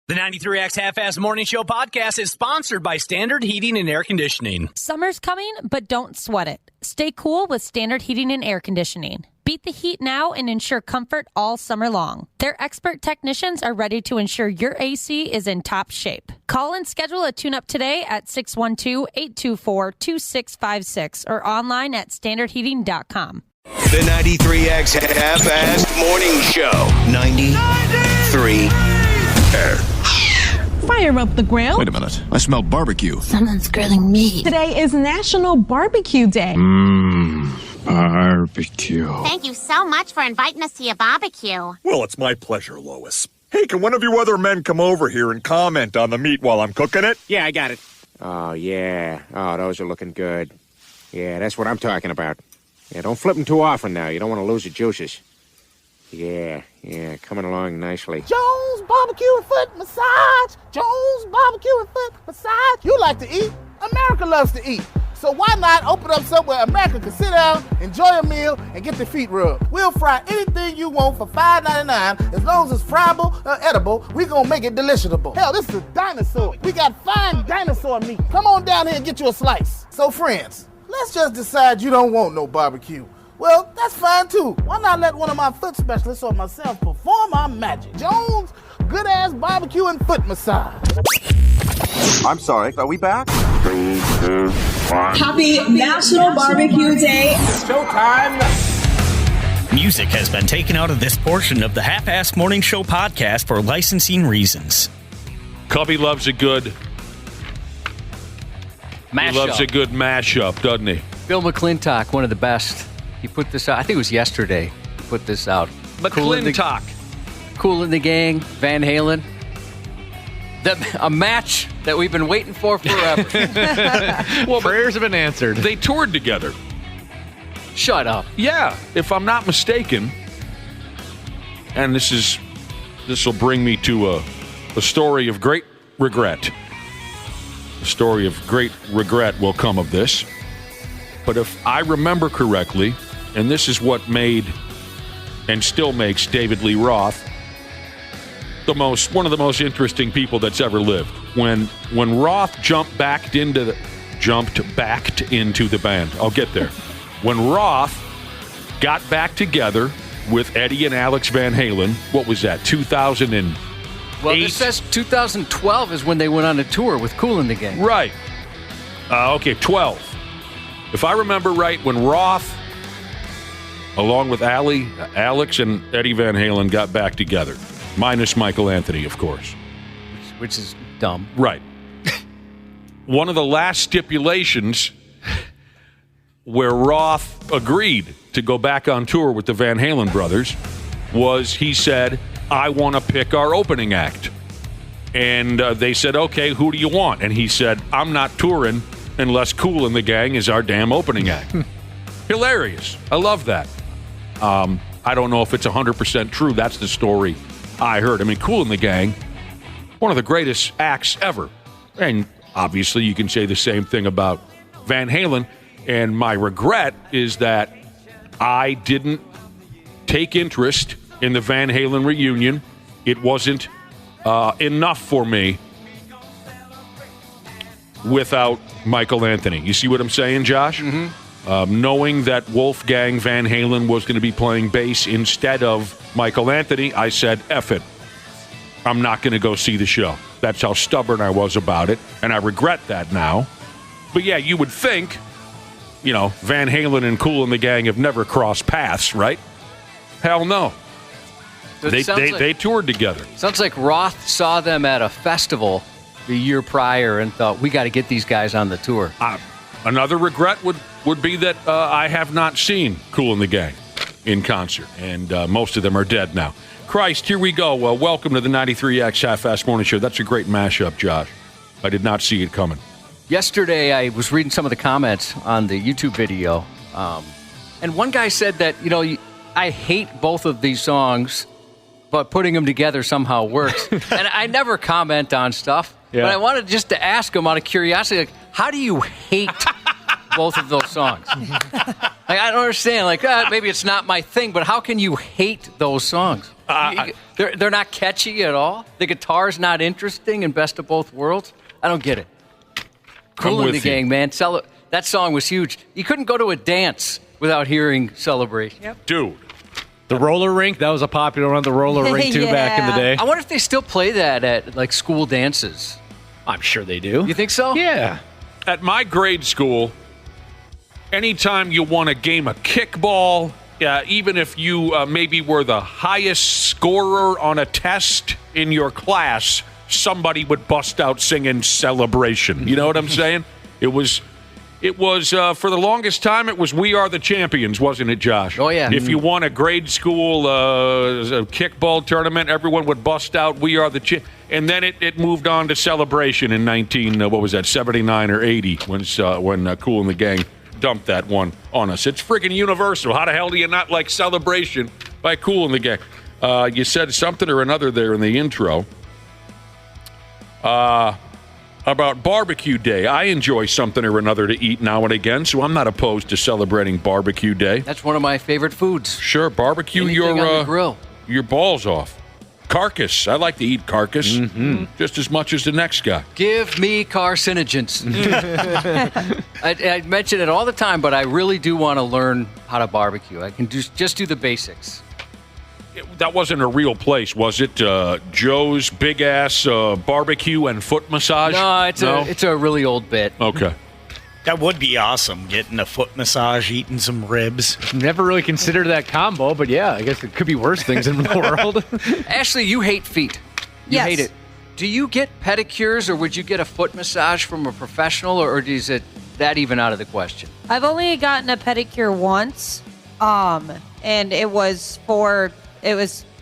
The 93X Half-Ass Morning Show podcast is sponsored by Standard Heating and Air Conditioning. Summer's coming, but don't sweat it. Stay cool with Standard Heating and Air Conditioning. Beat the heat now and ensure comfort all summer long. Their expert technicians are ready to ensure your AC is in top shape. Call and schedule a tune-up today at 612-824-2656 or online at standardheating.com. The 93X Half-Ass Morning Show. 93X. Fire up the grill. Wait a minute. I smell barbecue. Someone's grilling meat. Today is National Barbecue Day. Barbecue. Thank you so much for inviting us to your barbecue. Well, it's my pleasure, Lois. Hey, can one of you other men come over here and comment on the meat while I'm cooking it? Yeah, I got it. Oh, yeah. Oh, those are looking good. Yeah, that's what I'm talking about. Yeah, don't flip them too often now. You don't want to lose the juices. Yeah, coming along nicely. Jones Barbecue and Foot Massage. Jones Barbecue and Foot Massage. You like to eat. America loves to eat. So why not open up somewhere America can sit down, enjoy a meal, and get their feet rubbed? We'll fry anything you want for $5.99. As long as it's friable or edible, we gonna make it deliciable. Hell, this is a dinosaur. We got fine dinosaur meat. Come on down here and get you a slice. So friends, let's just decide you don't want no barbecue. Well, that's fine too. Why not let one of my foot specialists or myself perform our magic? Jones, good ass barbecue and foot massage. I'm sorry, are we back? 3, 2, 1. Happy National Barbecue Day. Showtime! Music has been taken out of this portion of the Half-Ass Morning Show podcast for licensing reasons. Cubby loves a good mashup. He loves a good mashup, doesn't he? Bill McClintock, one of the best. He put this out. I think it was yesterday. He put this out. McClintock. Kool and the Gang, Van Halen. A match that we've been waiting for forever. Well, prayers have been answered. They toured together. Shut up. Yeah, if I'm not mistaken. And this will bring me to a story of great regret. A story of great regret will come of this. But if I remember correctly, and this is what made and still makes David Lee Roth one of the most interesting people that's ever lived. When Roth jumped back into the band. I'll get there. When Roth got back together with Eddie and Alex Van Halen, what was that, 2008? Well, it says 2012 is when they went on a tour with Kool and the Gang. Right. Okay, 12. If I remember right, when Roth, along with Alex and Eddie Van Halen got back together, minus Michael Anthony, of course. Which is dumb. Right. One of the last stipulations where Roth agreed to go back on tour with the Van Halen brothers was he said, I want to pick our opening act. And they said, okay, who do you want? And he said, I'm not touring unless Kool and the Gang is our damn opening act. Hilarious. I love that. I don't know if it's 100% true. That's the story I heard. I mean, Kool and the Gang, one of the greatest acts ever. And obviously you can say the same thing about Van Halen. And my regret is that I didn't take interest in the Van Halen reunion. It wasn't enough for me without Michael Anthony. You see what I'm saying, Josh? Mm-hmm. Knowing that Wolfgang Van Halen was going to be playing bass instead of Michael Anthony, I said, F it. I'm not going to go see the show. That's how stubborn I was about it, and I regret that now. But yeah, you would think, Van Halen and Kool and the Gang have never crossed paths, right? Hell no. They toured together. Sounds like Roth saw them at a festival the year prior and thought, we got to get these guys on the tour. Another regret would be that I have not seen Kool and the Gang in concert, and most of them are dead now. Christ, here we go. Welcome to the 93X Half-Ass Morning Show. That's a great mashup, Josh. I did not see it coming. Yesterday, I was reading some of the comments on the YouTube video, and one guy said that, I hate both of these songs, but putting them together somehow works. And I never comment on stuff, but I wanted just to ask him out of curiosity, how do you hate both of those songs? Like, I don't understand. Like, maybe it's not my thing, but how can you hate those songs? They're not catchy at all. The guitar's not interesting in Best of Both Worlds. I don't get it. Cool in the Gang, man. That song was huge. You couldn't go to a dance without hearing Celebration. Yep. Dude. The roller rink, that was a popular one. The roller rink, too, back in the day. I wonder if they still play that at, like, school dances. I'm sure they do. You think so? Yeah. At my grade school, anytime you won a game of kickball, even if you maybe were the highest scorer on a test in your class, somebody would bust out singing Celebration. You know what I'm saying? It was for the longest time, it was We Are the Champions, wasn't it, Josh? Oh, yeah. If you won a grade school kickball tournament, everyone would bust out We Are the Champions. And then it moved on to Celebration in 79 or 80 when Kool and the Gang dumped that one on us. It's freaking universal. How the hell do you not like Celebration by Kool and the Gang? You said something or another there in the intro. About barbecue day. I enjoy something or another to eat now and again, so I'm not opposed to celebrating barbecue day. That's one of my favorite foods. Sure, barbecue Anything on the grill. Your balls off. Carcass. I like to eat carcass just as much as the next guy. Give me carcinogens. I mention it all the time, but I really do want to learn how to barbecue. I can just do the basics. That wasn't a real place, was it? Joe's Big Ass Barbecue and Foot Massage? No, it's a really old bit. Okay. That would be awesome, getting a foot massage, eating some ribs. Never really considered that combo, but yeah, I guess it could be worse things in the world. Ashley, you hate feet. You hate it. Do you get pedicures, or would you get a foot massage from a professional, or is it that even out of the question? I've only gotten a pedicure once, and it was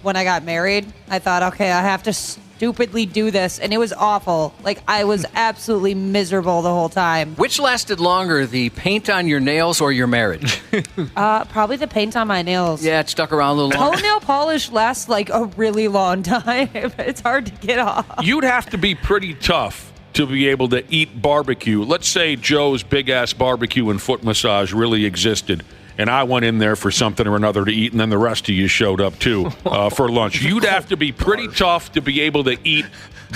when I got married. I thought, okay, I have to stupidly do this, and it was awful. Like, I was absolutely miserable the whole time. Which lasted longer, the paint on your nails or your marriage? Probably the paint on my nails. Yeah, it stuck around a little longer. Toenail polish lasts like a really long time. It's hard to get off. You'd have to be pretty tough to be able to eat barbecue. Let's say Joe's Big Ass Barbecue and Foot Massage really existed, and I went in there for something or another to eat, and then the rest of you showed up, too, for lunch. You'd have to be pretty tough to be able to eat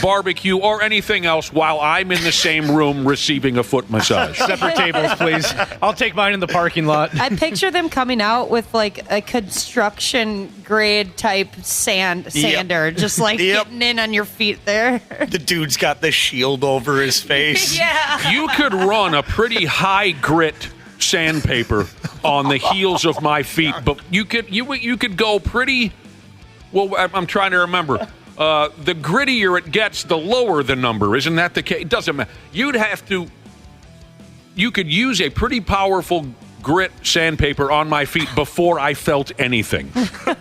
barbecue or anything else while I'm in the same room receiving a foot massage. Separate tables, please. I'll take mine in the parking lot. I picture them coming out with, like, a construction-grade type sander, just, like, getting in on your feet there. The dude's got the shield over his face. Yeah. You could run a pretty high grit sandpaper on the heels of my feet, but you could go pretty well. I'm trying to remember. The grittier it gets, the lower the number. Isn't that the case? It doesn't matter. You could use a pretty powerful grit sandpaper on my feet before I felt anything. Well,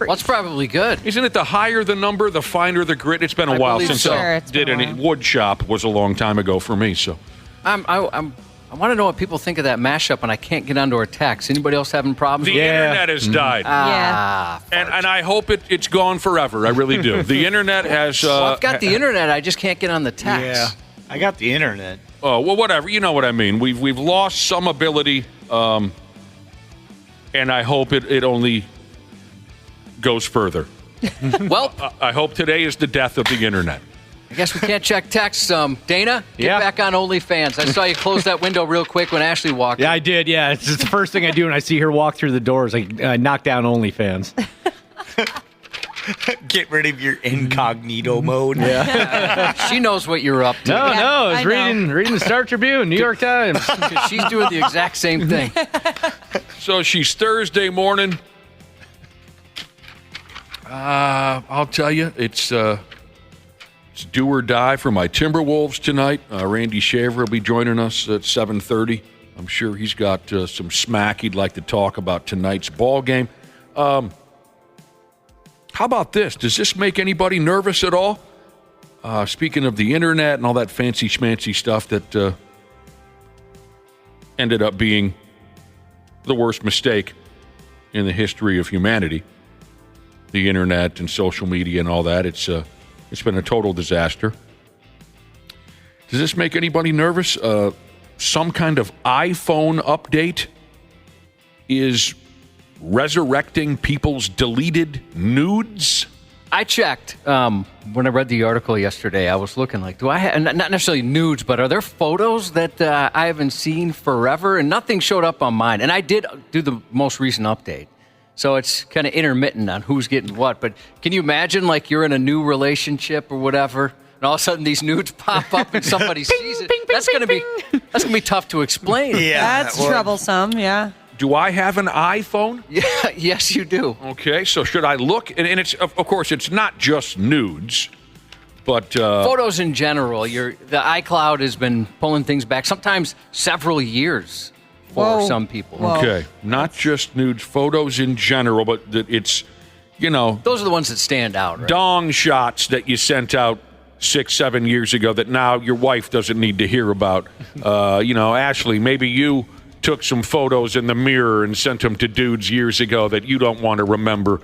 that's probably good. Isn't it the higher the number, the finer the grit? It's been a while since I did any. Wood shop was a long time ago for me. So I want to know what people think of that mashup, and I can't get onto our text. Anybody else having problems? The internet has died. And I hope it's gone forever. I really do. The internet has... well, I've got the internet. I just can't get on the text. Yeah, I got the internet. Oh, well, whatever. You know what I mean. We've lost some ability, and I hope it only goes further. Well, I hope today is the death of the internet. I guess we can't check texts. Dana, get back on OnlyFans. I saw you close that window real quick when Ashley walked in. Yeah, I did. Yeah, it's the first thing I do when I see her walk through the doors. I knock down OnlyFans. Get rid of your incognito mode. Yeah. She knows what you're up to. No, I was reading the Star Tribune, New York Times. She's doing the exact same thing. So she's Thursday morning. I'll tell you, it's do or die for my Timberwolves tonight. Randy Shaver will be joining us at 7:30. I'm sure he's got some smack he'd like to talk about tonight's ball game. How about this? Does this make anybody nervous at all? Speaking of the internet and all that fancy schmancy stuff that ended up being the worst mistake in the history of humanity, the internet and social media and all that, it's been a total disaster. Does this make anybody nervous? Some kind of iPhone update is resurrecting people's deleted nudes? I checked when I read the article yesterday. I was looking like, do I have, not necessarily nudes, but are there photos that I haven't seen forever? And nothing showed up on mine. And I did do the most recent update. So it's kind of intermittent on who's getting what. But can you imagine, like, you're in a new relationship or whatever, and all of a sudden these nudes pop up and somebody sees it? That's going to be tough to explain. Yeah, that's troublesome, yeah. Do I have an iPhone? Yeah, yes, you do. Okay, so should I look? And it's, of course, it's not just nudes, but photos in general. The iCloud has been pulling things back, sometimes several years for some people. Whoa. Okay, not just nudes, photos in general, but it's, those are the ones that stand out, right? Dong shots that you sent out 6-7 years ago that now your wife doesn't need to hear about. Ashley, maybe you took some photos in the mirror and sent them to dudes years ago that you don't want to remember.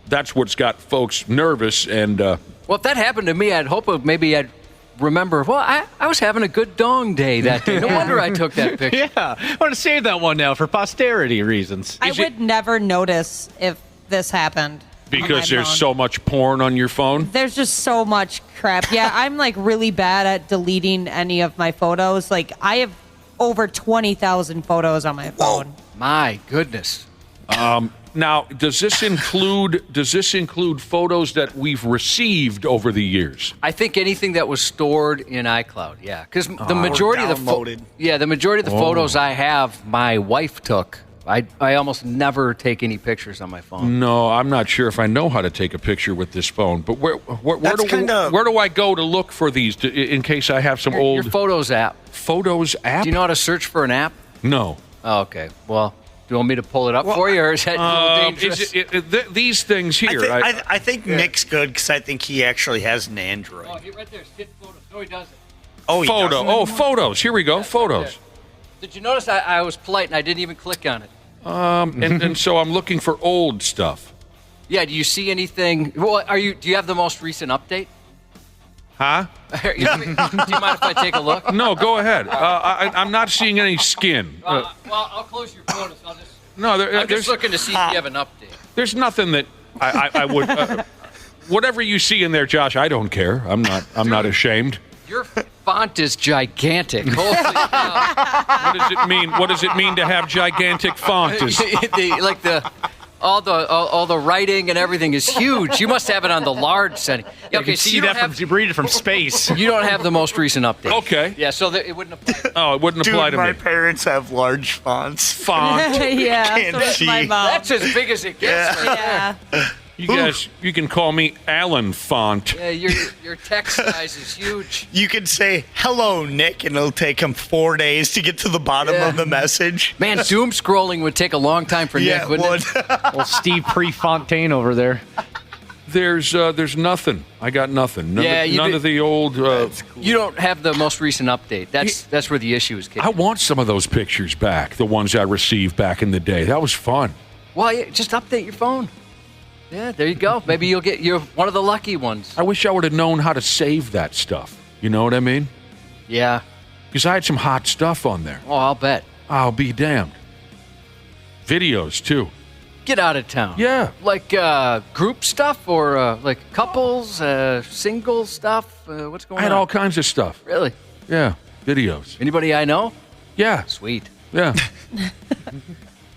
That's what's got folks nervous. And well, if that happened to me, I'd hope maybe I'd remember, well, I was having a good dong day that day. No wonder I took that picture. Yeah, I want to save that one now for posterity reasons. I would never notice if this happened. Because there's so much porn on your phone? There's just so much crap. Yeah, I'm like really bad at deleting any of my photos. Like, I have over 20,000 photos on my phone. Whoa. My goodness. Now, does this include photos that we've received over the years? I think anything that was stored in iCloud, yeah. Because the majority of the photos I have, my wife took. I almost never take any pictures on my phone. No, I'm not sure if I know how to take a picture with this phone. But where do I go to look for these in case I have some old... Your Photos app. Photos app? Do you know how to search for an app? No. Oh, okay. Well, do you want me to pull it up for you, or is that a little dangerous? These things here... I think Nick's good because I think he actually has an Android. Oh, right there. Skip photos. No, he doesn't. Oh, he doesn't? Oh, photos. Here we go. Photos. Right. Did you notice I was polite and I didn't even click on it? And so I'm looking for old stuff. Yeah, do you see anything? Well, do you have the most recent update? Huh? Do you mind if I take a look? No, go ahead. I'm not seeing any skin. Well, I'll close your photos. I'm just looking to see if you have an update. There's nothing that I would. Whatever you see in there, Josh, I don't care. I'm not ashamed. Your font is gigantic. Holy cow. What does it mean? What does it mean to have gigantic font? All the writing and everything is huge. You must have it on the large setting. Yeah, okay, so you read it from space. You don't have the most recent update. Okay. Yeah, so it wouldn't apply. Oh, it wouldn't apply to me. My parents have large fonts. Font. Yeah, Can't so does see. my mom. That's as big as it gets. Yeah. You guys, you can call me Alan Font. Yeah, your text size is huge. You could say, hello, Nick, and it'll take him 4 days to get to the bottom of the message. Man, doom scrolling would take a long time for Nick, wouldn't it? Well, Steve Prefontaine over there. There's nothing. I got nothing. None of the old... Cool. You don't have the most recent update. That's where the issue is kicking. I want some of those pictures back, the ones I received back in the day. That was fun. Well, yeah, just update your phone. Yeah, there you go. Maybe you're one of the lucky ones. I wish I would have known how to save that stuff. You know what I mean? Yeah. Because I had some hot stuff on there. Oh, I'll bet. I'll be damned. Videos, too. Get out of town. Yeah. Like group stuff or like couples, single stuff? What's going on? I had all kinds of stuff. Really? Yeah. Videos. Anybody I know? Yeah. Sweet. Yeah. The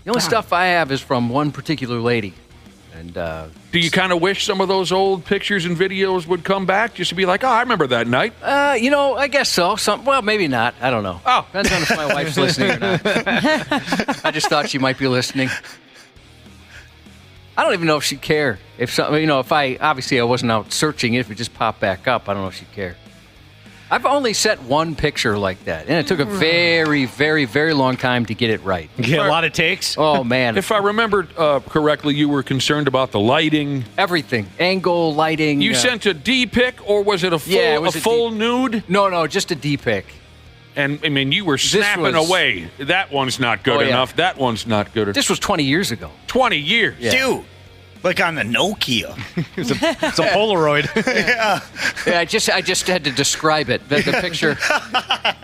only stuff I have is from one particular lady. And do you kind of wish some of those old pictures and videos would come back just to be like, oh, I remember that night? I guess so. Well, maybe not. I don't know. Oh. Depends on if my wife's listening or not. I just thought she might be listening. I don't even know if she'd care. If I wasn't out searching it, if it just popped back up, I don't know if she'd care. I've only set one picture like that, and it took a very, very, very long time to get it right. You get a lot of takes? Oh, man. If I remembered correctly, you were concerned about the lighting. Everything. Angle, lighting. You sent a D pic, or was it a full nude? No, just a D pic. And, I mean, you were snapping away. That one's not good enough. That one's not good enough. This was 20 years ago. 20 years? Yeah. Dude, Like on a Nokia. It's a Polaroid. Yeah, I just had to describe it. The picture.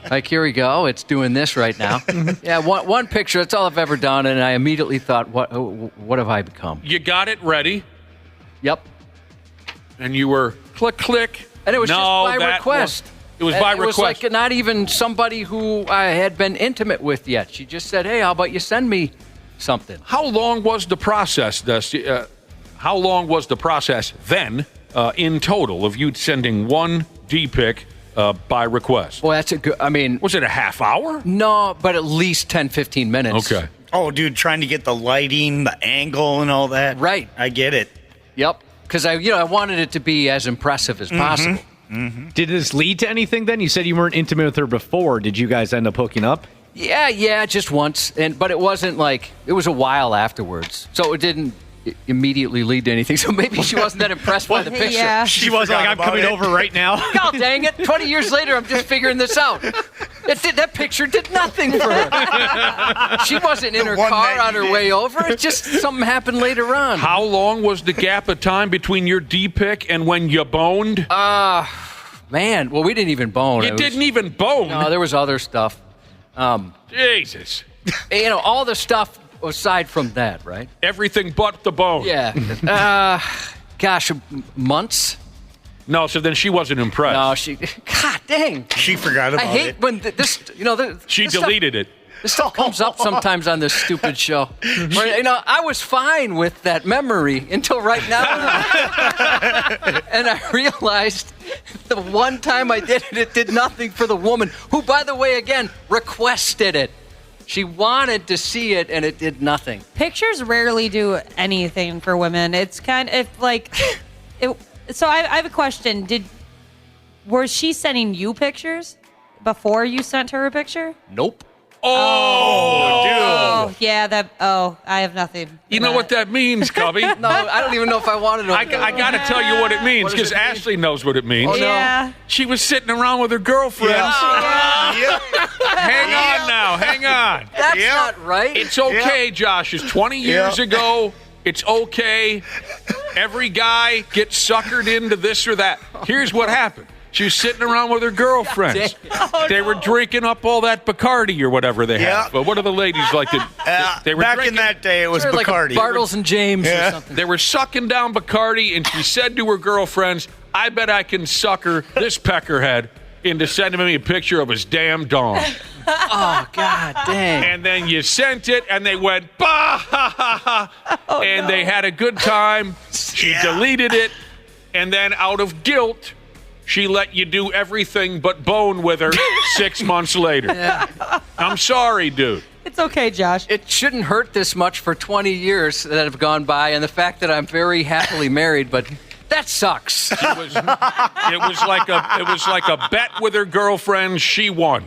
Like, here we go. It's doing this right now. Yeah, one picture. That's all I've ever done, and I immediately thought, what have I become? You got it ready. Yep. And you were click. And it was just by request. It was by request. It was like not even somebody who I had been intimate with yet. She just said, hey, how about you send me something? How long was the process, Dusty? How long was the process then in total of you sending one D-pic by request? Well, that's a good, I mean. Was it a half hour? No, but at least 10, 15 minutes. Okay. Oh, dude, trying to get the lighting, the angle, and all that. Right. I get it. Yep. Because I wanted it to be as impressive as possible. Mm-hmm. Did this lead to anything then? You said you weren't intimate with her before. Did you guys end up hooking up? Yeah, just once. But it wasn't like, it was a while afterwards. So it didn't immediately lead to anything. So maybe she wasn't that impressed by the picture. Yeah. She was like, I'm coming over right now. God dang it. 20 years later, I'm just figuring this out. That picture did nothing for her. She wasn't in her car on her way over. It just something happened later on. How long was the gap of time between your D-pic and when you boned? Man, well, we didn't even bone. You didn't even bone? No, there was other stuff. Jesus. All the stuff aside from that, right? Everything but the bone. Yeah. Gosh, months? No, so then she wasn't impressed. No, God dang. She forgot about it. I hate when this, she deleted it. This stuff comes up sometimes on this stupid show. Where, I was fine with that memory until right now. And I realized the one time I did it, it did nothing for the woman, who, by the way, again, requested it. She wanted to see it, and it did nothing. Pictures rarely do anything for women. It's kind of like... So I have a question. Was she sending you pictures before you sent her a picture? Nope. Oh, dude. Yeah, I have nothing. You know what that means, Cubby? No, I don't even know if I wanted to. I got to tell you what it means, because Ashley knows what it means. Oh, no. Yeah. She was sitting around with her girlfriends. Yeah. Hang on. That's not right. It's okay, Josh. It's 20 years ago. It's okay. Every guy gets suckered into this or that. Here's what happened. She was sitting around with her girlfriends. They were drinking up all that Bacardi or whatever they had. But what do the ladies like to... They were back drinking, in that day, it was like Bacardi. Bartles and James or something. They were sucking down Bacardi, and she said to her girlfriends, I bet I can sucker this peckerhead into sending me a picture of his damn dong. Oh, God dang. And then you sent it, and they went, bah, ha, ha, ha. And they had a good time. She deleted it, and then out of guilt, she let you do everything but bone with her 6 months later. Yeah. I'm sorry, dude. It's okay, Josh. It shouldn't hurt this much for 20 years that have gone by, and the fact that I'm very happily married, but that sucks. It was like a bet with her girlfriend. She won.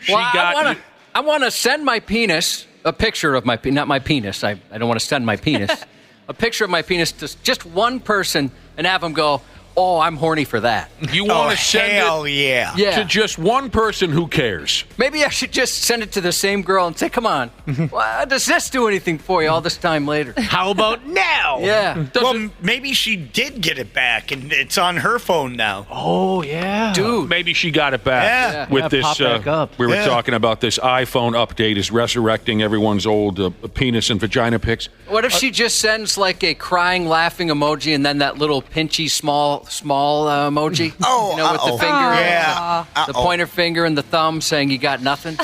I want to send my penis, a picture of my not my penis. I don't want to send my penis, a picture of my penis to just one person and have them go, oh, I'm horny for that. You want to send it to just one person who cares. Maybe I should just send it to the same girl and say, come on, well, does this do anything for you all this time later? How about now? Yeah. Well, maybe she did get it back, and it's on her phone now. Oh, yeah. Dude. Maybe she got it back with this. Pop back up. We were talking about this iPhone update is resurrecting everyone's old penis and vagina pics. What if she just sends like a crying, laughing emoji and then that little pinchy, small emoji? With the finger, the pointer finger and the thumb saying you got nothing?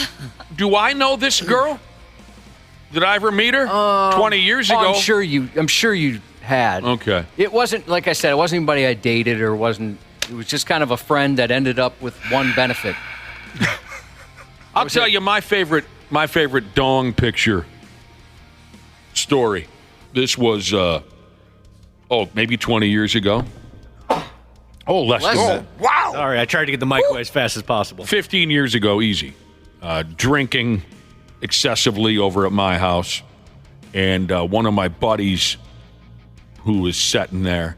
Do I know this girl? Did I ever meet her 20 years ago? I'm sure you had. Okay. It wasn't, like I said, it wasn't anybody I dated or wasn't. It was just kind of a friend that ended up with one benefit. I'll tell you my favorite dong picture story. This was maybe 20 years ago. Oh, less than that. Wow. Sorry, I tried to get the mic away as fast as possible. 15 years ago, easy. Drinking excessively over at my house. And one of my buddies who was sitting there,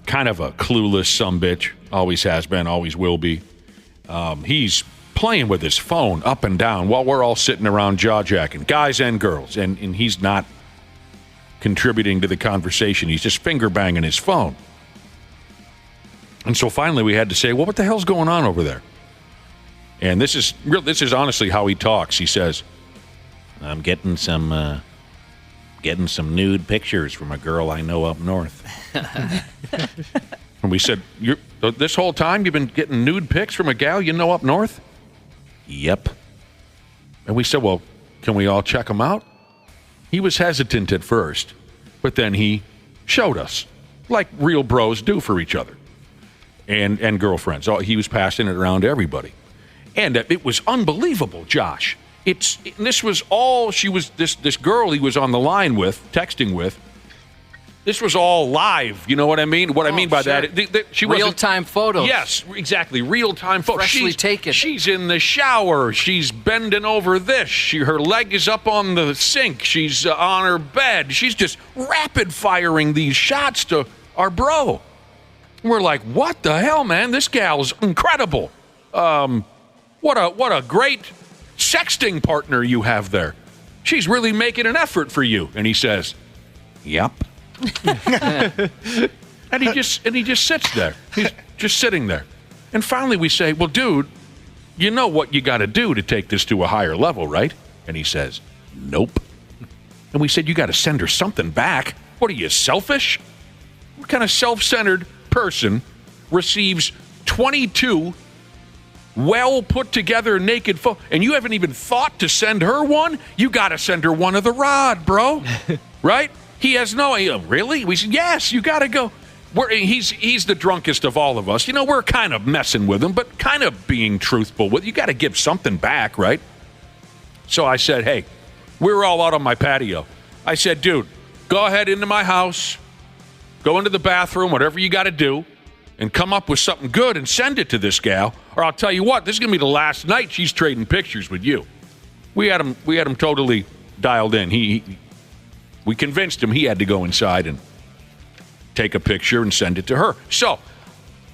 kind of a clueless sumbitch, always has been, always will be. He's playing with his phone up and down while we're all sitting around jaw-jacking, guys and girls. And he's not contributing to the conversation. He's just finger banging his phone. And so finally we had to say, well, what the hell's going on over there? And this is honestly how he talks. He says, I'm getting some nude pictures from a girl I know up north. And we said, this whole time you've been getting nude pics from a gal you know up north? Yep. And we said, well, can we all check them out? He was hesitant at first, but then he showed us, like real bros do for each other and girlfriends. He was passing it around to everybody. And it was unbelievable, Josh. This girl he was on the line with, texting with. This was all live. You know what I mean? What I mean by that, she was real-time photos. Yes, exactly. Real-time photos. Freshly taken. She's in the shower. She's bending over this. Her leg is up on the sink. She's on her bed. She's just rapid-firing these shots to our bro. We're like, what the hell, man? This gal's incredible. What a great sexting partner you have there. She's really making an effort for you. And he says, yep. and he just sits there. He's just sitting there. And finally we say, well, dude, you know what you got to do to take this to a higher level, right? And he says, nope. And we said, you got to send her something back. What are you, selfish? What kind of self-centered person receives 22 well put together naked photos, and you haven't even thought to send her one? You got to send her one of the rod, bro. Right? He has no idea. Really? We said, yes, you got to go. He's the drunkest of all of us. You know, we're kind of messing with him, but kind of being truthful with you. Got to give something back, right? So I said, hey, we were all out on my patio. I said, dude, go ahead into my house, go into the bathroom, whatever you got to do, and come up with something good and send it to this gal. Or I'll tell you what, this is going to be the last night she's trading pictures with you. We had him totally dialed in. We convinced him he had to go inside and take a picture and send it to her. So,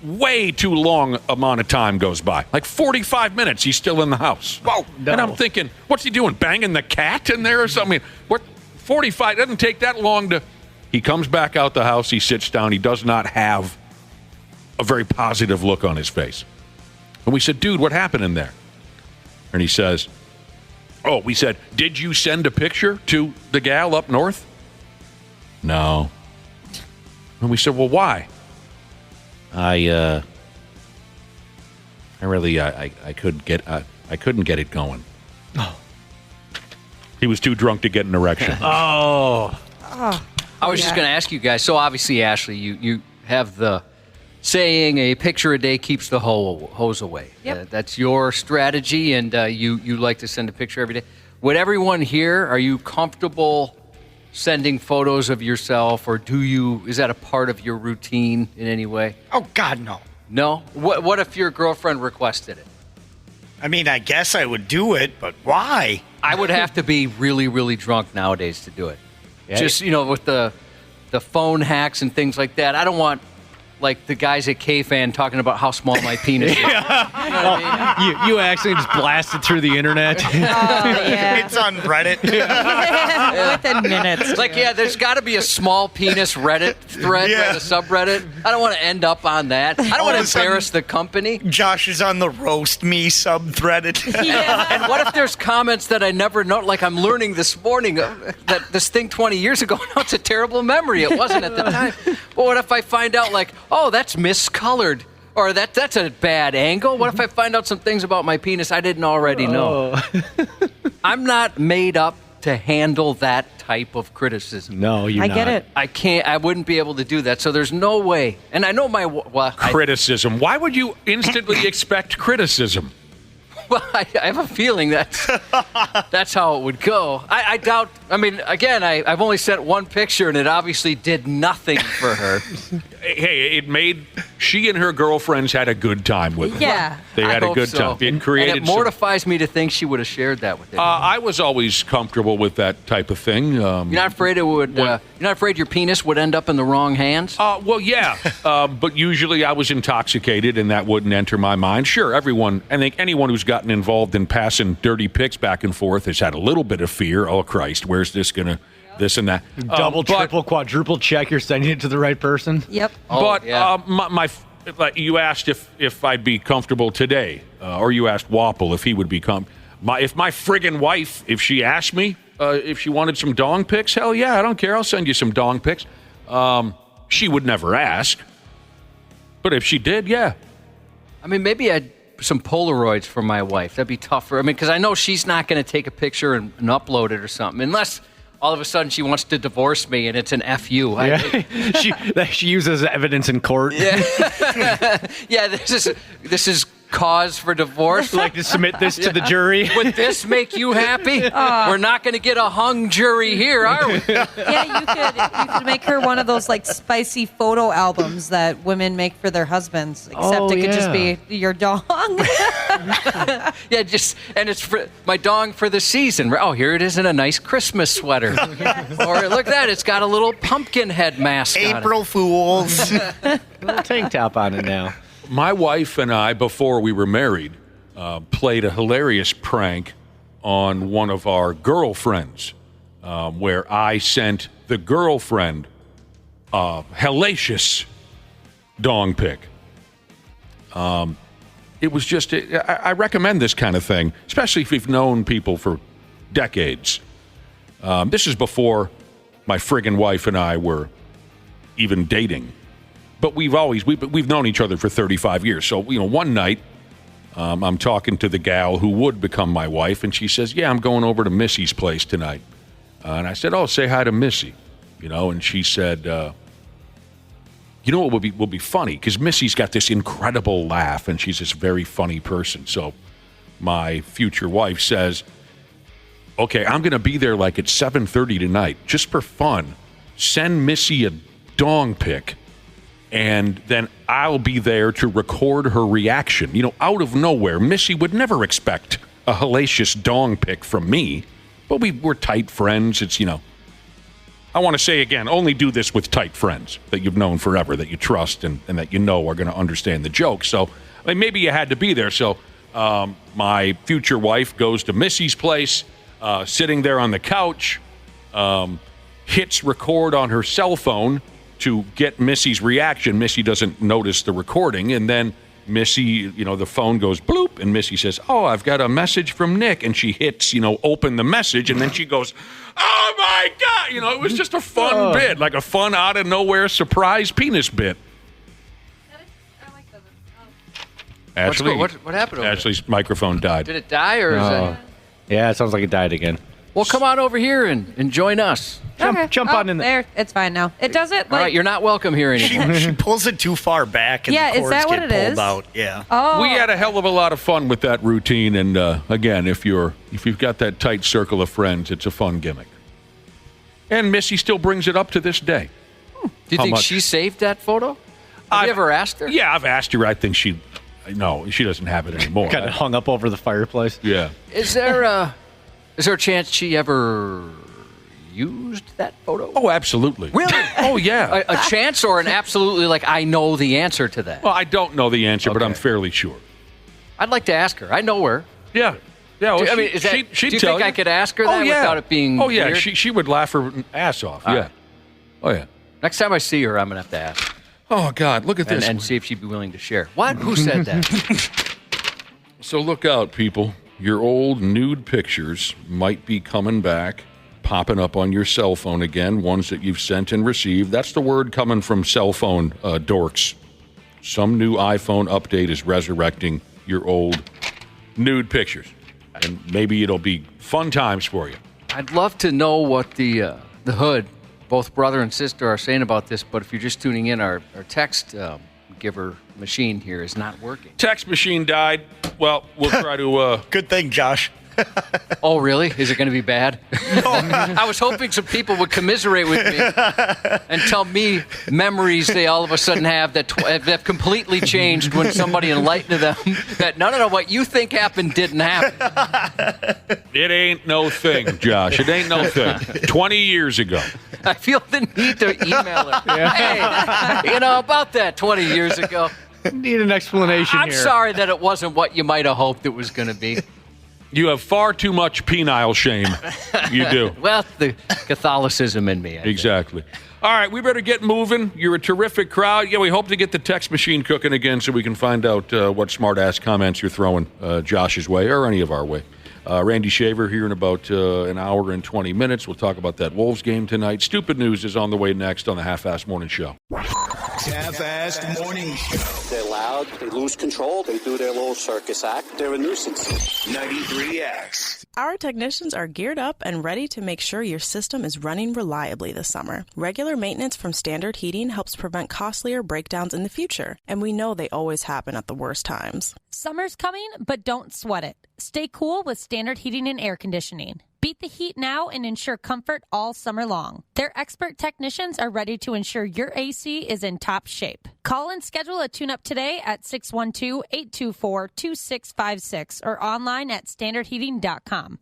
way too long amount of time goes by. Like 45 minutes, he's still in the house. Whoa. No. And I'm thinking, what's he doing, banging the cat in there or something? What? 45, doesn't take that long to... He comes back out the house, he sits down, he does not have a very positive look on his face. And we said, dude, what happened in there? And he says... we said, did you send a picture to the gal up north? No. And we said, well, why? I couldn't get it going. Oh. He was too drunk to get an erection. I was just going to ask you guys. So obviously, Ashley, you have the saying, a picture a day keeps the hose away. Yep. That's your strategy, and you like to send a picture every day. Would everyone here, are you comfortable sending photos of yourself, or is that a part of your routine in any way? Oh, God, no. No? What if your girlfriend requested it? I mean, I guess I would do it, but why? I would have to be really, really drunk nowadays to do it. Yeah. Just, with the phone hacks and things like that. I don't want, like, the guys at K-Fan talking about how small my penis is. You know what I mean? You actually just blasted through the internet. It's on Reddit. Within minutes. Like, there's got to be a small penis Reddit thread, right, a subreddit. I don't want to end up on that. I don't want to embarrass the company. Josh is on the Roast Me subreddit. And what if there's comments that I never know? Like, I'm learning this morning that this thing 20 years ago, now it's a terrible memory. It wasn't at the time. But what if I find out, like, oh, that's miscolored, or that's a bad angle? What if I find out some things about my penis I didn't already know? I'm not made up to handle that type of criticism. No, you're not. I get it. I can't. I wouldn't be able to do that. So there's no way. And I know criticism. Why would you instantly expect criticism? Well, I have a feeling that's how it would go. I doubt. I mean, again, I've only sent one picture, and it obviously did nothing for her. Hey, it made she and her girlfriends had a good time with it. Yeah, they had a good time. It created. And it mortifies me to think she would have shared that with anyone. I was always comfortable with that type of thing. You're not afraid it would. You're not afraid your penis would end up in the wrong hands? Well, yeah, but usually I was intoxicated, and that wouldn't enter my mind. Sure, I think anyone who's gotten involved in passing dirty pics back and forth has had a little bit of fear. Oh, Christ, where's this going to this and that. Double, triple, quadruple check you're sending it to the right person. Yep. But like you asked if I'd be comfortable today, or you asked Wapple if he would be if my friggin' wife, if she asked me if she wanted some dong pics, hell yeah, I don't care. I'll send you some dong pics. She would never ask. But if she did, yeah. I mean, maybe I'd some Polaroids for my wife. That'd be tougher. I mean, because I know she's not going to take a picture and upload it or something, unless all of a sudden she wants to divorce me and it's an FU. Yeah. She uses evidence in court. Yeah, yeah. This is cause for divorce. Like to submit this to the jury. Would this make you happy? We're not going to get a hung jury here, are we? Yeah, you could make her one of those like spicy photo albums that women make for their husbands. Except it could just be your dong. Yeah, and it's for my dong for the season. Oh, here it is in a nice Christmas sweater. Or look at that, it's got a little pumpkin head mask on it. April Fools. Little tank top on it now. My wife and I, before we were married, played a hilarious prank on one of our girlfriends, where I sent the girlfriend a hellacious dong pic. It was just, I recommend this kind of thing, especially if you've known people for decades. This is before my friggin' wife and I were even dating. But we've known each other for 35 years. So, one night, I'm talking to the gal who would become my wife, and she says, yeah, I'm going over to Missy's place tonight. And I said, oh, say hi to Missy. And she said, what will be funny? Because Missy's got this incredible laugh, and she's this very funny person. So my future wife says, okay, I'm going to be there like at 7:30 tonight, just for fun. Send Missy a dong pic. And then I'll be there to record her reaction. Out of nowhere, Missy would never expect a hellacious dong pic from me. But we're tight friends. It's, I want to say again, only do this with tight friends that you've known forever, that you trust and that are going to understand the joke. So maybe you had to be there. So my future wife goes to Missy's place, sitting there on the couch, hits record on her cell phone to get Missy's reaction. Missy doesn't notice the recording, and then Missy, the phone goes bloop, and Missy says, oh, I've got a message from Nick, and she hits, open the message, and then she goes, oh my God, it was just a fun bit, like a fun out-of-nowhere surprise penis bit. Ashley, what happened over Ashley's microphone died. Did it die, or is it? Yeah, it sounds like it died again. Well, come on over here and join us. Jump on in there. It's fine now. It does it. All right, you're not welcome here anymore. She pulls it too far back, and the cords get pulled out. Yeah. Oh. We had a hell of a lot of fun with that routine, and again, if you've got that tight circle of friends, it's a fun gimmick. And Missy still brings it up to this day. Do you think she saved that photo? Have you ever asked her? Yeah, I've asked her. I think she doesn't have it anymore. Got it hung up over the fireplace. Yeah. Is there a chance she ever used that photo? Oh, absolutely. Really? Oh, yeah. A chance or an absolutely, like, I know the answer to that? Well, I don't know the answer, but I'm fairly sure. I'd like to ask her. I know her. Yeah. Yeah. Well, do you think I could ask her that without it being weird? She would laugh her ass off. All yeah. right. Oh, yeah. Next time I see her, I'm going to have to ask. Oh, God, look at this. And see if she'd be willing to share. What? Who said that? So look out, people. Your old nude pictures might be coming back, popping up on your cell phone again, ones that you've sent and received. That's the word coming from cell phone dorks. Some new iPhone update is resurrecting your old nude pictures. And maybe it'll be fun times for you. I'd love to know what the hood, both brother and sister, are saying about this, but if you're just tuning in, our text giver machine here is not working. Text machine died. Well, we'll try to... Good thing, Josh. Oh, really? Is it going to be bad? I was hoping some people would commiserate with me and tell me memories they all of a sudden have that have completely changed when somebody enlightened them that no, what you think happened didn't happen. It ain't no thing, Josh. It ain't no thing. 20 years ago. I feel the need to email her. Hey, about that 20 years ago. Need an explanation I'm here. sorry that it wasn't what you might have hoped it was going to be. You have far too much penile shame. You do. Well, the Catholicism in me. Exactly. All right, we better get moving. You're a terrific crowd. Yeah, we hope to get the text machine cooking again so we can find out what smart-ass comments you're throwing Josh's way or any of our way. Randy Shaver here in about an hour and 20 minutes. We'll talk about that Wolves game tonight. Stupid News is on the way next on the Half-Assed Morning Show. Half-Assed Morning Show. They're loud, they lose control, they do their little circus act, they're a nuisance. 93X. Our technicians are geared up and ready to make sure your system is running reliably this summer. Regular maintenance from Standard Heating helps prevent costlier breakdowns in the future, and we know they always happen at the worst times. Summer's coming, but don't sweat it. Stay cool with Standard Heating and Air Conditioning. Beat the heat now and ensure comfort all summer long. Their expert technicians are ready to ensure your AC is in top shape. Call and schedule a tune-up today at 612-824-2656 or online at standardheating.com.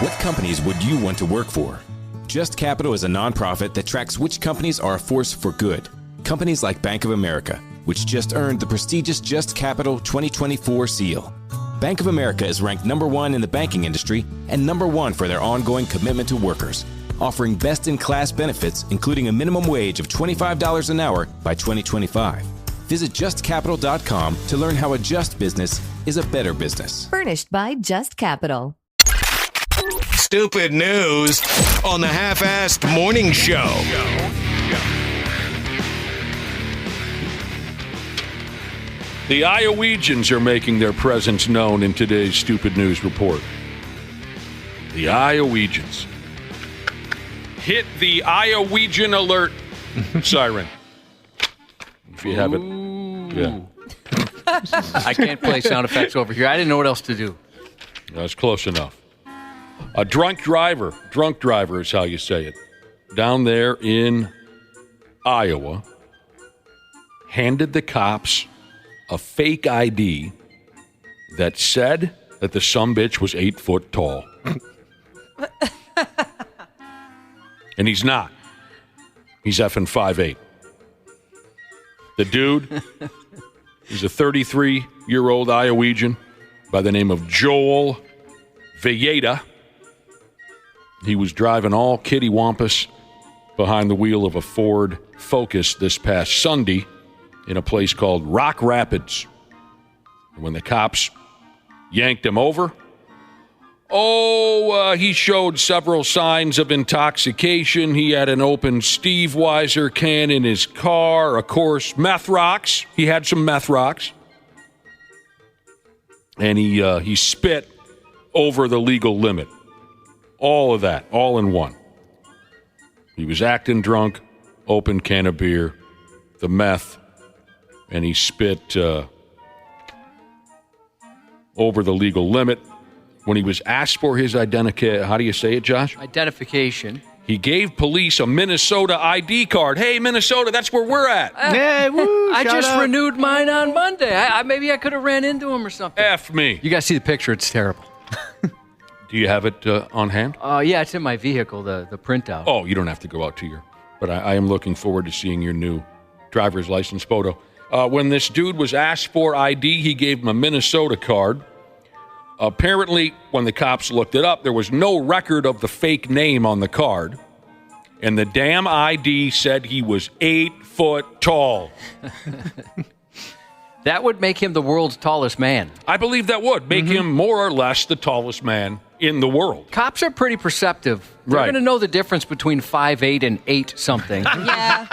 What companies would you want to work for? Just Capital is a nonprofit that tracks which companies are a force for good. Companies like Bank of America, which just earned the prestigious Just Capital 2024 seal. Bank of America is ranked #1 in the banking industry and #1 for their ongoing commitment to workers, offering best-in-class benefits, including a minimum wage of $25 an hour by 2025. Visit justcapital.com to learn how a just business is a better business. Furnished by Just Capital. Stupid News on the Half-Assed Morning Show. The Iowegians are making their presence known in today's Stupid News report. The Iowegians. Hit the Iowegian alert siren. If you have it. Yeah. I can't play sound effects over here. I didn't know what else to do. That's close enough. A drunk driver is how you say it, down there in Iowa, handed the cops a fake ID that said that the sumbitch was 8 foot tall. And he's not. He's effing 5'8". The dude is a 33-year-old Iowegian by the name of Joel Villeda. He was driving all kittywampus behind the wheel of a Ford Focus this past Sunday in a place called Rock Rapids. When the cops yanked him over, he showed several signs of intoxication. He had an open Steve Weiser can in his car. Of course, meth rocks. He had some meth rocks. And he spit over the legal limit. All of that, all in one. He was acting drunk, open can of beer, the meth, and he spit over the legal limit. When he was asked for his identification, how do you say it, Josh? Identification. He gave police a Minnesota ID card. Hey, Minnesota, that's where we're at. I just renewed mine on Monday. Maybe I could have ran into him or something. F me. You guys see the picture. It's terrible. Do you have it on hand? Yeah, it's in my vehicle, the printout. Oh, you don't have to go out to your... But I am looking forward to seeing your new driver's license photo. When this dude was asked for ID, he gave him a Minnesota card. Apparently, when the cops looked it up, there was no record of the fake name on the card. And the damn ID said he was 8 foot tall. That would make him the world's tallest man. I believe that would make him more or less the tallest man in the world. Cops are pretty perceptive. They're going to know the difference between 5'8" and 8 something. Yeah.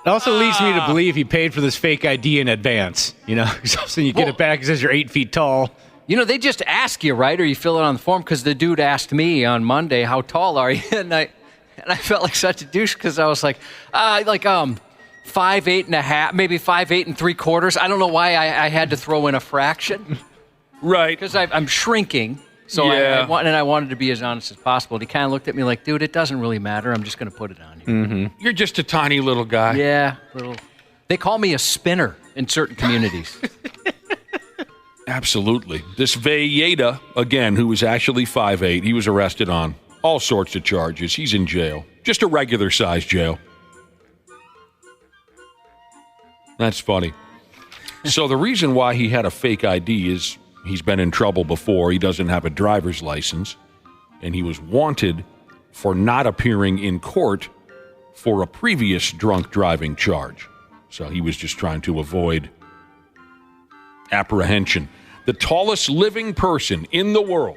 It also leads me to believe he paid for this fake ID in advance. You know, so you get it back, it says you're 8 feet tall. You know, they just ask you, right? Or you fill it on the form, because the dude asked me on Monday, how tall are you? And I felt like such a douche, because I was like 5'8" and a half, maybe 5'8" and 3/4. I don't know why I had to throw in a fraction. Right. Because I'm shrinking. So I wanted to be as honest as possible. And he kind of looked at me like, dude, it doesn't really matter. I'm just going to put it on you. Mm-hmm. You're just a tiny little guy. Yeah. They call me a spinner in certain communities. Absolutely. This Villeda, again, who was actually 5'8", he was arrested on all sorts of charges. He's in jail. Just a regular-sized jail. That's funny. So the reason why he had a fake ID is he's been in trouble before. He doesn't have a driver's license, and he was wanted for not appearing in court for a previous drunk driving charge. So he was just trying to avoid apprehension. The tallest living person in the world.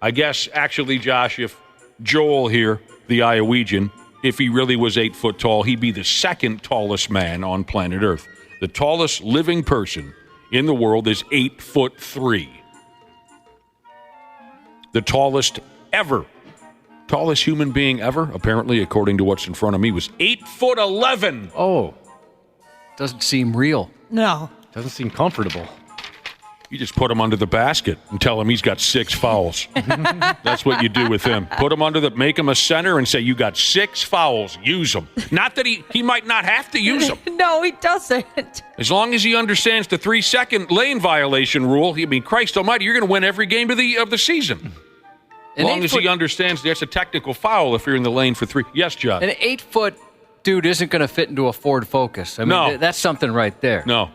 I guess, actually, Josh, if Joel here, the Iowegian, if he really was 8 foot tall, he'd be the second tallest man on planet Earth. The tallest living person in the world is 8'3". The tallest ever. Tallest human being ever, apparently, according to what's in front of me, was 8'11". Oh. Doesn't seem real. No. Doesn't seem comfortable. You just put him under the basket and tell him he's got 6 fouls. That's what you do with him. Put him make him a center and say, you got 6 fouls. Use them. Not that he might not have to use them. No, he doesn't. As long as he understands the 3-second lane violation rule, Christ almighty, you're going to win every game of the season. As long as he understands that's a technical foul if you're in the lane for 3. Yes, John. An 8-foot dude isn't going to fit into a Ford Focus. No. That's something right there. No.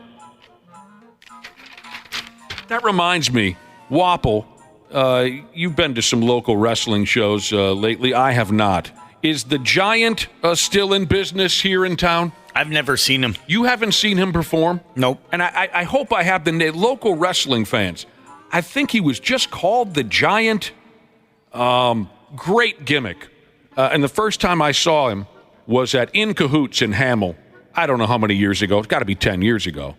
That reminds me, Wapple, you've been to some local wrestling shows lately. I have not. Is the Giant still in business here in town? I've never seen him. You haven't seen him perform? Nope. And I hope I have the local wrestling fans. I think he was just called the Giant. Great gimmick. And the first time I saw him was at In Cahoots in Hamel. I don't know how many years ago. It's got to be 10 years ago.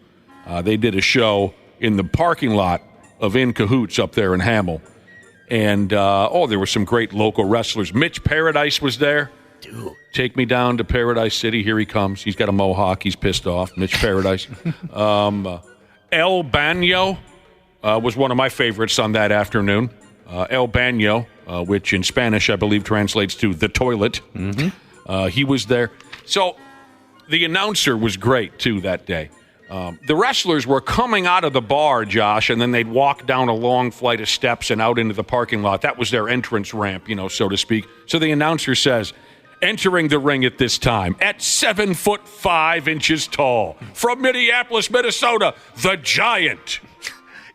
They did a show in the parking lot of In Cahoots up there in Hamel. And, there were some great local wrestlers. Mitch Paradise was there. Dude. Take me down to Paradise City. Here he comes. He's got a mohawk. He's pissed off. Mitch Paradise. El Baño was one of my favorites on that afternoon. El Baño, which in Spanish, I believe, translates to the toilet. Mm-hmm. He was there. So the announcer was great, too, that day. The wrestlers were coming out of the bar, Josh, and then they'd walk down a long flight of steps and out into the parking lot. That was their entrance ramp, so to speak. So the announcer says, entering the ring at this time, at 7'5" tall, from Minneapolis, Minnesota, the Giant.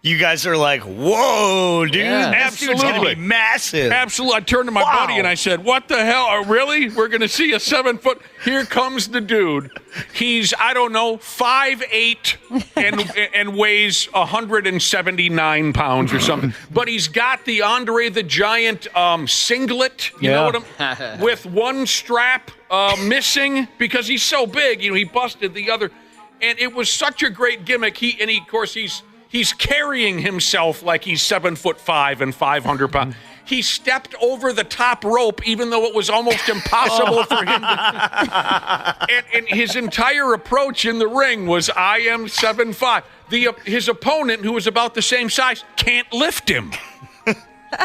You guys are like, whoa, dude. Yeah, this dude's going to be massive. Absolutely. I turned to my buddy and I said, what the hell? Really? We're going to see a 7 foot. Here comes the dude. He's, 5'8" and weighs 179 pounds or something. But he's got the Andre the Giant singlet, you know what I'm, with one strap missing because he's so big. He busted the other. And it was such a great gimmick. He's carrying himself like he's 7'5" and 500 pounds. He stepped over the top rope, even though it was almost impossible for him to. And his entire approach in the ring was, I am 7'5". His opponent, who was about the same size, can't lift him,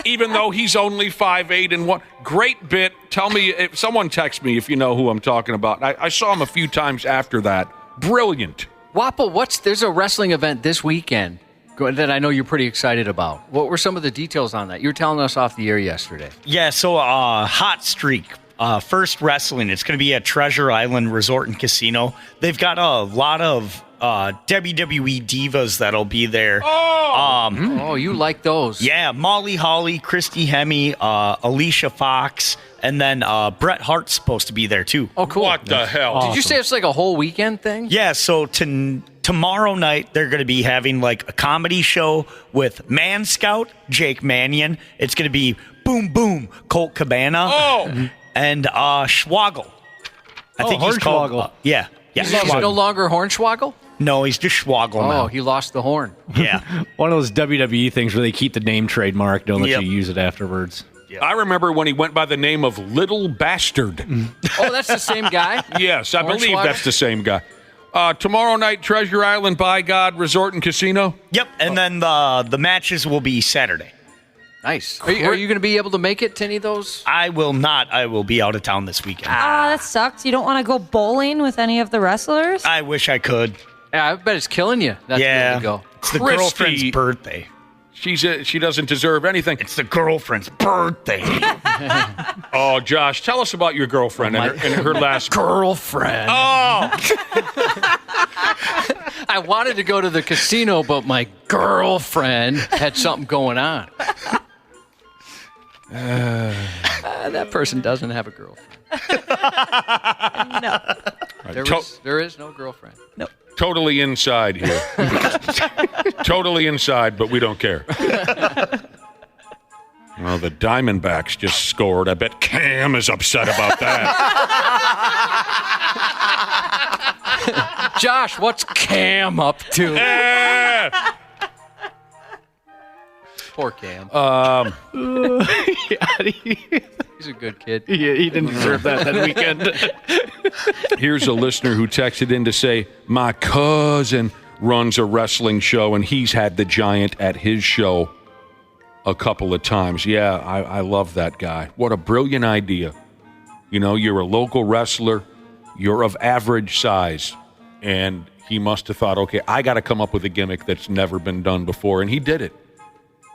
even though he's only 5'8" and 1. Great bit. Tell me, if someone text me if you know who I'm talking about. I saw him a few times after that. Brilliant. Wapple, there's a wrestling event this weekend that I know you're pretty excited about. What were some of the details on that? You were telling us off the air yesterday. Yeah, so Hot Streak, First Wrestling. It's going to be at Treasure Island Resort and Casino. They've got a lot of WWE divas that'll be there. You like those. Yeah, Molly Holly, Christy Hemme, Alicia Fox, and then Bret Hart's supposed to be there too. Oh, cool. What the hell? Awesome. Did you say it's like a whole weekend thing? Yeah, so tomorrow night they're going to be having like a comedy show with Man Scout, Jake Mannion. It's going to be Boom Boom, Colt Cabana, and Schwaggle. I think he's called. Yeah. He's no longer Hornswoggle? No, he's just Schwaggle now. Oh, he lost the horn. Yeah. One of those WWE things where they keep the name trademark, don't let you use it afterwards. Yep. I remember when he went by the name of Little Bastard. Oh, that's the same guy? Yes, I believe that's the same guy. Tomorrow night, Treasure Island, By God, Resort and Casino. Yep, and then the matches will be Saturday. Nice. Are you going to be able to make it to any of those? I will not. I will be out of town this weekend. That sucks. You don't want to go bowling with any of the wrestlers? I wish I could. Yeah, I bet it's killing you. That's where to go. It's the girlfriend's birthday. She doesn't deserve anything. It's the girlfriend's birthday. Oh, Josh, tell us about your girlfriend and her last girlfriend. Oh, I wanted to go to the casino, but my girlfriend had something going on. That person doesn't have a girlfriend. No. There is no girlfriend. Nope. Totally inside here. Totally inside, but we don't care. Well, the Diamondbacks just scored. I bet Cam is upset about that. Josh, what's Cam up to? Poor Cam. He's a good kid. Yeah, he didn't deserve that weekend. Here's a listener who texted in to say, my cousin runs a wrestling show, and he's had the Giant at his show a couple of times. Yeah, I love that guy. What a brilliant idea. You know, you're a local wrestler. You're of average size. And he must have thought, okay, I got to come up with a gimmick that's never been done before. And he did it.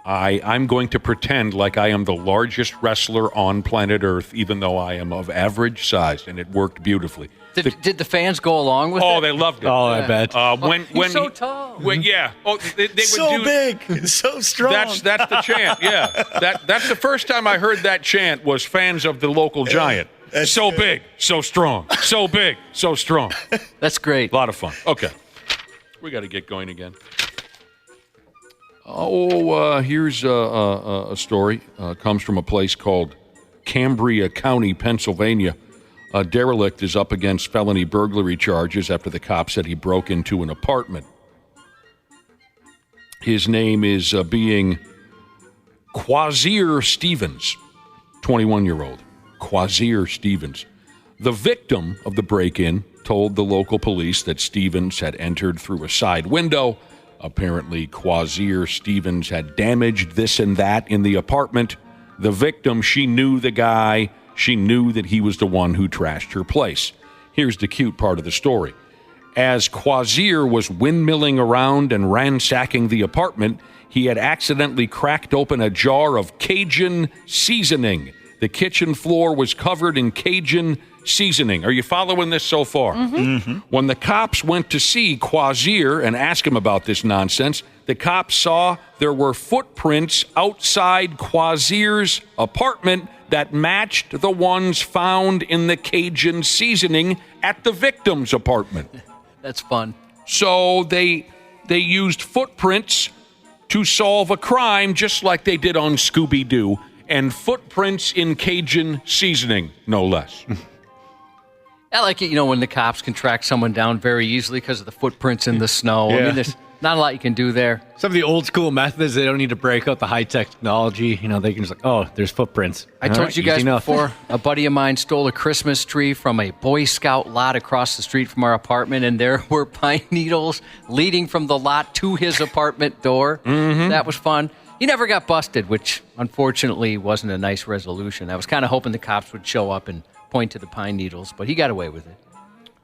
I'm going to pretend like I am the largest wrestler on planet Earth, even though I am of average size, and it worked beautifully. Did the fans go along with it? Oh, they loved it. Oh, I bet. He's so tall. Yeah. Oh, they would so big, so strong. That's the chant. Yeah. That's the first time I heard that chant was fans of the local Giant. So big, so strong. So big, so strong. That's great. A lot of fun. Okay. We got to get going again. Here's a story. Comes from a place called Cambria County, Pennsylvania. A derelict is up against felony burglary charges after the cops said he broke into an apartment. His name is being Quasier Stevens, 21-year-old. Quasier Stevens. The victim of the break-in told the local police that Stevens had entered through a side window. Apparently, Quasier Stevens had damaged this and that in the apartment. The victim, she knew the guy. She knew that he was the one who trashed her place. Here's the cute part of the story. As Quasier was windmilling around and ransacking the apartment, he had accidentally cracked open a jar of Cajun seasoning. The kitchen floor was covered in Cajun seasoning. Are you following this so far? Mm-hmm. When the cops went to see Quasier and ask him about this nonsense, the cops saw there were footprints outside Quasier's apartment that matched the ones found in the Cajun seasoning at the victim's apartment. That's fun. So they used footprints to solve a crime just like they did on Scooby-Doo, and footprints in Cajun seasoning, no less. I like it, when the cops can track someone down very easily because of the footprints in the snow. Yeah. I mean, there's not a lot you can do there. Some of the old school methods, they don't need to break out the high technology. They can just there's footprints. I told you guys before, a buddy of mine stole a Christmas tree from a Boy Scout lot across the street from our apartment, and there were pine needles leading from the lot to his apartment door. Mm-hmm. That was fun. He never got busted, which unfortunately wasn't a nice resolution. I was kind of hoping the cops would show up and point to the pine needles, but he got away with it.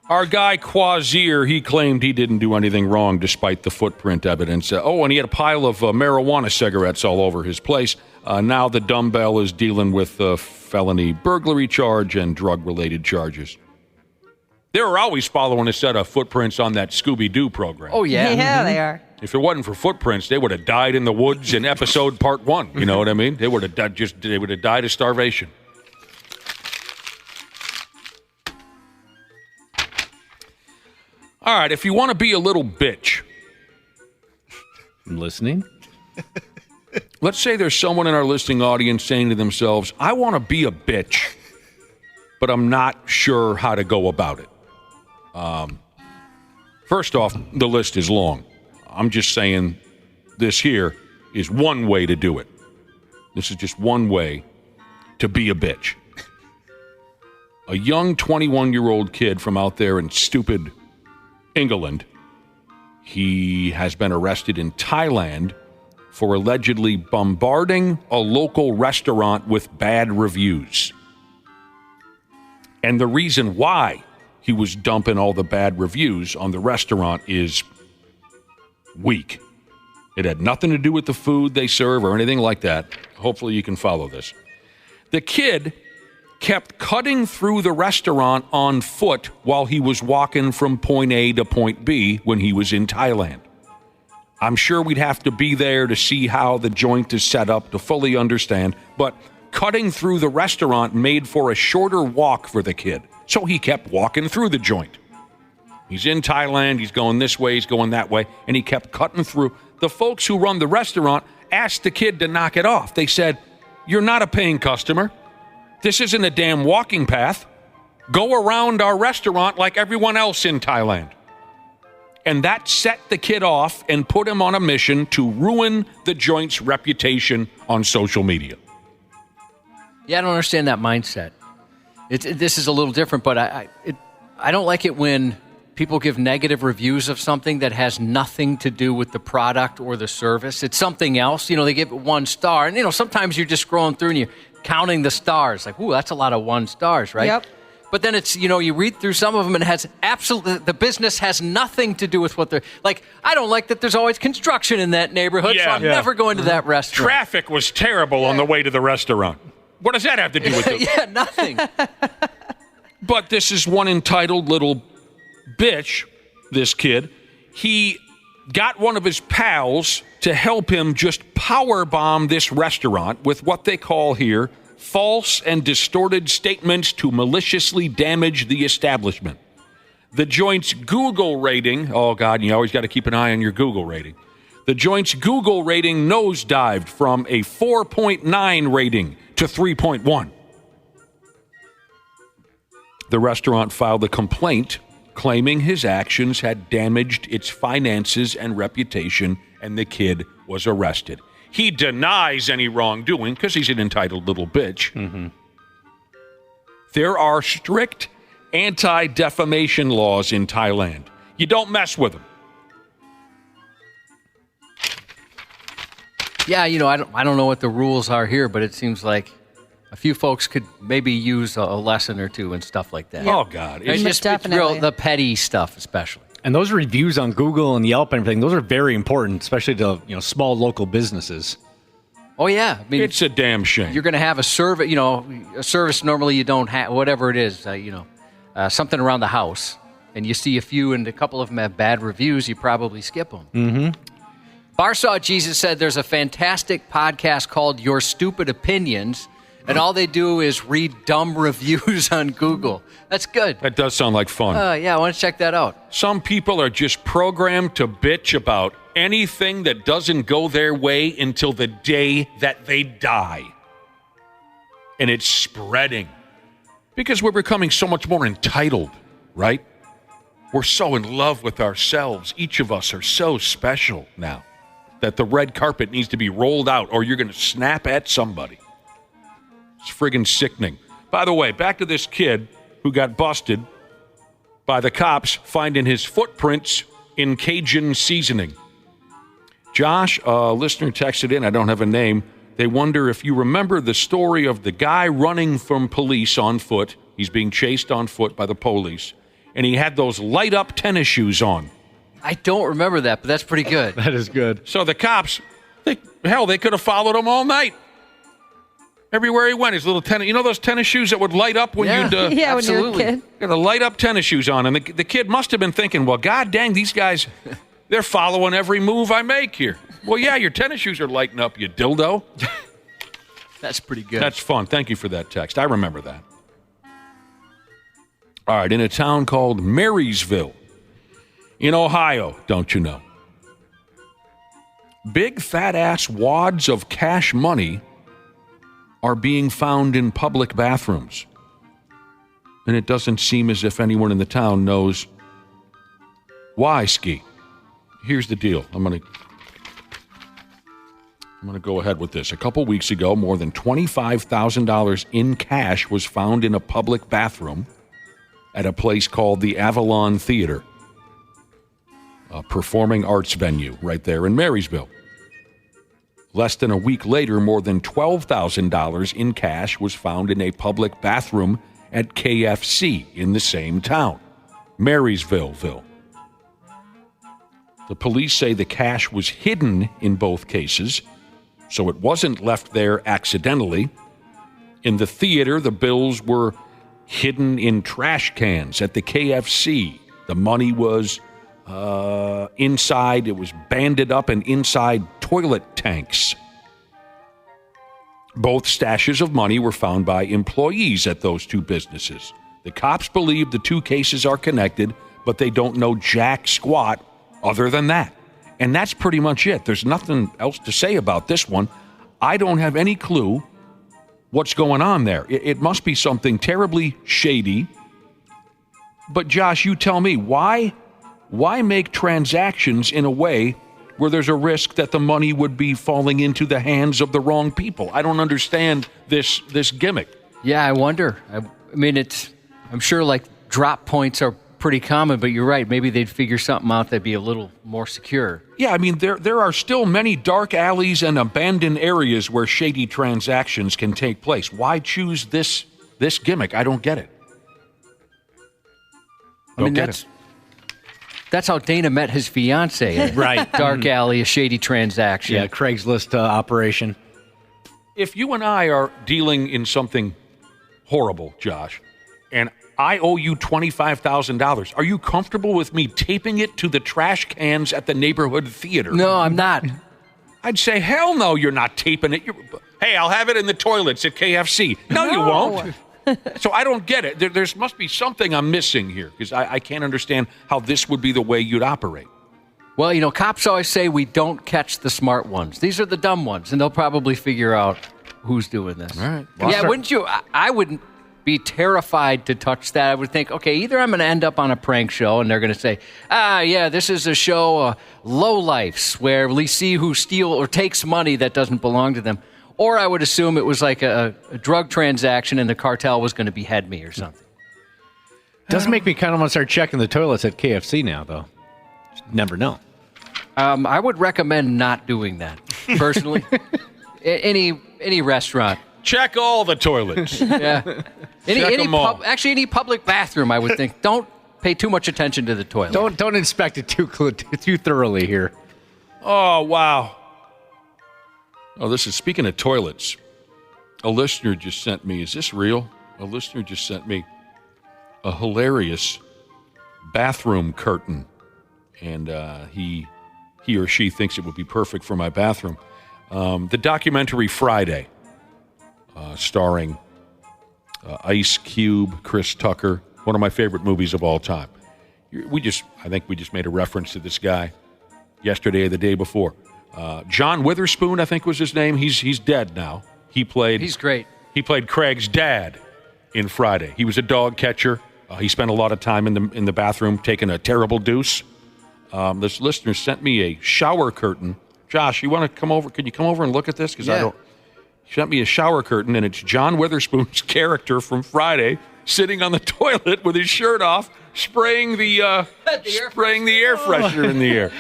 Our guy Quasier, he claimed he didn't do anything wrong despite the footprint evidence. And he had a pile of marijuana cigarettes all over his place. Now the dumbbell is dealing with a felony burglary charge and drug-related charges. They were always following a set of footprints on that Scooby-Doo program. Oh, yeah. Yeah, they are. If it wasn't for footprints, they would have died in the woods in episode part 1. You know what I mean? They would have died of starvation. All right, if you want to be a little bitch. I'm listening. Let's say there's someone in our listening audience saying to themselves, I want to be a bitch, but I'm not sure how to go about it. First off, the list is long. I'm just saying this here is one way to do it. This is just one way to be a bitch. A young 21-year-old kid from out there in stupid England, he has been arrested in Thailand for allegedly bombarding a local restaurant with bad reviews. And the reason why he was dumping all the bad reviews on the restaurant is weak. It had nothing to do with the food they serve or anything like that. Hopefully you can follow this. The kid kept cutting through the restaurant on foot while he was walking from point A to point B when he was in Thailand. I'm sure we'd have to be there to see how the joint is set up to fully understand, but cutting through the restaurant made for a shorter walk for the kid, so he kept walking through the joint. He's in Thailand, he's going this way, he's going that way, and he kept cutting through. The folks who run the restaurant asked the kid to knock it off. They said, "You're not a paying customer. This isn't a damn walking path. Go around our restaurant like everyone else in Thailand." And that set the kid off and put him on a mission to ruin the joint's reputation on social media. Yeah, I don't understand that mindset. This is a little different, but I don't like it when people give negative reviews of something that has nothing to do with the product or the service. It's something else. They give it 1 star. And, sometimes you're just scrolling through and you're counting the stars. Like, ooh, that's a lot of 1 stars, right? Yep. But then it's, you read through some of them and it has absolutely, the business has nothing to do with what they're, like, I don't like that there's always construction in that neighborhood, so I'm never going to that restaurant. Traffic was terrible on the way to the restaurant. What does that have to do with it? Yeah, nothing. But this is one entitled little bitch, this kid. He got one of his pals to help him just powerbomb this restaurant with what they call here false and distorted statements to maliciously damage the establishment. The joint's Google rating, oh God, you always got to keep an eye on your Google rating. The joint's Google rating nosedived from a 4.9 rating to 3.1. The restaurant filed a complaint claiming his actions had damaged its finances and reputation, and the kid was arrested. He denies any wrongdoing because he's an entitled little bitch. Mm-hmm. There are strict anti-defamation laws in Thailand. You don't mess with them. Yeah, I don't know what the rules are here, but it seems like a few folks could maybe use a lesson or two and stuff like that. Oh, God. It's real, the petty stuff especially. And those reviews on Google and Yelp and everything, those are very important, especially to small local businesses. Oh, yeah. I mean, it's a damn shame. You're going to have a service, a service normally you don't have, whatever it is, something around the house, and you see a few and a couple of them have bad reviews, you probably skip them. Mm-hmm. Barsaw Jesus said there's a fantastic podcast called Your Stupid Opinions, and all they do is read dumb reviews on Google. That's good. That does sound like fun. Yeah, I want to check that out. Some people are just programmed to bitch about anything that doesn't go their way until the day that they die. And it's spreading. Because we're becoming so much more entitled, right? We're so in love with ourselves. Each of us are so special now that the red carpet needs to be rolled out or you're going to snap at somebody. It's friggin' sickening. By the way, back to this kid who got busted by the cops finding his footprints in Cajun seasoning. Josh, a listener texted in, I don't have a name. They wonder if you remember the story of the guy running from police on foot. He's being chased on foot by the police. And he had those light-up tennis shoes on. I don't remember that, but that's pretty good. That is good. So the cops, they could have followed him all night. Everywhere he went, his little tennis, those tennis shoes that would light up when you'd... yeah, when you were a kid. Got the light-up tennis shoes on. And the kid must have been thinking, well, God dang, these guys, they're following every move I make here. Well, yeah, your tennis shoes are lighting up, you dildo. That's pretty good. That's fun. Thank you for that text. I remember that. All right, in a town called Marysville in Ohio, don't you know? Big fat-ass wads of cash money are being found in public bathrooms. And it doesn't seem as if anyone in the town knows why, Ski. Here's the deal. I'm going to go ahead with this. A couple weeks ago, more than $25,000 in cash was found in a public bathroom at a place called the Avalon Theater, a performing arts venue right there in Marysville. Less than a week later, more than $12,000 in cash was found in a public bathroom at KFC in the same town, Marysville. The police say the cash was hidden in both cases, so it wasn't left there accidentally. In the theater, the bills were hidden in trash cans. At the KFC, the money was inside. It was banded up and inside toilet tanks. Both stashes of money were found by employees at those two businesses. The cops believe the two cases are connected, but they don't know jack squat other than that. And that's pretty much it. There's nothing else to say about this one. I don't have any clue what's going on there. It must be something terribly shady. But Josh, you tell me, why make transactions in a way where there's a risk that the money would be falling into the hands of the wrong people? I don't understand this gimmick. Yeah, I wonder. I mean, I'm sure like drop points are pretty common, but you're right. Maybe they'd figure something out that'd be a little more secure. Yeah, I mean, there are still many dark alleys and abandoned areas where shady transactions can take place. Why choose this gimmick? I don't get it. I mean, that's how Dana met his fiance. Right. Dark alley, a shady transaction. Yeah, Craigslist operation. If you and I are dealing in something horrible, Josh, and I owe you $25,000, are you comfortable with me taping it to the trash cans at the neighborhood theater? No, I'm not. I'd say, hell no, you're not taping it. Hey, I'll have it in the toilets at KFC. No, you won't. So I don't get it. There must be something I'm missing here, because I can't understand how this would be the way you'd operate. Well, you know, cops always say we don't catch the smart ones. These are the dumb ones, and they'll probably figure out who's doing this. All right. Well, yeah, wouldn't you? I wouldn't be terrified to touch that. I would think, okay, either I'm going to end up on a prank show, and they're going to say, yeah, this is a show, Lowlifes, where we see who steals or takes money that doesn't belong to them. Or I would assume it was like a drug transaction and the cartel was going to behead me or something. Does make me kind of want to start checking the toilets at KFC now, though. Just never know. I would recommend not doing that, personally. Any restaurant. Check all the toilets. Yeah. Any public bathroom, I would think. Don't pay too much attention to the toilet. Don't inspect it too thoroughly here. Oh, wow. Oh, this is, speaking of toilets, a listener just sent me, is this real? A listener just sent me a hilarious bathroom curtain, and he or she thinks it would be perfect for my bathroom. The documentary Friday, starring Ice Cube, Chris Tucker, one of my favorite movies of all time. I think we just made a reference to this guy yesterday or the day before. John Witherspoon, I think was his name. He's dead now. He's great. He played Craig's dad in Friday. He was a dog catcher. He spent a lot of time in the bathroom taking a terrible deuce. This listener sent me a shower curtain. Josh, you want to come over? Can you come over and look at this? Because I don't. He sent me a shower curtain, and it's John Witherspoon's character from Friday sitting on the toilet with his shirt off, spraying the air freshener in the air.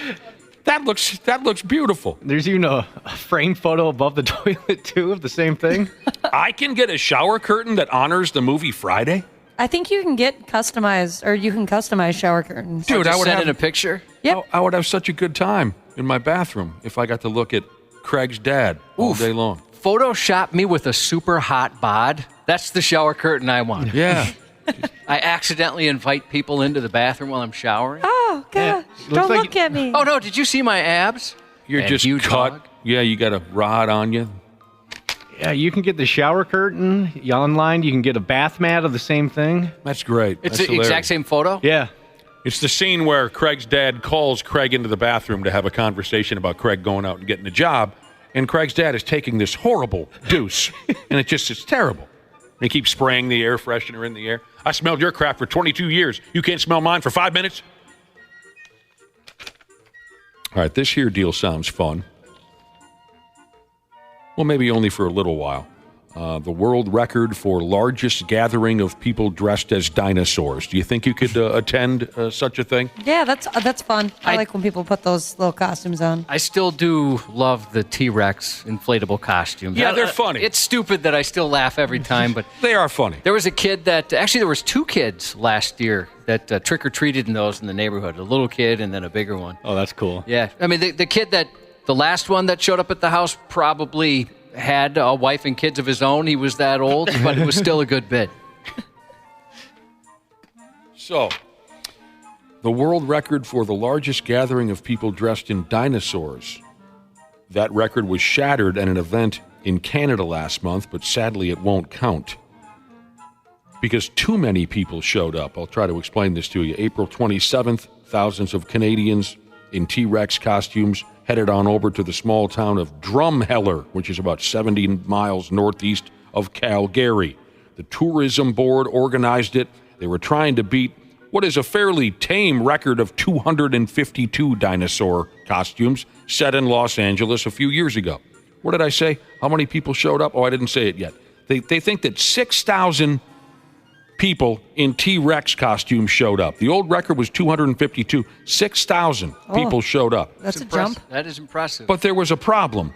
That looks beautiful. There's a framed photo above the toilet, too, of the same thing. I can get a shower curtain that honors the movie Friday? I think you can get customized, or you can customize shower curtains. Dude, I would send in a picture? Yep. I would have such a good time in my bathroom if I got to look at Craig's dad all day long. Photoshop me with a super hot bod. That's the shower curtain I want. Yeah. I accidentally invite people into the bathroom while I'm showering. Oh, gosh. Don't look at me. Oh, no. Did you see my abs? You're just cut. Dog. Yeah, you got a rod on you. Yeah, you can get the shower curtain. Online, you can get a bath mat of the same thing. That's great. It's the exact same photo? Yeah. It's the scene where Craig's dad calls Craig into the bathroom to have a conversation about Craig going out and getting a job. And Craig's dad is taking this horrible deuce. And it's terrible. They keep spraying the air freshener in the air. I smelled your crap for 22 years. You can't smell mine for 5 minutes? All right, this here deal sounds fun. Well, maybe only for a little while. The world record for largest gathering of people dressed as dinosaurs. Do you think you could attend such a thing? Yeah, that's fun. I like when people put those little costumes on. I still do love the T-Rex inflatable costumes. Yeah, they're funny. It's stupid that I still laugh every time, but they are funny. There was a kid there was 2 kids last year that trick-or-treated in those in the neighborhood. A little kid and then a bigger one. Oh, that's cool. Yeah. I mean, the kid the last one that showed up at the house probably had a wife and kids of his own. He was that old, but it was still a good bit. So, the world record for the largest gathering of people dressed in dinosaurs. That record was shattered at an event in Canada last month, but sadly it won't count because too many people showed up. I'll try to explain this to you. April 27th, thousands of Canadians in T-Rex costumes headed on over to the small town of Drumheller, which is about 70 miles northeast of Calgary. The tourism board organized it. They were trying to beat what is a fairly tame record of 252 dinosaur costumes set in Los Angeles a few years ago. What did I say? How many people showed up? Oh, I didn't say it yet. They think that 6,000 people in T-Rex costumes showed up. The old record was 252. 6,000 people showed up. That's a jump. That is impressive. But there was a problem.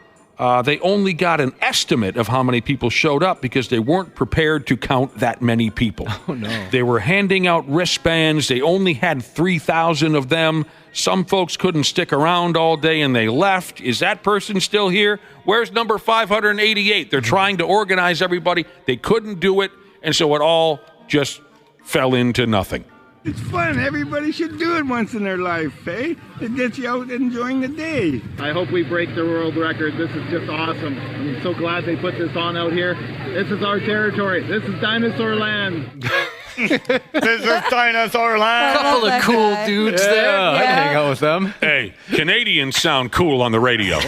They only got an estimate of how many people showed up because they weren't prepared to count that many people. Oh, no. They were handing out wristbands. They only had 3,000 of them. Some folks couldn't stick around all day and they left. Is that person still here? Where's number 588? They're trying to organize everybody. They couldn't do it, and so it all just fell into nothing. It's fun. Everybody should do it once in their life, eh? It gets you out enjoying the day. I hope we break the world record. This is just awesome. I'm so glad they put this on out here. This is our territory. This is dinosaur land. This is dinosaur land. Couple of cool dudes there. I'd hang out with them. Hey, Canadians sound cool on the radio.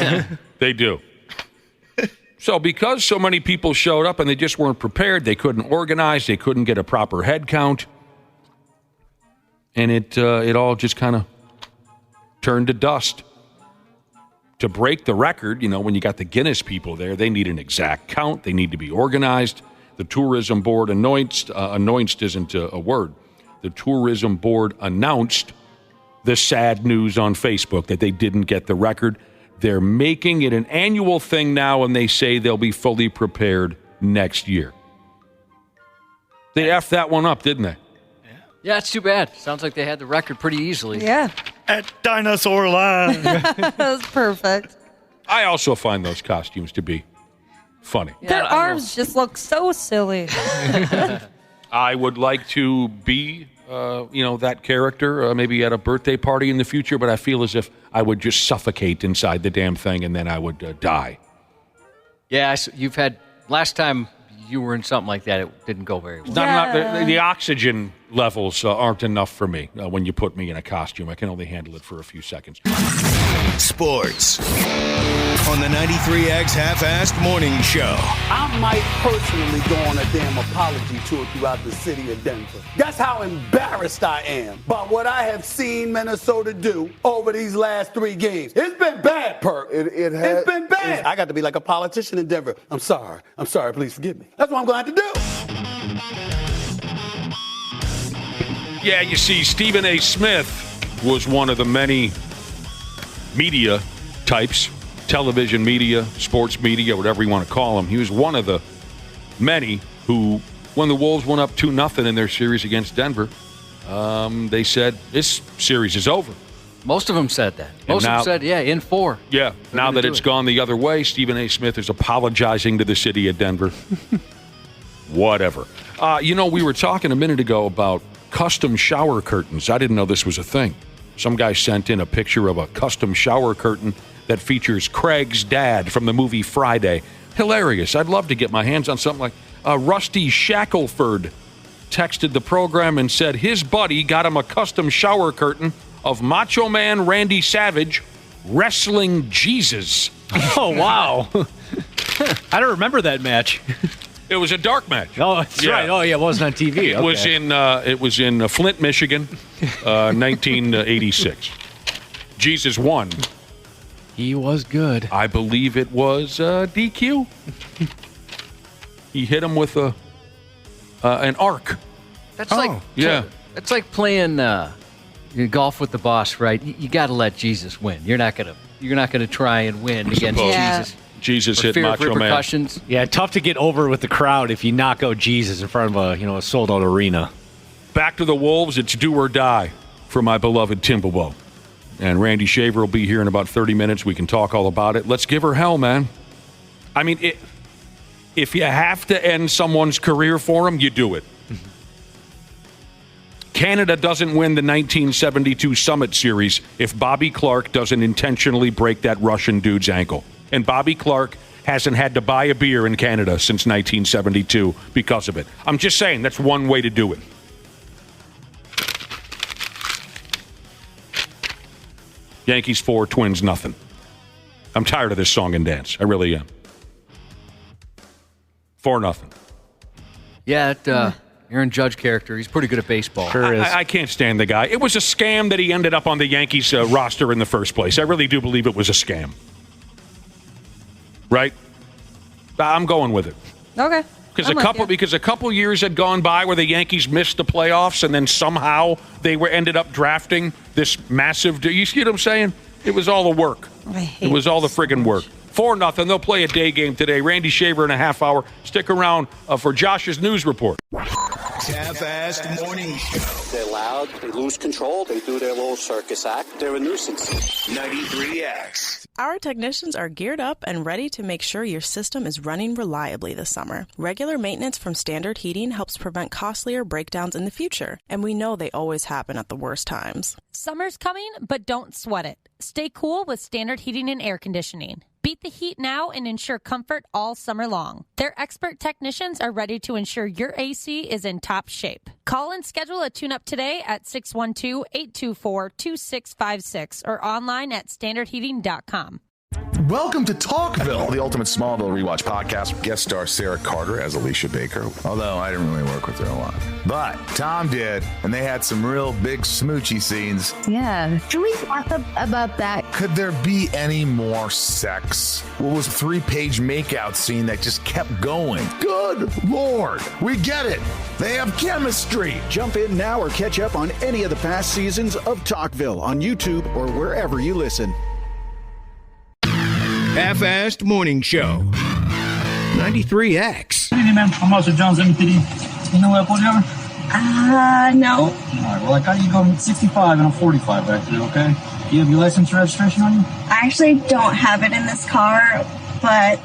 They do. So because so many people showed up and they just weren't prepared, they couldn't organize, they couldn't get a proper head count, and it all just kind of turned to dust. To break the record, when you got the Guinness people there, they need an exact count. They need to be organized. The tourism board announced isn't a word. The tourism board announced the sad news on Facebook that they didn't get the record. They're making it an annual thing now, and they say they'll be fully prepared next year. They effed that one up, didn't they? Yeah, it's too bad. Sounds like they had the record pretty easily. Yeah. At Dinosaur Land. That was perfect. I also find those costumes to be funny. Yeah, their arms just look so silly. I would like to be, that character, maybe at a birthday party in the future, but I feel as if I would just suffocate inside the damn thing and then I would die. Yeah, you've had, last time you were in something like that, it didn't go very well. The oxygen levels aren't enough for me when you put me in a costume. I can only handle it for a few seconds. Sports on the 93X Half-Assed Morning Show. I might personally go on a damn apology tour throughout the city of Denver. That's how embarrassed I am by what I have seen Minnesota do over these last 3 games. It's been bad, Perk. It's been bad. I got to be like a politician in Denver. I'm sorry. Please forgive me. That's what I'm going to have to do. Yeah, you see, Stephen A. Smith was one of the many media types, television media, sports media, whatever you want to call them. He was one of the many who, when the Wolves went up 2-0 in their series against Denver, they said, this series is over. Most of them said that. Most of them said, in 4. Yeah, now that it's gone the other way, Stephen A. Smith is apologizing to the city of Denver. Whatever. We were talking a minute ago about custom shower curtains. I didn't know this was a thing. Some guy sent in a picture of a custom shower curtain that features Craig's dad from the movie Friday. Hilarious. I'd love to get my hands on something like Rusty Shackelford texted the program and said his buddy got him a custom shower curtain of Macho Man Randy Savage wrestling Jesus. Oh, wow. I don't remember that match. It was a dark match. Oh, that's right. Oh, yeah, it wasn't on TV. It was in Flint, Michigan, 1986. Jesus won. He was good. I believe it was DQ. He hit him with an arc. That's It's like playing golf with the boss, right? You got to let Jesus win. You're not gonna try and win against Jesus. Jesus hit Macho Man. Yeah, tough to get over with the crowd if you knock out Jesus in front of a sold-out arena. Back to the Wolves. It's do or die for my beloved Timberwolves. And Randy Shaver will be here in about 30 minutes. We can talk all about it. Let's give her hell, man. I mean, if you have to end someone's career for them, you do it. Canada doesn't win the 1972 Summit Series if Bobby Clark doesn't intentionally break that Russian dude's ankle. And Bobby Clark hasn't had to buy a beer in Canada since 1972 because of it. I'm just saying, that's one way to do it. Yankees 4, Twins nothing. I'm tired of this song and dance. I really am. 4-0. Yeah, Aaron Judge character. He's pretty good at baseball. Sure is. I can't stand the guy. It was a scam that he ended up on the Yankees roster in the first place. I really do believe it was a scam. Right? I'm going with it. Okay. Because a couple years had gone by where the Yankees missed the playoffs, and then somehow they ended up drafting this massive. You see what I'm saying? It was all the work. It was all the friggin' work. 4-0. They'll play a day game today. Randy Shaver in a half hour. Stick around for Josh's news report. Half-assed morning show. They're loud, they lose control, they do their little circus act. They're a nuisance. 93X. Our technicians are geared up and ready to make sure your system is running reliably this summer. Regular maintenance from Standard Heating helps prevent costlier breakdowns in the future, and we know they always happen at the worst times. Summer's coming, but don't sweat it. Stay cool with Standard Heating and Air Conditioning. Beat the heat now and ensure comfort all summer long. Their expert technicians are ready to ensure your AC is in top shape. Call and schedule a tune-up today at 612-824-2656 or online at standardheating.com. Welcome to Talkville, the ultimate Smallville rewatch podcast. Guest star Sarah Carter as Alicia Baker, although I didn't really work with her a lot. But Tom did, and they had some real big smoochy scenes. Yeah. Can we talk about that? Could there be any more sex? What was a 3-page makeout scene that just kept going? Good Lord. We get it. They have chemistry. Jump in now or catch up on any of the past seasons of Talkville on YouTube or wherever you listen. Half-assed morning show. 93X. Good evening, ma'am. I'm Officer Jones, MPD. You know where I pulled you over? No. All right, well, I got you going 65 and I'm 45 back there, okay? Do you have your license and registration on you? I actually don't have it in this car, but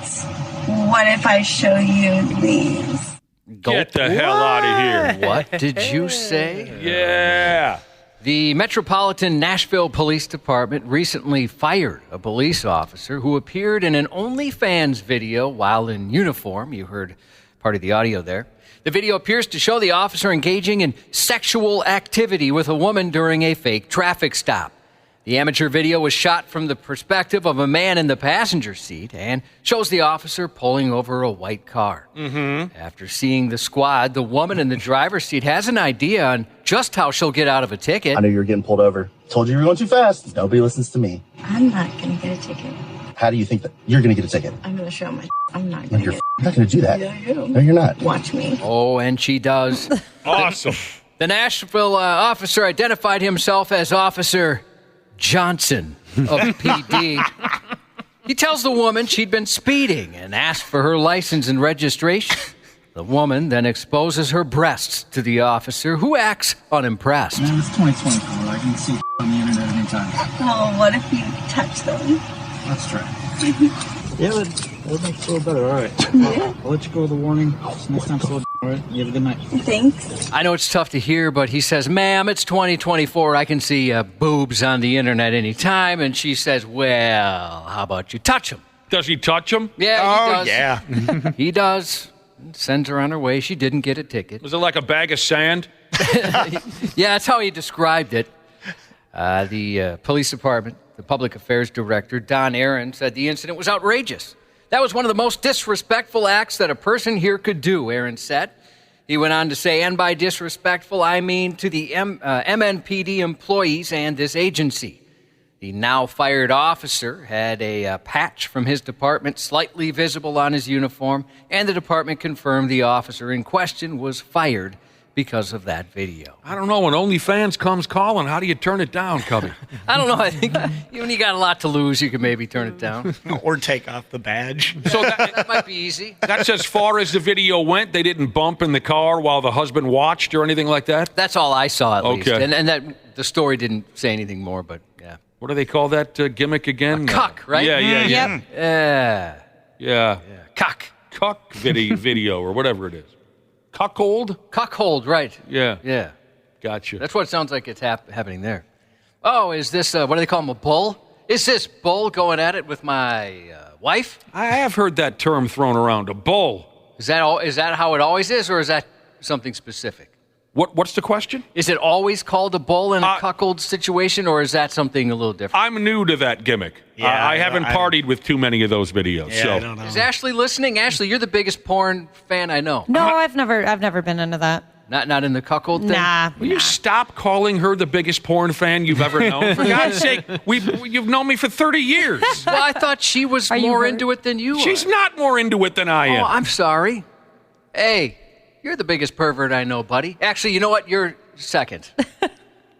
what if I show you these? Get the hell out of here. What did you say? Yeah. The Metropolitan Nashville Police Department recently fired a police officer who appeared in an OnlyFans video while in uniform. You heard part of the audio there. The video appears to show the officer engaging in sexual activity with a woman during a fake traffic stop. The amateur video was shot from the perspective of a man in the passenger seat and shows the officer pulling over a white car. Mm-hmm. After seeing the squad, the woman in the driver's seat has an idea on just how she'll get out of a ticket. I knew you were getting pulled over. Told you you were going too fast. Nobody listens to me. I'm not going to get a ticket. How do you think that you're going to get a ticket? I'm going to show my... I'm not No, going to you're get not going to do that. Yeah, I am. No, you're not. Watch me. Oh, and she does. Awesome. The Nashville officer identified himself as Officer Johnson of PD. He tells the woman she'd been speeding and asked for her license and registration. The woman then exposes her breasts to the officer, who acts unimpressed. Man, it's 2024. I can see on the internet anytime. Oh, what if you touch them? Let's try. Yeah, that makes it a little better. All right. Yeah. I'll let you go with the warning. Next time, slow down, all right? You have a good night. Thanks. I know it's tough to hear, but he says, "Ma'am, it's 2024. I can see boobs on the internet anytime." And she says, "Well, how about you touch them?" Does he touch him? Yeah, he does. Yeah. He does. Sends her on her way. She didn't get a ticket. Was it like a bag of sand? Yeah, that's how he described it. The police department, the public affairs director, Don Aaron, said the incident was outrageous. That was one of the most disrespectful acts that a person here could do, Aaron said. He went on to say, and by disrespectful, I mean to the MNPD employees and this agency. The now fired officer had a patch from his department slightly visible on his uniform, and the department confirmed the officer in question was fired because of that video. I don't know. When OnlyFans comes calling, how do you turn it down, Cubby? I don't know. I think when you got a lot to lose, you can maybe turn it down. Or take off the badge. So that might be easy. That's as far as the video went? They didn't bump in the car while the husband watched or anything like that? That's all I saw, at least. Okay. And that the story didn't say anything more, but yeah. What do they call that gimmick again? A cuck, right? Yeah. Yeah. Yeah. Cuck video or whatever it is. Cuckold, right. Yeah. Yeah. Gotcha. That's what it sounds like it's happening there. Oh, is this, what do they call him, a bull? Is this bull going at it with my wife? I have heard that term thrown around, a bull. Is that how it always is, or is that something specific? What's the question? Is it always called a bull in a cuckold situation, or is that something a little different? I'm new to that gimmick. Yeah, I haven't partied with too many of those videos. Yeah, so. I don't know. Is Ashley listening? Ashley, you're the biggest porn fan I know. No, I've never been into that. Not in the cuckold thing? Nah. Will you stop calling her the biggest porn fan you've ever known? For God's sake, you've known me for 30 years. Well, I thought she was more into it than you She's are. not more into it than I am. Oh, I'm sorry. Hey, you're the biggest pervert I know, buddy. Actually, you know what? You're second.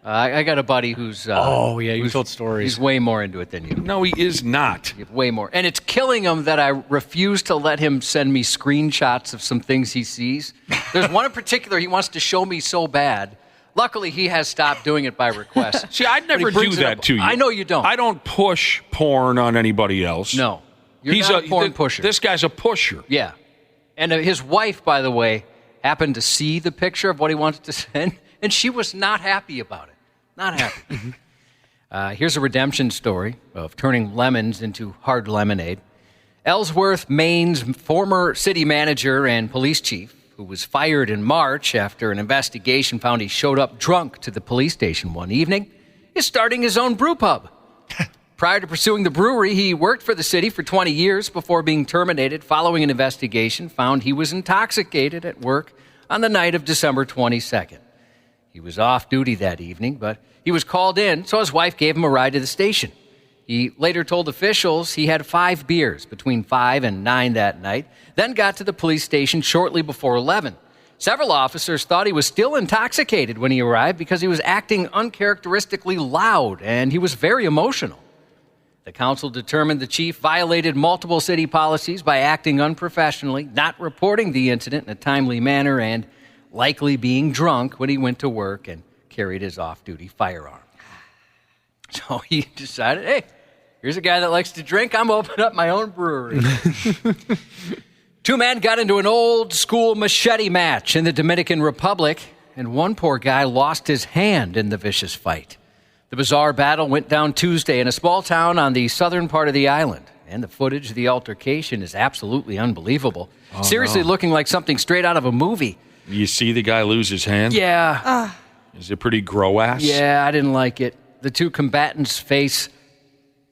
I got a buddy who's... you told stories. He's way more into it than you. No, he is not. Way more. And it's killing him that I refuse to let him send me screenshots of some things he sees. There's one in particular he wants to show me so bad. Luckily, he has stopped doing it by request. See, I'd never do that to you. I know you don't. I don't push porn on anybody else. No. You're not a porn pusher. This guy's a pusher. Yeah. And his wife, by the way, happened to see the picture of what he wanted to send, and she was not happy about it. Not happy. Here's a redemption story of turning lemons into hard lemonade. Ellsworth, Maine's former city manager and police chief, who was fired in March after an investigation found he showed up drunk to the police station one evening, is starting his own brew pub. Prior to pursuing the brewery, he worked for the city for 20 years before being terminated following an investigation found he was intoxicated at work on the night of December 22nd. He was off duty that evening, but he was called in, so his wife gave him a ride to the station. He later told officials he had 5 beers between 5 and 9 that night, then got to the police station shortly before 11. Several officers thought he was still intoxicated when he arrived because he was acting uncharacteristically loud, and he was very emotional. The council determined the chief violated multiple city policies by acting unprofessionally, not reporting the incident in a timely manner, and likely being drunk when he went to work and carried his off-duty firearm. So he decided, hey, here's a guy that likes to drink. I'm opening up my own brewery. 2 men got into an old-school machete match in the Dominican Republic, and one poor guy lost his hand in the vicious fight. The bizarre battle went down Tuesday in a small town on the southern part of the island, and the footage of the altercation is absolutely unbelievable. Seriously looking like something straight out of a movie. You see the guy lose his hand? Yeah. Is it pretty grow-ass? Yeah, I didn't like it. The 2 combatants face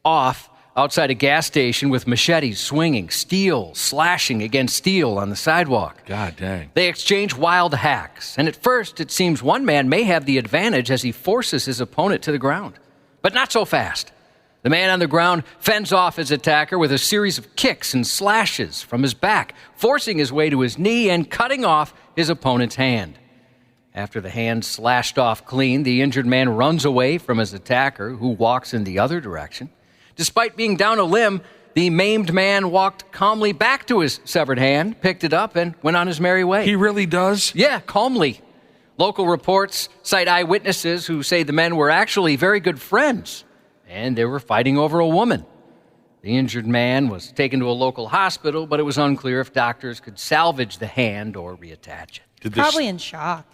off outside a gas station with machetes swinging, steel slashing against steel on the sidewalk. God dang. They exchange wild hacks, and at first it seems one man may have the advantage as he forces his opponent to the ground. But not so fast. The man on the ground fends off his attacker with a series of kicks and slashes from his back, forcing his way to his knee and cutting off his opponent's hand. After the hand slashed off clean, the injured man runs away from his attacker, who walks in the other direction. Despite being down a limb, the maimed man walked calmly back to his severed hand, picked it up, and went on his merry way. He really does? Yeah, calmly. Local reports cite eyewitnesses who say the men were actually very good friends, and they were fighting over a woman. The injured man was taken to a local hospital, but it was unclear if doctors could salvage the hand or reattach it. Probably in shock.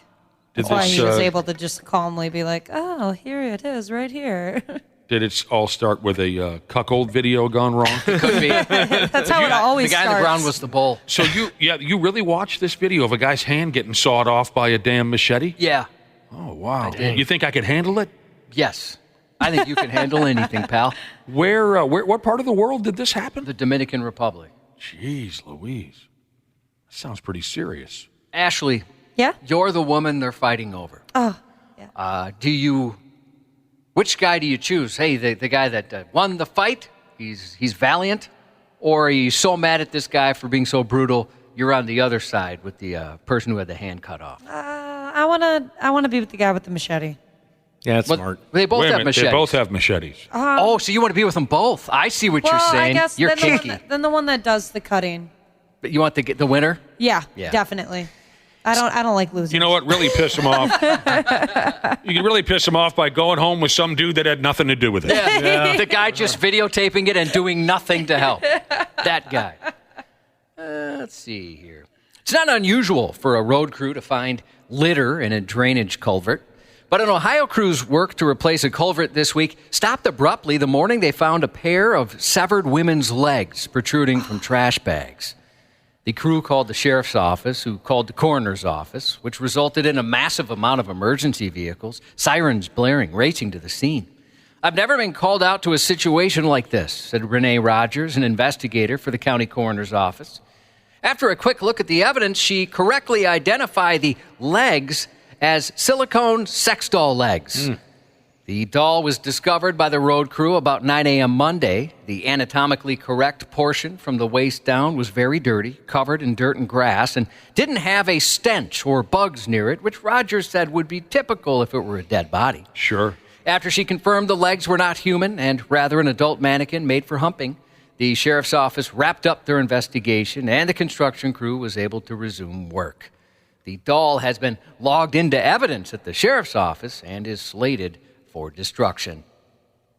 That's why he was able to just calmly be like, oh, here it is, right here. Did it all start with a cuckold video gone wrong? Could be. That's how it always starts. The guy on the ground was the bull. So you really watched this video of a guy's hand getting sawed off by a damn machete? Yeah. Oh, wow. You think I could handle it? Yes. I think you can handle anything, pal. What part of the world did this happen? The Dominican Republic. Jeez Louise. That sounds pretty serious. Ashley. Yeah? You're the woman they're fighting over. Oh, yeah. Which guy do you choose? Hey, the guy that won the fight, he's valiant, or are you so mad at this guy for being so brutal, you're on the other side with the person who had the hand cut off? I wanna be with the guy with the machete. Yeah, that's smart. They both have machetes. They both have machetes. So you want to be with them both? I see what you're saying. I guess you're then kinky. then the one that does the cutting. But you want the winner? Yeah, definitely. I don't like losing. You know what really pissed him off? You can really piss him off by going home with some dude that had nothing to do with it. Yeah. The guy just videotaping it and doing nothing to help. That guy. Let's see here. It's not unusual for a road crew to find litter in a drainage culvert. But an Ohio crew's work to replace a culvert this week stopped abruptly the morning they found a pair of severed women's legs protruding from trash bags. The crew called the sheriff's office, who called the coroner's office, which resulted in a massive amount of emergency vehicles, sirens blaring, racing to the scene. I've never been called out to a situation like this, said Renee Rogers, an investigator for the county coroner's office. After a quick look at the evidence, she correctly identified the legs as silicone sex doll legs. The doll was discovered by the road crew about 9 a.m. Monday. The anatomically correct portion from the waist down was very dirty, covered in dirt and grass, and didn't have a stench or bugs near it, which Rogers said would be typical if it were a dead body. Sure. After she confirmed the legs were not human and rather an adult mannequin made for humping, the sheriff's office wrapped up their investigation and the construction crew was able to resume work. The doll has been logged into evidence at the sheriff's office and is slated for destruction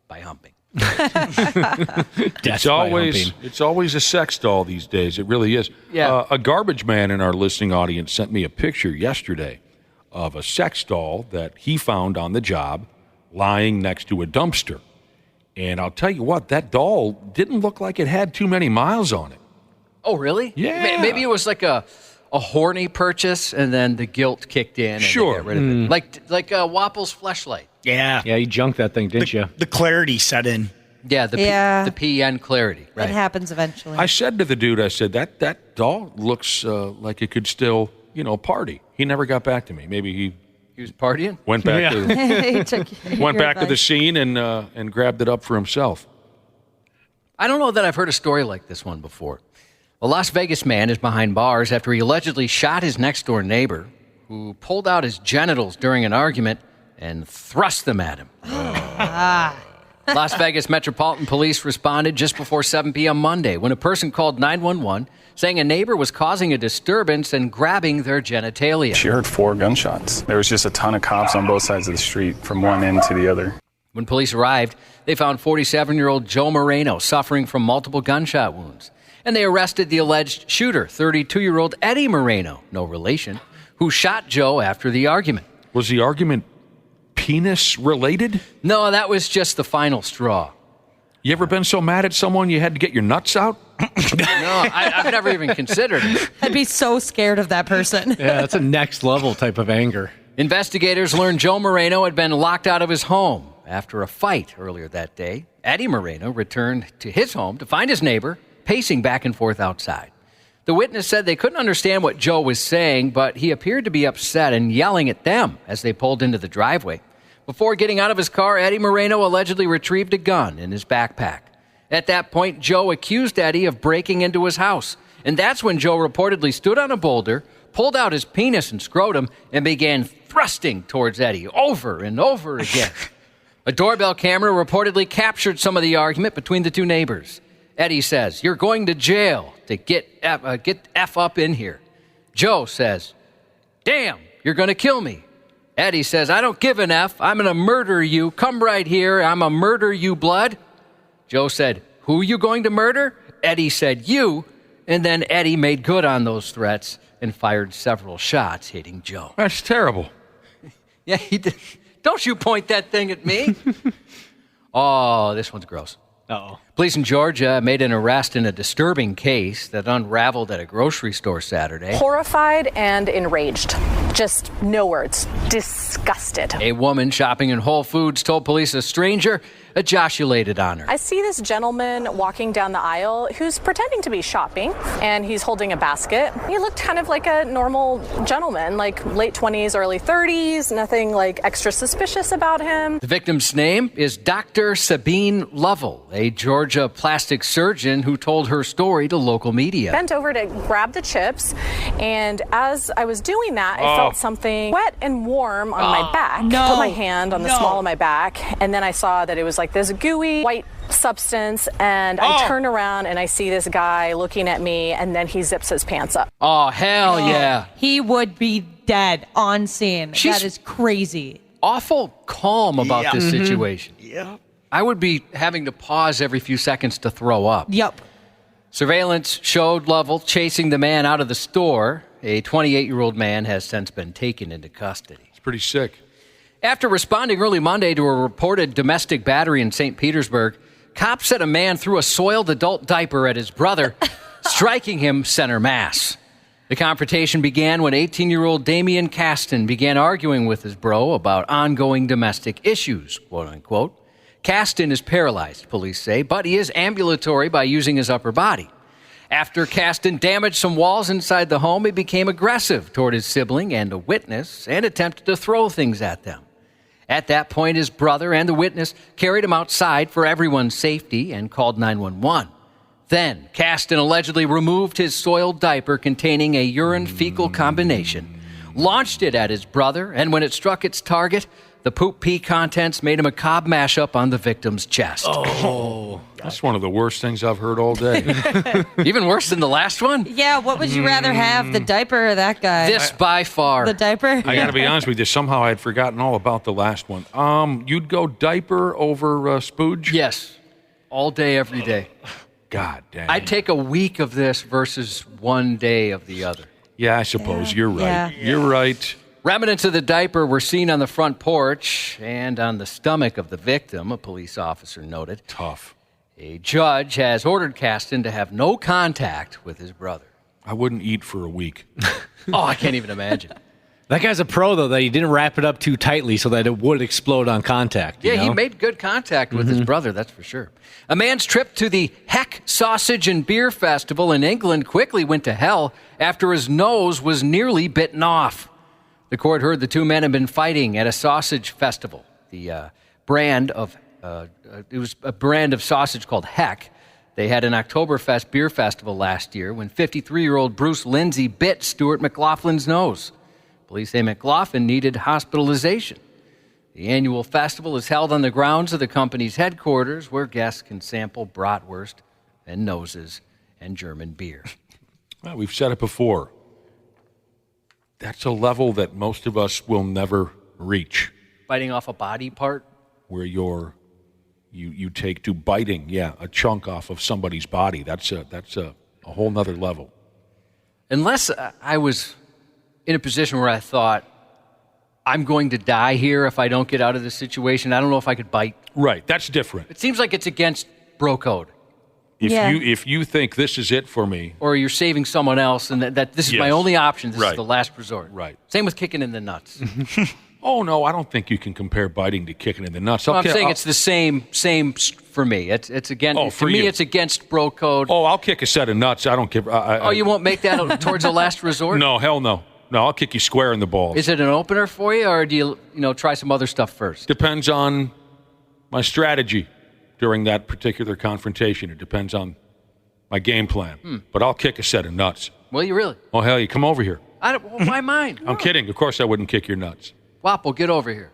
by humping. It's always a sex doll these days. It really is. Yeah. A garbage man in our listening audience sent me a picture yesterday of a sex doll that he found on the job lying next to a dumpster. And I'll tell you what, that doll didn't look like it had too many miles on it. Oh, really? Yeah. Maybe it was like a horny purchase, and then the guilt kicked in. And Sure. they got rid of it. Like Wapple's Fleshlight. Yeah. Yeah, you junked that thing, didn't you? The clarity set in. Yeah, the PN clarity. Right. It happens eventually. I said to the dude, that doll looks like it could still, party. He never got back to me. Maybe he was partying? Went back to the scene and grabbed it up for himself. I don't know that I've heard a story like this one before. A Las Vegas man is behind bars after he allegedly shot his next-door neighbor, who pulled out his genitals during an argument and thrust them at him. Las Vegas Metropolitan Police responded just before 7 p.m. Monday when a person called 911 saying a neighbor was causing a disturbance and grabbing their genitalia. She heard 4 gunshots. There was just a ton of cops on both sides of the street from one end to the other. When police arrived, they found 47-year-old Joe Moreno suffering from multiple gunshot wounds. And they arrested the alleged shooter, 32-year-old Eddie Moreno, no relation, who shot Joe after the argument. Was the argument penis-related? No, that was just the final straw. You ever been so mad at someone you had to get your nuts out? No, I've never even considered it. I'd be so scared of that person. Yeah, that's a next-level type of anger. Investigators learned Joe Moreno had been locked out of his home after a fight earlier that day. Eddie Moreno returned to his home to find his neighbor pacing back and forth outside. The witness said they couldn't understand what Joe was saying, but he appeared to be upset and yelling at them as they pulled into the driveway. Before getting out of his car, Eddie Moreno allegedly retrieved a gun in his backpack. At that point, Joe accused Eddie of breaking into his house, and that's when Joe reportedly stood on a boulder, pulled out his penis and scrotum, and began thrusting towards Eddie over and over again. A doorbell camera reportedly captured some of the argument between the two neighbors. Eddie says, "You're going to jail to get F up in here." Joe says, "Damn, you're going to kill me." Eddie says, "I don't give an F. I'm going to murder you. Come right here. I'm going to murder you, blood." Joe said, "Who you going to murder?" Eddie said, "You." And then Eddie made good on those threats and fired several shots, hitting Joe. That's terrible. Yeah, he did. Don't you point that thing at me. Oh, this one's gross. Uh-oh. Police in Georgia made an arrest in a disturbing case that unraveled at a grocery store Saturday. Horrified and enraged. Just no words. Disgusted. A woman shopping in Whole Foods told police a stranger ejaculated on her. I see this gentleman walking down the aisle who's pretending to be shopping, and he's holding a basket. He looked kind of like a normal gentleman, like late 20s, early 30s, nothing like extra suspicious about him. The victim's name is Dr. Sabine Lovell, a Georgia plastic surgeon who told her story to local media. Bent over to grab the chips, and as I was doing that, I felt something wet and warm on my back. Put my hand on the small of my back, and then I saw that it was like this gooey white substance, and I turn around and I see this guy looking at me, and then he zips his pants up. Oh, hell yeah. He would be dead on scene. She's that is crazy. Awful calm about this Mm-hmm. situation. Yeah. I would be having to pause every few seconds to throw up. Yep. Surveillance showed Lovell chasing the man out of the store. A 28-year-old man has since been taken into custody. It's pretty sick. After responding early Monday to a reported domestic battery in St. Petersburg, cops said a man threw a soiled adult diaper at his brother, striking him center mass. The confrontation began when 18-year-old Damian Caston began arguing with his bro about ongoing domestic issues, quote-unquote. Caston is paralyzed, police say, but he is ambulatory by using his upper body. After Caston damaged some walls inside the home, he became aggressive toward his sibling and a witness and attempted to throw things at them. At that point, his brother and the witness carried him outside for everyone's safety and called 911. Then, Caston allegedly removed his soiled diaper containing a urine-fecal combination, launched it at his brother, and when it struck its target, the poop-pee contents made a macabre mashup on the victim's chest. Oh, that's one of the worst things I've heard all day. Even worse than the last one? Yeah, what would you rather have, the diaper or that guy? This by far. The diaper? I got to be honest with you. Somehow I had forgotten all about the last one. You'd go diaper over spooge? Yes. All day, every day. God dang. I'd take a week of this versus 1 day of the other. Yeah, I suppose. You're right. Yeah. You're right. Remnants of the diaper were seen on the front porch and on the stomach of the victim, a police officer noted. Tough. A judge has ordered Caston to have no contact with his brother. I wouldn't eat for a week. Oh, I can't even imagine. That guy's a pro, though, that he didn't wrap it up too tightly so that it would explode on contact. Yeah, you know? he made good contact with his brother, that's for sure. A man's trip to the Heck Sausage and Beer Festival in England quickly went to hell after his nose was nearly bitten off. The court heard the two men had been fighting at a sausage festival. The it was a brand of sausage called Heck. They had an Oktoberfest beer festival last year when 53-year-old Bruce Lindsay bit Stuart McLaughlin's nose. Police say McLaughlin needed hospitalization. The annual festival is held on the grounds of the company's headquarters, where guests can sample bratwurst and noses and German beer. Well, we've said it before. That's a level that most of us will never reach. Biting off a body part? Where you take to biting, a chunk off of somebody's body. That's a whole nother level. Unless I was in a position where I thought, I'm going to die here if I don't get out of this situation, I don't know if I could bite. Right, that's different. It seems like it's against bro code. If you think this is it for me. Or you're saving someone else and that this is my only option, this is the last resort. Right. Same with kicking in the nuts. Oh, no, I don't think you can compare biting to kicking in the nuts. No, I'm saying it's the same for me. It's against, for me, it's against bro code. Oh, I'll kick a set of nuts. I don't give. You won't make that towards a last resort? No, hell no. No, I'll kick you square in the balls. Is it an opener for you, or do you try some other stuff first? Depends on my strategy during that particular confrontation. It depends on my game plan. But I'll kick a set of nuts. Will you really? Oh, hell, you come over here. Why mine? I'm kidding. Of course I wouldn't kick your nuts. Wapple, get over here.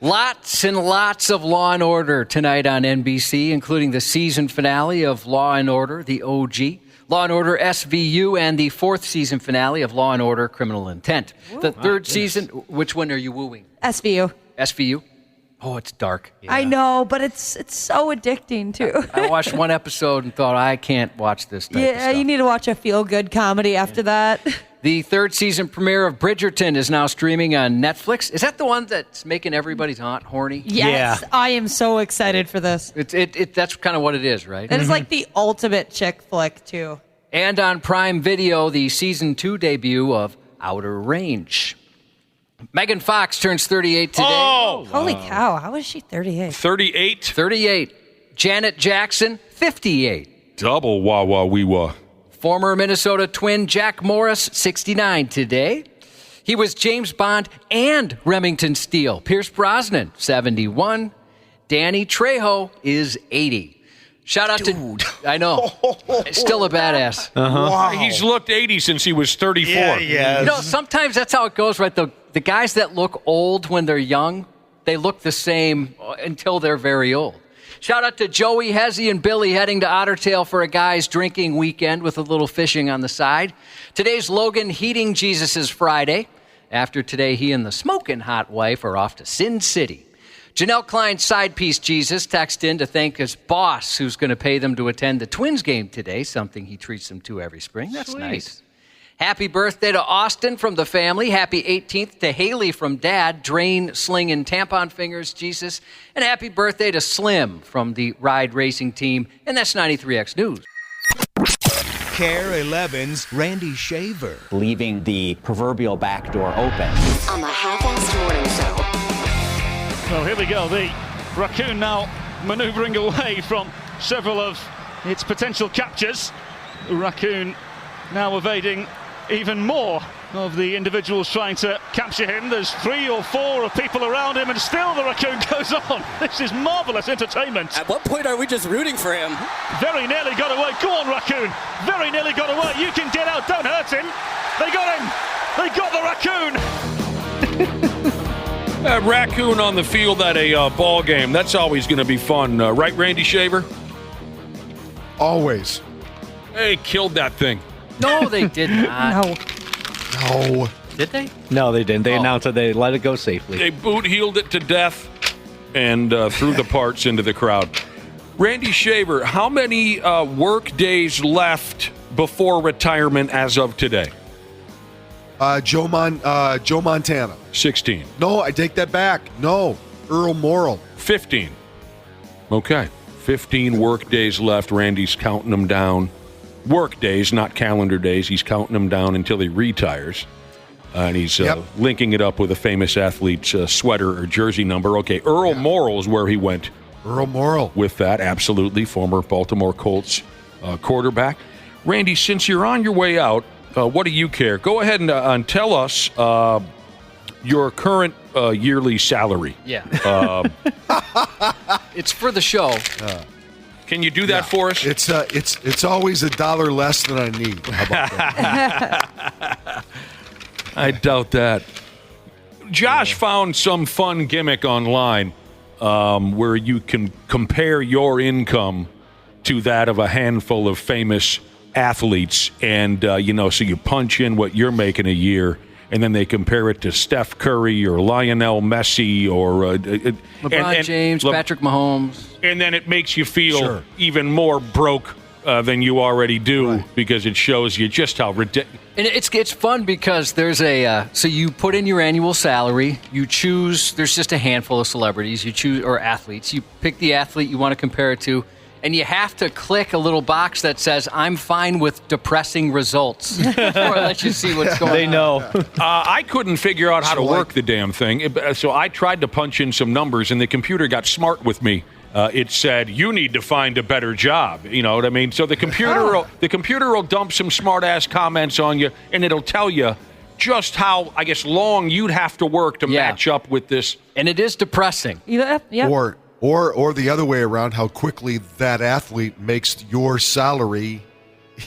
Lots and lots of Law and Order tonight on NBC, including the season finale of Law and Order, the OG, Law and Order SVU, and the fourth season finale of Law and Order Criminal Intent. The third season, which one are you wooing? SVU. SVU? Oh, it's dark. Yeah. I know, but it's so addicting, too. I watched one episode and thought, I can't watch this type of stuff. You need to watch a feel-good comedy after that. The third season premiere of Bridgerton is now streaming on Netflix. Is that the one that's making everybody's aunt horny? Yes, yeah. I am so excited for this. That's kind of what it is, right? It is like the ultimate chick flick, too. And on Prime Video, the season 2 debut of Outer Range. Megan Fox turns 38 today. Oh! Holy cow, how is she 38? 38? 38. Janet Jackson, 58. Double wah-wah-wee-wah. Former Minnesota Twin Jack Morris, 69 today. He was James Bond and Remington Steele. Pierce Brosnan, 71. Danny Trejo is 80. Shout out to... I know. Still a badass. Wow. He's looked 80 since he was 34. Yeah. Sometimes that's how it goes, right? The guys that look old when they're young, they look the same until they're very old. Shout out to Joey, Hezzy, and Billy heading to Otter Tail for a guy's drinking weekend with a little fishing on the side. Today's Logan Heating Jesus' Friday. After today, he and the smoking hot wife are off to Sin City. Janelle Klein's side piece, Jesus, texted in to thank his boss who's going to pay them to attend the Twins game today, something he treats them to every spring. That's Sweet. nice. Happy birthday to Austin from the family. Happy 18th to Haley from Dad. Drain, sling, and tampon fingers, Jesus. And happy birthday to Slim from the Ride Racing team. And that's 93X News. Care 11's Randy Shaver. Leaving the proverbial back door open. On the Half-Assed Morning Show. Well, here we go. The raccoon now manoeuvring away from several of its potential captures. The raccoon now evading even more of the individuals trying to capture him. There's 3 or 4 of people around him, and still the raccoon goes on. This is marvelous entertainment. At what point are we just rooting for him? Very nearly got away. Go on, raccoon. Very nearly got away. You can get out. Don't hurt him. They got him. They got the raccoon. A raccoon on the field at a ball game. That's always going to be fun. Right, Randy Shaver? Always. They killed that thing. No, they did not. No. Did they? No, they didn't. They announced that they let it go safely. They boot-heeled it to death and threw the parts into the crowd. Randy Shaver, how many work days left before retirement as of today? Joe Montana. 16. No, I take that back. No, Earl Morrall. 15. Okay. 15 work days left. Randy's counting them down. Work days, not calendar days. He's counting them down until he retires. And he's linking it up with a famous athlete's sweater or jersey number. Okay, Earl Morrall is where he went. Earl Morrall. With that, absolutely. Former Baltimore Colts quarterback. Randy, since you're on your way out, what do you care? Go ahead and tell us your current yearly salary. Yeah. It's for the show. Can you do that for us? It's always $1 less than I need. How about that? I doubt that. Josh found some fun gimmick online where you can compare your income to that of a handful of famous athletes, and so you punch in what you're making a year, and then they compare it to Steph Curry or Lionel Messi or LeBron James, Patrick Mahomes. And then it makes you feel even more broke than you already do because it shows you just how ridiculous. And it's fun because there's so you put in your annual salary, you choose, there's just a handful of celebrities, you choose, or athletes, you pick the athlete you want to compare it to, and you have to click a little box that says, I'm fine with depressing results. Before I let you see what's going on. They know. I couldn't figure out how to work the damn thing, so I tried to punch in some numbers, and the computer got smart with me. It said, you need to find a better job. You know what I mean? So the computer will dump some smart-ass comments on you, and it'll tell you just how, I guess, long you'd have to work to match up with this. And it is depressing. Yeah. Or the other way around, how quickly that athlete makes your salary.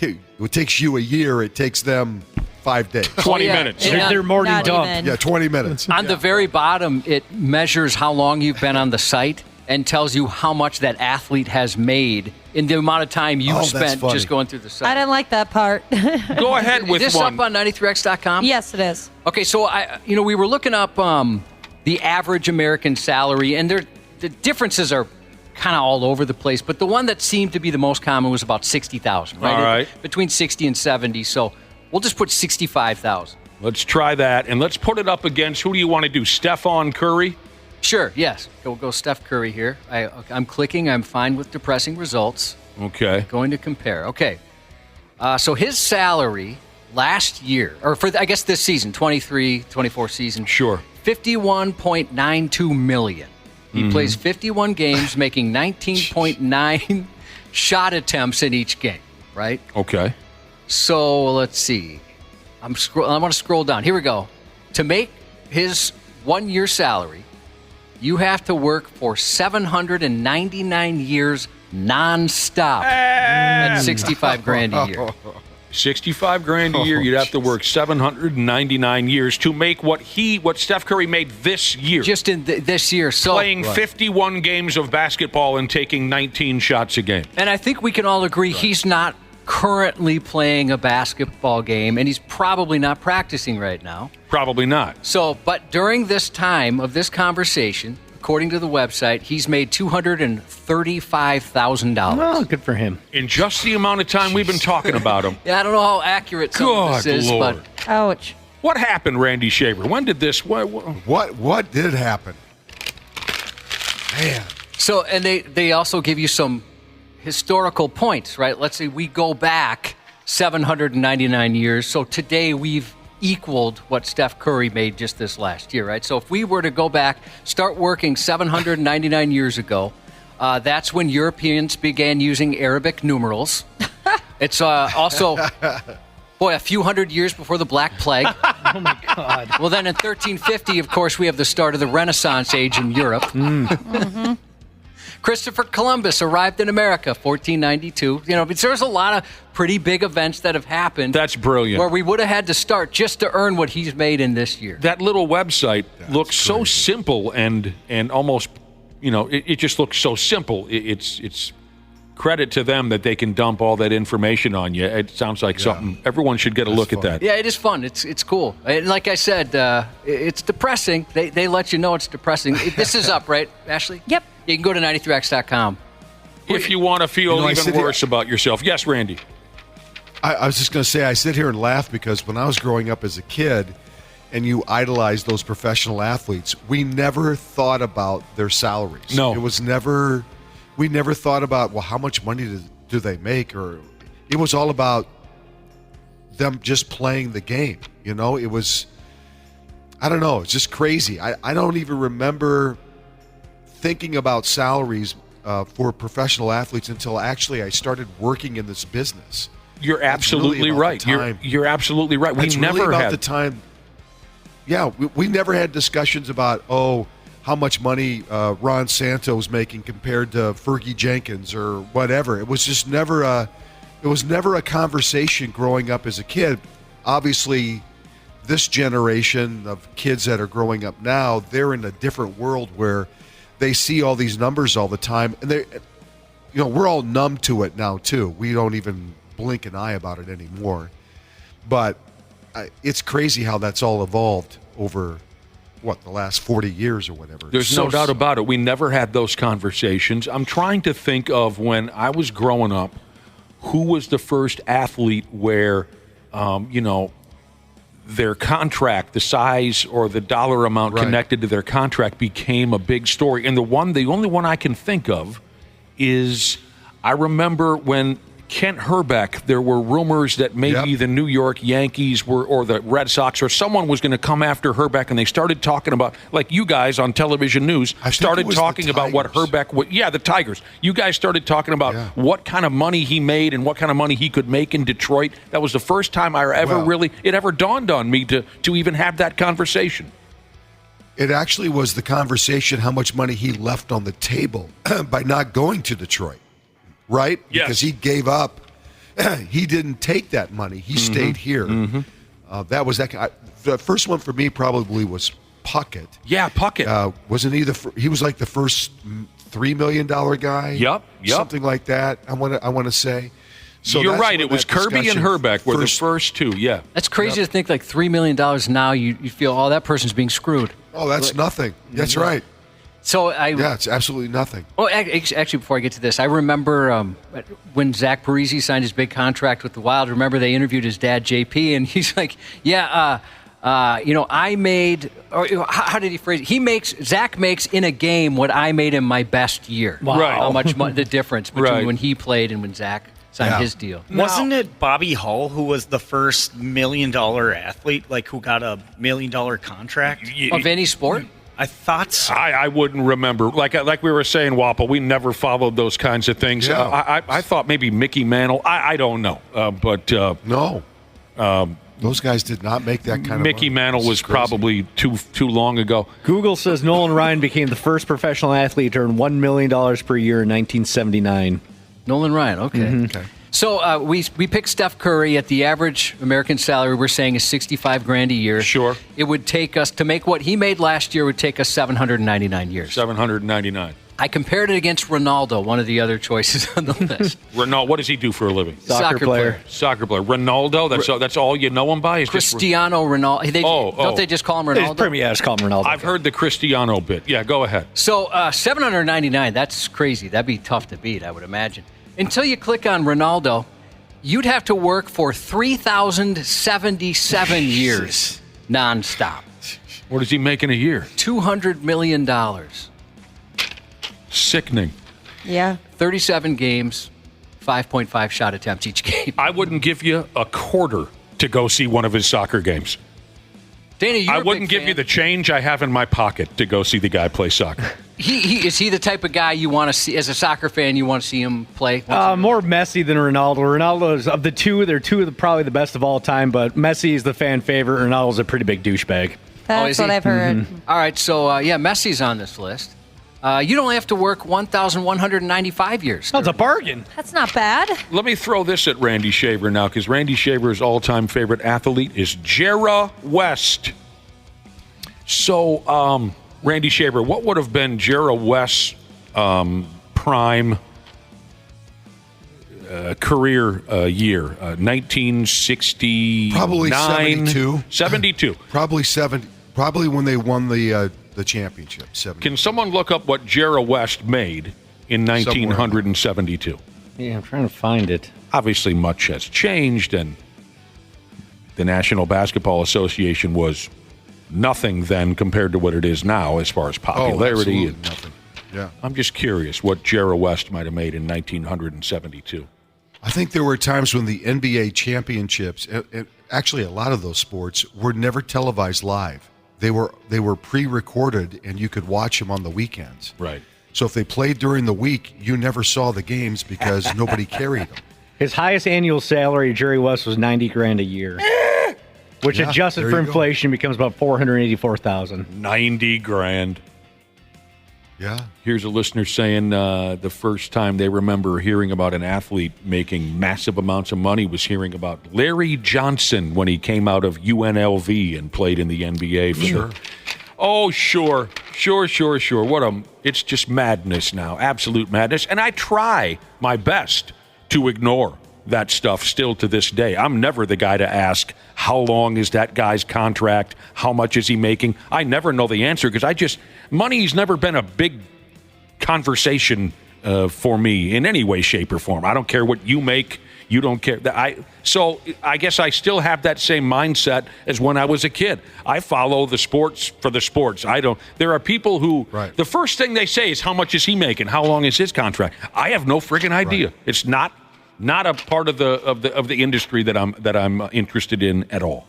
It takes you a year. It takes them 5 days. 20 minutes. They're morning dump. Even. Yeah, 20 minutes. On the very bottom, it measures how long you've been on the site and tells you how much that athlete has made in the amount of time you've spent just going through the site. I didn't like that part. Go ahead with is this one. up on 93x.com? Yes, it is. Okay, so we were looking up the average American salary, and the differences are kind of all over the place, but the one that seemed to be the most common was about $60,000, right? All right. Between 60 and 70, so we'll just put 65,000. Let's try that, and let's put it up against, who do you want to do, Stephon Curry? Sure, yes. Go Steph Curry here. I'm clicking. I'm fine with depressing results. Okay. Going to compare. Okay. So his salary last year, or for, I guess, this season, 23-24 season. Sure. $51.92 million. He plays 51 games, making 19.9 shot attempts in each game, right? Okay. So let's see. I want to scroll down. Here we go. To make his 1 year salary, you have to work for 799 years nonstop at $65,000 a year. $65,000 a year. You'd have to work 799 years to make what Steph Curry made this year. Just in this year. So playing 51 games of basketball and taking 19 shots a game. And I think we can all agree he's not currently playing a basketball game, and he's probably not practicing right now. Probably not. So, but during this time of this conversation, according to the website, he's made $235,000. Well, good for him. In just the amount of time we've been talking about him. Yeah, I don't know how accurate some of this is, Lord. but Ouch. What happened, Randy Shaver? When did this? What did happen? Man. So, and they also give you some historical points, right? Let's say we go back 799 years. So today we've equaled what Steph Curry made just this last year, right? So if we were to go back, start working 799 years ago, that's when Europeans began using Arabic numerals. It's also, boy, a few hundred years before the Black Plague. Oh, my God. Well, then in 1350, of course, we have the start of the Renaissance age in Europe. Mm-hmm. Christopher Columbus arrived in America, 1492. You know, there's a lot of pretty big events that have happened. That's brilliant. Where we would have had to start just to earn what he's made in this year. That little website looks so simple and almost, you know, it just looks so simple. It's credit to them that they can dump all that information on you. It sounds like something everyone should get a look at that. Yeah, it is fun. It's cool. And like I said, it's depressing. They let you know it's depressing. This is up, right, Ashley? Yep. You can go to 93x.com. If you want to feel even worse about yourself. Yes, Randy. I was just going to say, I sit here and laugh because when I was growing up as a kid and you idolized those professional athletes, we never thought about their salaries. No. It was never, we never thought about, well, how much money do they make? Or it was all about them just playing the game. You know, it was, I don't know, it's just crazy. I don't even remember thinking about salaries for professional athletes until actually I started working in this business. You're absolutely right. You're absolutely right. We never had the time. Yeah, we never had discussions about how much money Ron Santo's making compared to Fergie Jenkins or whatever. It was just never a conversation growing up as a kid. Obviously, this generation of kids that are growing up now, they're in a different world where they see all these numbers all the time, and we're all numb to it now too. We don't even blink an eye about it anymore. But it's crazy how that's all evolved over the last 40 years or whatever. There's no doubt about it. We never had those conversations. I'm trying to think of when I was growing up, who was the first athlete where, their contract, the size or the dollar amount connected to their contract became a big story. And the only one I can think of is I remember when Kent Herbeck, there were rumors that maybe the New York Yankees or the Red Sox or someone was going to come after Herbeck, and they started talking about, like you guys on television news, started talking about what Herbeck would. Yeah, the Tigers. You guys started talking about what kind of money he made and what kind of money he could make in Detroit. That was the first time it ever dawned on me to even have that conversation. It actually was the conversation how much money he left on the table by not going to Detroit. Right? Yes. Because he gave up. He didn't take that money. He stayed here. Mm-hmm. That was that. The first one for me probably was Puckett. Yeah, Puckett. Wasn't he he was like the first $3 million guy? Yep. Something like that. I want to say. So you're right. It was Kirby and Herbeck were the first two. Yeah. That's crazy to think. Like $3 million now, you feel that person's being screwed. Oh, that's nothing. That's right. So it's absolutely nothing. Oh, actually, before I get to this, I remember when Zach Parise signed his big contract with the Wild. Remember they interviewed his dad, JP, and he's like, I made, or how did he phrase it? Zach makes in a game what I made in my best year. Wow. Right. How much the difference between when he played and when Zach signed his deal. Wasn't it Bobby Hull who was the first $1 million athlete, like who got a $1 million contract? Of any sport? I thought so. I wouldn't remember. Like we were saying, Wapple, we never followed those kinds of things. Yeah. I thought maybe Mickey Mantle. I don't know. No. Those guys did not make that kind of Mickey money. Mantle was probably too long ago. Google says Nolan Ryan became the first professional athlete to earn $1 million per year in 1979. Nolan Ryan, okay. Mm-hmm. Okay. So we picked Steph Curry at the average American salary we're saying is $65,000 a year. Sure. It would take us to make what he made last year would take us 799 years. 799. I compared it against Ronaldo, one of the other choices on the list. Ronaldo, what does he do for a living? Soccer player. Soccer player. Ronaldo, that's all you know him by? Is Cristiano Ronaldo. Don't they just call him Ronaldo? Just call him Ronaldo. I've heard the Cristiano bit. Yeah, go ahead. So 799, that's crazy. That'd be tough to beat, I would imagine. Until you click on Ronaldo, you'd have to work for 3,077 years nonstop. What is he making a year? $200 million. Sickening. Yeah. 37 games, 5.5 shot attempts each game. I wouldn't give you a quarter to go see one of his soccer games. Dana, I wouldn't give you the change I have in my pocket to go see the guy play soccer. Is he the type of guy you want to see, as a soccer fan, you want to see him play? More Messi than Ronaldo. Ronaldo's, of the two, they're probably the best of all time, but Messi is the fan favorite. Ronaldo's a pretty big douchebag. That's what I've heard. Mm-hmm. All right, so, Messi's on this list. You'd only have to work 1,195 years. That's a bargain. That's not bad. Let me throw this at Randy Shaver now, because Randy Shaver's all-time favorite athlete is Jera West. So, Randy Shaver, what would have been Jera West's prime career year? 1969? Probably 72. 72. Probably when they won the championship. 70. Can someone look up what Jera West made in 1972? Yeah, I'm trying to find it. Obviously, much has changed, and the National Basketball Association was nothing then compared to what it is now as far as popularity. And nothing. Yeah. I'm just curious what Jera West might have made in 1972. I think there were times when the NBA championships, and actually a lot of those sports, were never televised live. They were pre-recorded, and you could watch them on the weekends. Right. So if they played during the week, you never saw the games because nobody carried them. His highest annual salary, Jerry West, was $90,000 a year, which adjusted for inflation becomes about $484,000. $90,000. Yeah. Here's a listener saying the first time they remember hearing about an athlete making massive amounts of money was hearing about Larry Johnson when he came out of UNLV and played in the NBA. Sure. It's just madness now, absolute madness. And I try my best to ignore that stuff still to this day. I'm never the guy to ask, how long is that guy's contract? How much is he making? I never know the answer because money's never been a big conversation for me in any way, shape, or form. I don't care what you make. You don't care. So I guess I still have that same mindset as when I was a kid. I follow the sports for the sports. There are people who, the first thing they say is, how much is he making? How long is his contract? I have no friggin' idea. Right. It's not a part of the industry that I'm interested in at all.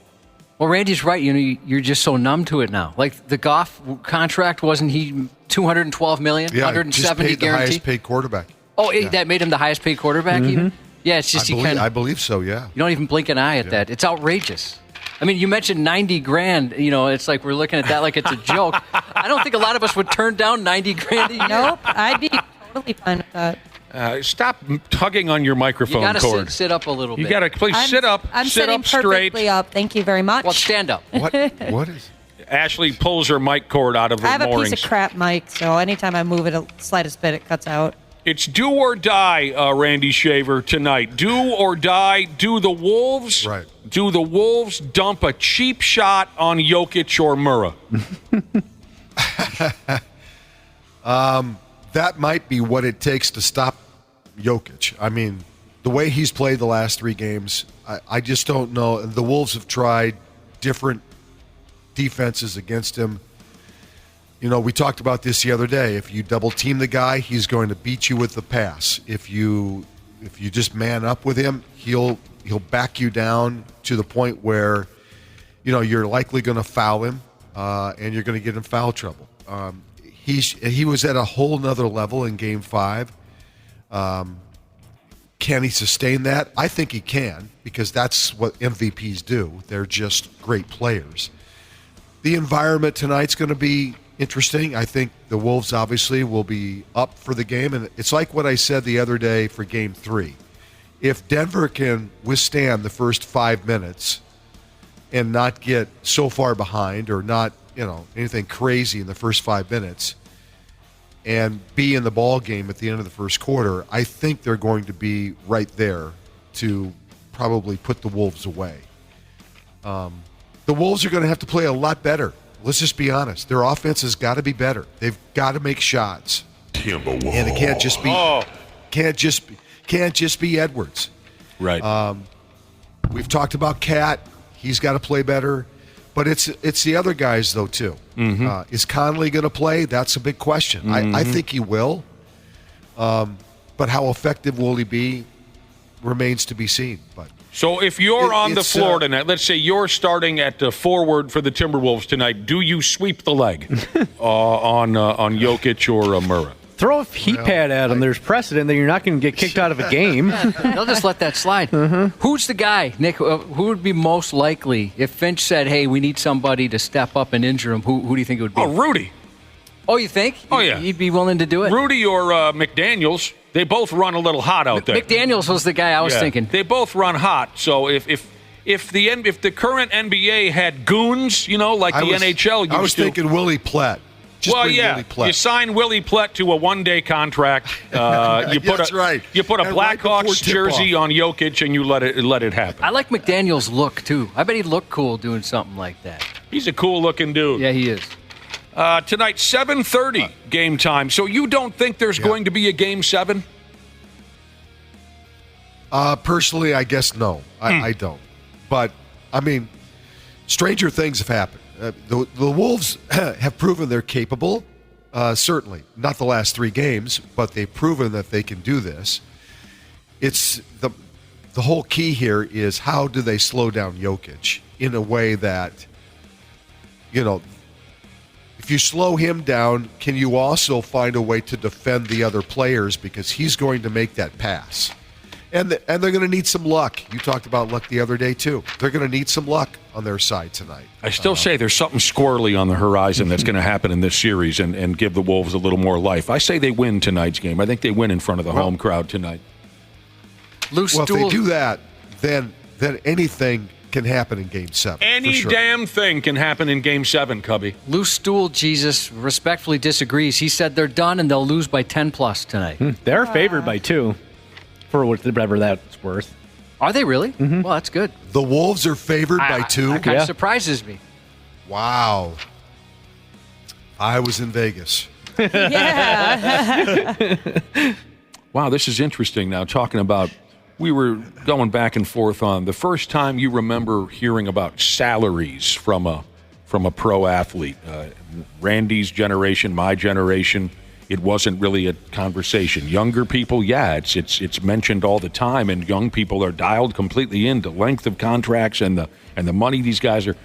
Well, Randy's right. You're just so numb to it now. Like the Goff contract, wasn't he $212 million? Yeah, 170 just paid guaranteed? the highest paid quarterback. Oh, that made him the highest paid quarterback even? Yeah, it's just I believe so, yeah. You don't even blink an eye at that. It's outrageous. I mean, you mentioned $90,000. It's like we're looking at that like it's a joke. I don't think a lot of us would turn down $90,000 a year. Nope, I'd be totally fine with that. Stop tugging on your microphone cord. You got to sit up a little bit. You got to please sit up. I'm sit sitting up straight. perfectly up. Thank you very much. Well, stand up. What is? Ashley pulls her mic cord out of the moorings. I have a piece of crap mic, so anytime I move it a slightest bit, it cuts out. It's do or die, Randy Shaver, tonight. Do or die. Do the Wolves. Right. Do the Wolves dump a cheap shot on Jokic or Murrah? That might be what it takes to stop Jokic. I mean, the way he's played the last 3 games, I just don't know. The Wolves have tried different defenses against him. We talked about this the other day. If you double team the guy, he's going to beat you with the pass. If you just man up with him, he'll back you down to the point where you're likely going to foul him and you're going to get in foul trouble. He was at a whole nother level in Game 5. Can he sustain that? I think he can, because that's what MVPs do. They're just great players. The environment tonight's going to be interesting. I think the Wolves obviously will be up for the game, and it's like what I said the other day for Game 3. If Denver can withstand the first 5 minutes and not get so far behind or not, anything crazy in the first 5 minutes, and be in the ball game at the end of the first quarter, I think they're going to be right there to probably put the Wolves away. The Wolves are going to have to play a lot better. Let's just be honest. Their offense has got to be better. They've got to make shots. And it can't just be Edwards. Right. We've talked about Cat. He's got to play better. But it's the other guys, though, too. Mm-hmm. Is Conley going to play? That's a big question. Mm-hmm. I think he will. But how effective will he be remains to be seen. But so if you're on the floor tonight, let's say you're starting at forward for the Timberwolves tonight, do you sweep the leg on Jokic or Murray? Throw a heat pad at him. There's precedent that you're not going to get kicked out of a game. They'll just let that slide. Mm-hmm. Who's the guy, Nick? Who would be most likely if Finch said, "Hey, we need somebody to step up and injure him"? Who do you think it would be? Oh, Rudy. Oh, you think? Oh, yeah. You'd be willing to do it? Rudy or McDaniels. They both run a little hot out there. McDaniels was the guy I was thinking. They both run hot. So if the current NBA had goons, like the NHL used to. I was thinking Willie Plett. Willie Plett. You sign Willie Plett to a one-day contract. You put That's right. You put a And Blackhawks jersey tip-off. on Jokic, and you let it happen. I like McDaniels' look too. I bet he'd look cool doing something like that. He's a cool-looking dude. Yeah, he is. Tonight, 7:30 game time. So you don't think there's going to be a Game 7? Personally, I guess no. I don't. But, I mean, stranger things have happened. The Wolves have proven they're capable, certainly. Not the last 3 games, but they've proven that they can do this. It's the whole key here is how do they slow down Jokic in a way that, if you slow him down, can you also find a way to defend the other players because he's going to make that pass? And they're going to need some luck. You talked about luck the other day, too. They're going to need some luck on their side tonight. I still say there's something squirrely on the horizon that's going to happen in this series and give the Wolves a little more life. I say they win tonight's game. I think they win in front of the home crowd tonight. Loose if they do that, then anything can happen in Game 7. Any damn thing can happen in Game 7, Cubby. Loose Stool Jesus respectfully disagrees. He said they're done and they'll lose by 10+ tonight. They're favored by 2. For whatever that's worth. Are they really? Mm-hmm. Well, that's good. The Wolves are favored by 2? That kind of surprises me. Wow. I was in Vegas. Yeah. Wow, this is interesting now, talking about, we were going back and forth on the first time you remember hearing about salaries from a pro athlete. Randy's generation, my generation, it wasn't really a conversation. Younger people, it's mentioned all the time, and young people are dialed completely into length of contracts and the money these guys are.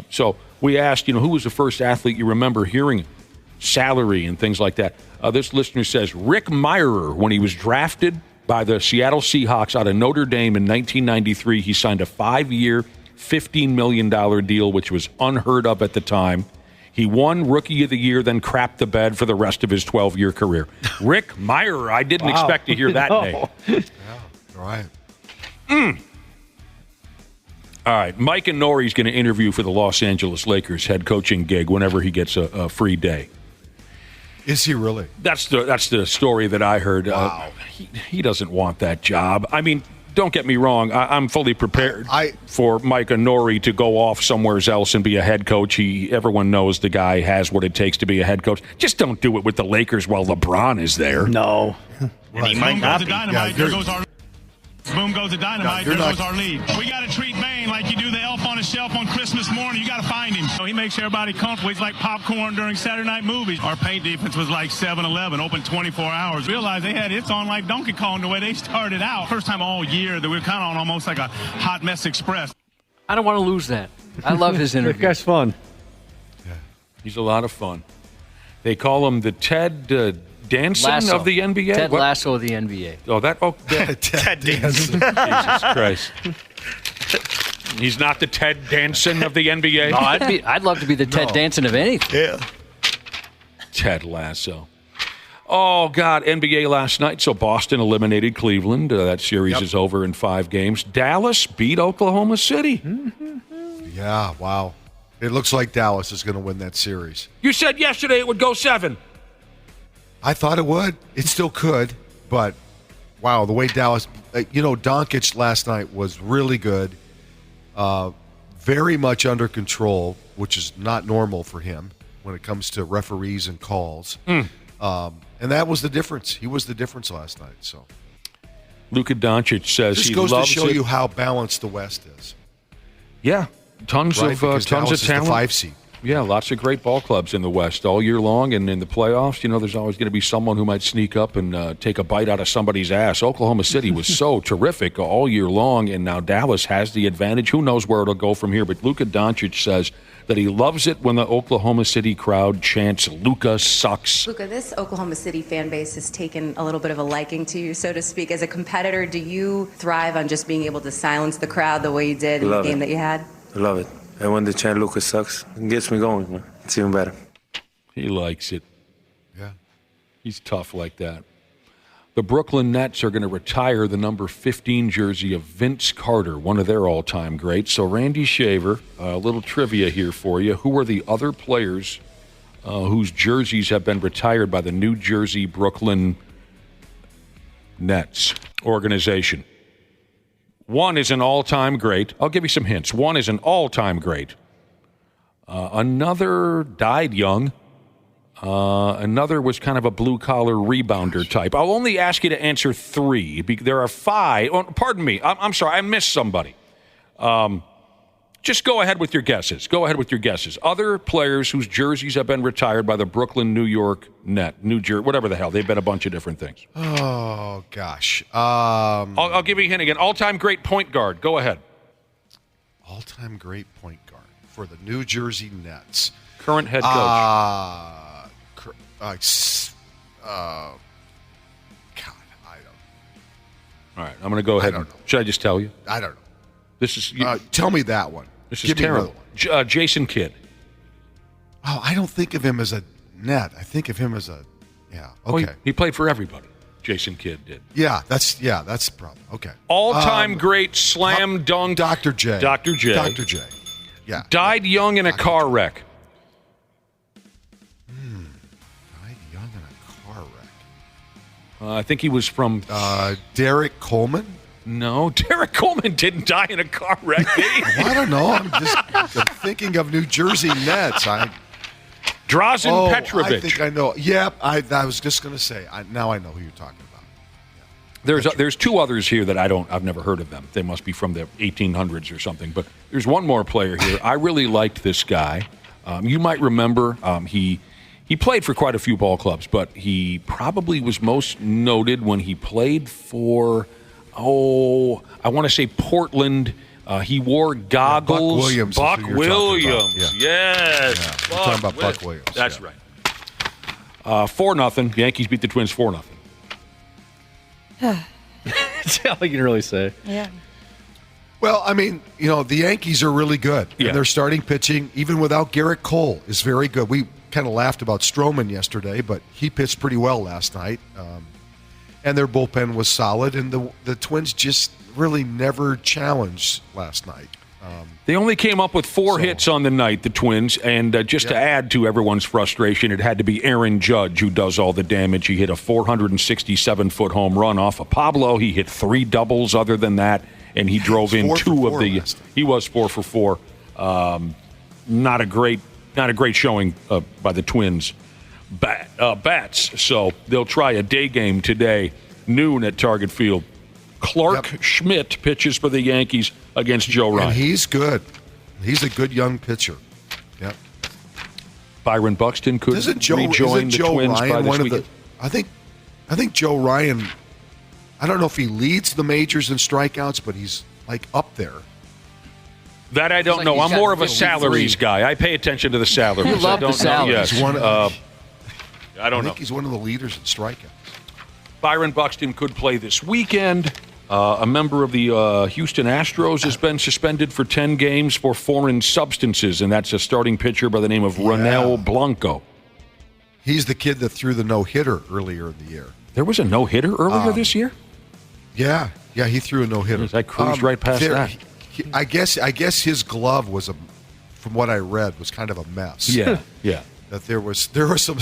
So we asked, who was the first athlete you remember hearing salary and things like that? This listener says Rick Mirer, when he was drafted by the Seattle Seahawks out of Notre Dame in 1993, he signed a 5-year, $15 million deal, which was unheard of at the time. He won Rookie of the Year, then crapped the bed for the rest of his 12-year career. Rick Mirer, I didn't expect to hear that name. Yeah, right. All right, Mike and Nori's going to interview for the Los Angeles Lakers head coaching gig whenever he gets a free day. Is he really? That's the story that I heard. Wow. He doesn't want that job. I mean, don't get me wrong. I'm fully prepared for Mike and Nori to go off somewhere else and be a head coach. Everyone knows the guy has what it takes to be a head coach. Just don't do it with the Lakers while LeBron is there. No. Right. He might not be. Boom goes the dynamite, there goes our lead. We got to treat Bane like you do the elf on a shelf on Christmas morning. You got to find him. So he makes everybody comfortable. He's like popcorn during Saturday night movies. Our paint defense was like 7-Eleven, open 24 hours. Realized they had hits on like Donkey Kong the way they started out. First time all year that we were kind of on almost like a hot mess express. I don't want to lose that. I love his interview. That guy's fun. Yeah. He's a lot of fun. They call him the Ted Danson Lasso. of the NBA? Ted Lasso of the NBA. Ted Danson. Jesus Christ. He's not the Ted Danson of the NBA? No, I'd love to be the Ted Danson of anything. Yeah. Ted Lasso. Oh, God, NBA last night. So Boston eliminated Cleveland. That series is over in 5 games. Dallas beat Oklahoma City. Yeah, wow. It looks like Dallas is going to win that series. You said yesterday it would go 7. I thought it would. It still could, but wow, the way Dallas, Doncic last night was really good, very much under control, which is not normal for him when it comes to referees and calls. And that was the difference. He was the difference last night. So, Luka Doncic says this he goes loves to show it. you how balanced the West is. Yeah, tons Right? of Because tons Dallas of is the talent. 5 seed. Yeah, lots of great ball clubs in the West all year long, and in the playoffs, there's always going to be someone who might sneak up and take a bite out of somebody's ass. Oklahoma City was so terrific all year long, and now Dallas has the advantage. Who knows where it'll go from here? But Luka Doncic says that he loves it when the Oklahoma City crowd chants, "Luka sucks." Luka, this Oklahoma City fan base has taken a little bit of a liking to you, so to speak. As a competitor, do you thrive on just being able to silence the crowd the way you did in the game that you had? I love it. And when they chant "Luka sucks," it gets me going. Man. It's even better. He likes it. Yeah. He's tough like that. The Brooklyn Nets are going to retire the number 15 jersey of Vince Carter, one of their all-time greats. So, Randy Shaver, a little trivia here for you. Who are the other players whose jerseys have been retired by the New Jersey Brooklyn Nets organization? One is an all-time great. I'll give you some hints. One is an all-time great. Another died young. Another was kind of a blue-collar rebounder type. I'll only ask you to answer 3. There are 5. Oh, pardon me. I'm sorry. I missed somebody. Just go ahead with your guesses. Other players whose jerseys have been retired by the Brooklyn, New York New Jersey, whatever the hell. They've been a bunch of different things. Oh, gosh. I'll give you a hint again. All-time great point guard. Go ahead. All-time great point guard for the New Jersey Nets. Current head coach. God, I don't. All right, I'm going to go ahead. Should I just tell you? I don't know. This is. Tell me that one. This is terrible. Jason Kidd. Oh, I don't think of him as a net. I think of him as a. Yeah. Okay. He played for everybody. Jason Kidd did. Yeah, that's the problem. Okay. All-time great slam dunk. Dr. J. Dr. J. Dr. J. Yeah. Died young in a car wreck. Died young in a car wreck. I think he was from. Derek Coleman? No, Derek Coleman didn't die in a car wreck. I don't know. I'm thinking of New Jersey Nets. Drazen Petrovic. I think I know. Yeah, I was just going to say. Now I know who you're talking about. Yeah. There's 2 others here that I've never heard of them. They must be from the 1800s or something. But there's one more player here. I really liked this guy. You might remember he played for quite a few ball clubs, but he probably was most noted when he played for. I want to say Portland. He wore goggles. Buck Williams. Yeah. Yes. We're talking about Buck Williams. That's right. 4-0. Yankees beat the Twins 4-0. That's all you can really say. Yeah. Well, I mean, the Yankees are really good. Yeah. And their starting pitching, even without Garrett Cole, is very good. We kind of laughed about Stroman yesterday, but he pitched pretty well last night. And their bullpen was solid, and the Twins just really never challenged last night. They only came up with 4 hits on the night, the Twins, and to add to everyone's frustration, it had to be Aaron Judge who does all the damage. He hit a 467-foot home run off of Pablo. He hit 3 doubles other than that, and he drove in 2 of the. He was 4 for 4. Not a great showing by the Twins bats. So they'll try a day game today, noon at Target Field. Clark Schmidt pitches for the Yankees against Joe Ryan. And he's good. He's a good young pitcher. Yep. Byron Buxton could rejoin the Twins Ryan by this weekend. I think Joe Ryan, I don't know if he leads the majors in strikeouts, but he's like up there. That I don't know. I'm more of a salaries guy. I pay attention to the salaries. You love the salaries. Yes. I don't know. I think he's one of the leaders in strikeouts. Byron Buxton could play this weekend. A member of the Houston Astros has been suspended for 10 games for foreign substances, and that's a starting pitcher by the name of Ronel Blanco. He's the kid that threw the no-hitter earlier in the year. There was a no-hitter earlier this year? Yeah, he threw a no-hitter. I cruised right past that. I guess his glove was from what I read, was kind of a mess. Yeah. That there were some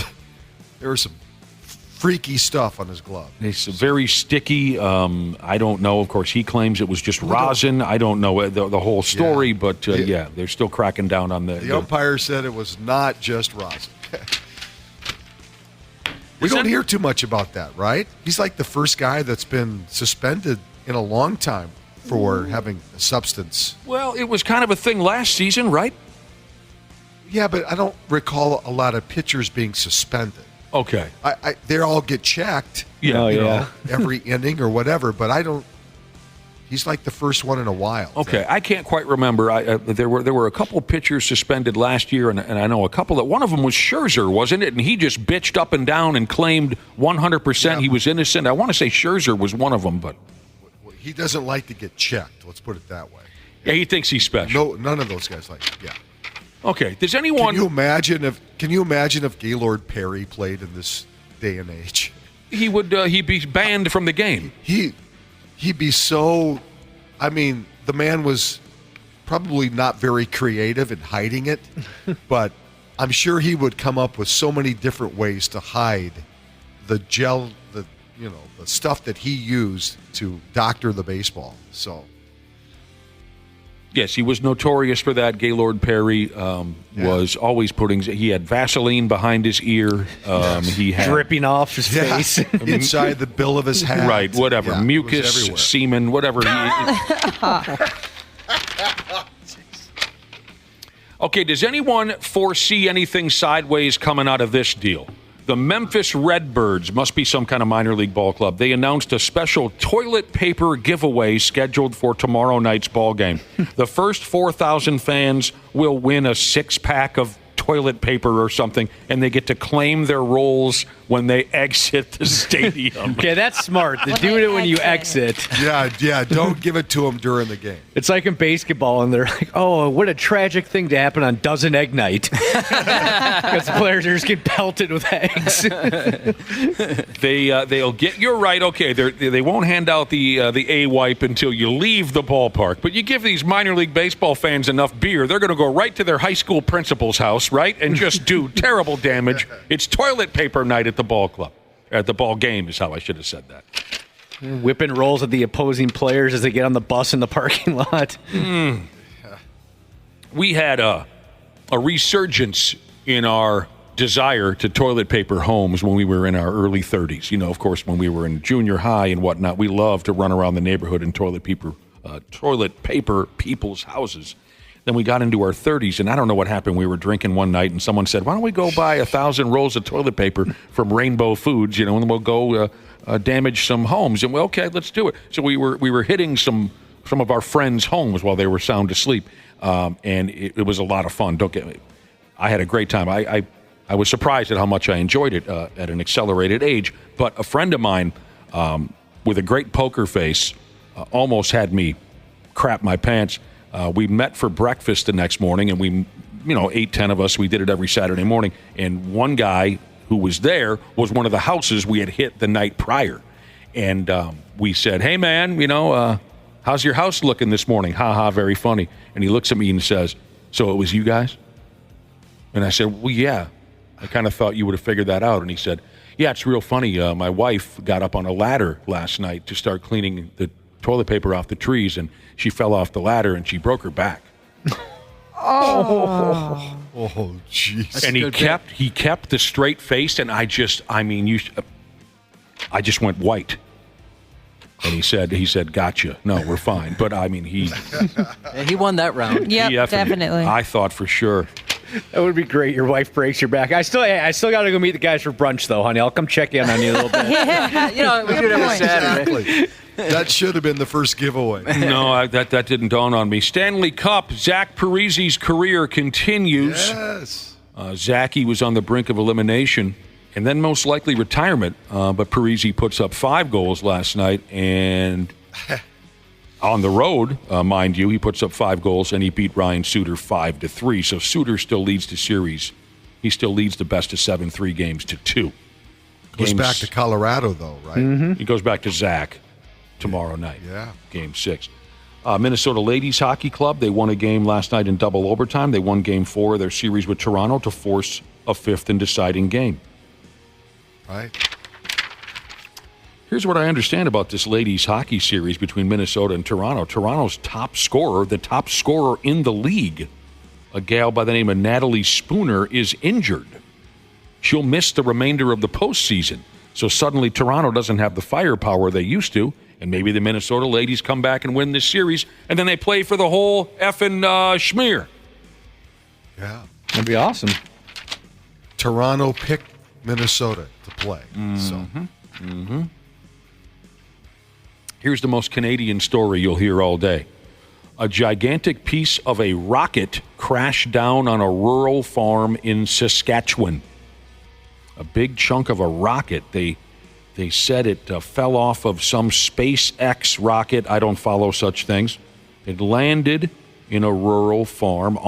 freaky stuff on his glove. It's very sticky. I don't know. Of course, he claims it was just rosin. I don't know the whole story, but they're still cracking down on the umpire said it was not just rosin. We don't hear too much about that, right? He's like the first guy that's been suspended in a long time for having a substance. Well, it was kind of a thing last season, right? Yeah, but I don't recall a lot of pitchers being suspended. Okay. They all get checked, every inning or whatever, but I don't. He's like the first one in a while. Okay, I can't quite remember. There were a couple pitchers suspended last year, and I know a couple that one of them was Scherzer, wasn't it? And he just bitched up and down and claimed 100% he was innocent. I want to say Scherzer was one of them, but he doesn't like to get checked. Let's put it that way. Yeah, he thinks he's special. No, none of those guys like it. Yeah. Okay. Does anyone? Can you imagine if Gaylord Perry played in this day and age? He would. He'd be banned from the game. He'd be so. I mean, the man was probably not very creative in hiding it, but I'm sure he would come up with so many different ways to hide the gel, the stuff that he used to doctor the baseball. So. Yes, he was notorious for that. Gaylord Perry was always he had Vaseline behind his ear. He had dripping off his face. Inside the bill of his hat. Right, whatever. Yeah, mucus, semen, whatever. Okay, does anyone foresee anything sideways coming out of this deal? The Memphis Redbirds, must be some kind of minor league ball club. They announced a special toilet paper giveaway scheduled for tomorrow night's ball game. The first 4,000 fans will win a 6-pack of toilet paper or something, and they get to claim their rolls when they exit the stadium. Okay, that's smart. They're doing it when you exit. Yeah, don't give it to them during the game. It's like in basketball, and they're like, oh, what a tragic thing to happen on Dozen Egg Night. Because the players just get pelted with eggs. They'll get, you're right, okay, they won't hand out the A-wipe until you leave the ballpark, but you give these minor league baseball fans enough beer, they're going to go right to their high school principal's house, right, and just do terrible damage. It's toilet paper night at the ball club. At the ball game is how I should have said that. Whipping rolls at the opposing players as they get on the bus in the parking lot. We had a resurgence in our desire to toilet paper homes when we were in our early 30s. You know, of course, when we were in junior high and whatnot, we loved to run around the neighborhood in toilet paper people's houses. Then we got into our 30s, and I don't know what happened. We were drinking one night, and someone said, why don't we go buy 1,000 rolls of toilet paper from Rainbow Foods, and we'll go damage some homes. And, well, okay, let's do it. So we were hitting some of our friends' homes while they were sound asleep, and it was a lot of fun. Don't get me. I had a great time. I was surprised at how much I enjoyed it at an accelerated age, but a friend of mine with a great poker face almost had me crap my pants. We met for breakfast the next morning, and we, 8-10 of us, we did it every Saturday morning. And one guy who was there was one of the houses we had hit the night prior. And we said, hey, man, how's your house looking this morning? Ha ha, very funny. And he looks at me and says, so it was you guys? And I said, well, yeah. I kind of thought you would have figured that out. And he said, yeah, it's real funny. My wife got up on a ladder last night to start cleaning the toilet paper off the trees, and she fell off the ladder and she broke her back. Oh, jeez. And he kept the straight face, and I just went white. And he said, gotcha. No, we're fine. But he won that round. Yep, definitely. I thought for sure. That would be great. Your wife breaks your back. I still got to go meet the guys for brunch, though, honey. I'll come check in on you a little bit. We do it every Saturday. Exactly. That should have been the first giveaway. No, that didn't dawn on me. Stanley Cup, Zach Parisi's career continues. Yes. Zachy was on the brink of elimination and then most likely retirement, but Parisi puts up 5 goals last night, and on the road, mind you, he puts up 5 goals, and he beat Ryan Suter 5-3. So Suter still leads the series. He still leads the best of 7 3 games to 2. Goes back to Colorado, though, right? Mm-hmm. He goes back to Zach tomorrow night. Yeah. Game 6. Minnesota Ladies Hockey Club, they won a game last night in double overtime. They won Game 4 of their series with Toronto to force a 5th and deciding game. Right. Here's what I understand about this ladies' hockey series between Minnesota and Toronto. Toronto's top scorer, the top scorer in the league, a gal by the name of Natalie Spooner, is injured. She'll miss the remainder of the postseason. So suddenly Toronto doesn't have the firepower they used to, and maybe the Minnesota ladies come back and win this series, and then they play for the whole effing schmear. Yeah. That'd be awesome. Toronto picked Minnesota to play. Here's the most Canadian story you'll hear all day. A gigantic piece of a rocket crashed down on a rural farm in Saskatchewan. A big chunk of a rocket. They said it fell off of some SpaceX rocket. I don't follow such things. It landed on a rural farm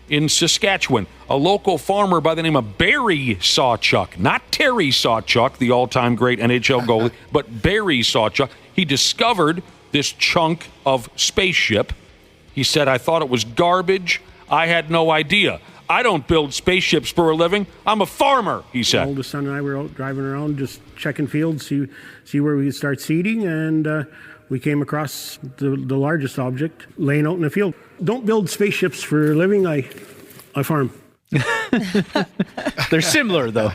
in Saskatchewan. A local farmer by the name of Barry Sawchuk, not Terry Sawchuk, the all-time great NHL goalie, but Barry Sawchuk. He discovered this chunk of spaceship. He said, I thought it was garbage. I had no idea. I don't build spaceships for a living. I'm a farmer, he said. My oldest son and I were out driving around just checking fields, see where we could start seeding, and we came across the largest object laying out in the field. Don't build spaceships for a living. I farm. They're similar, though.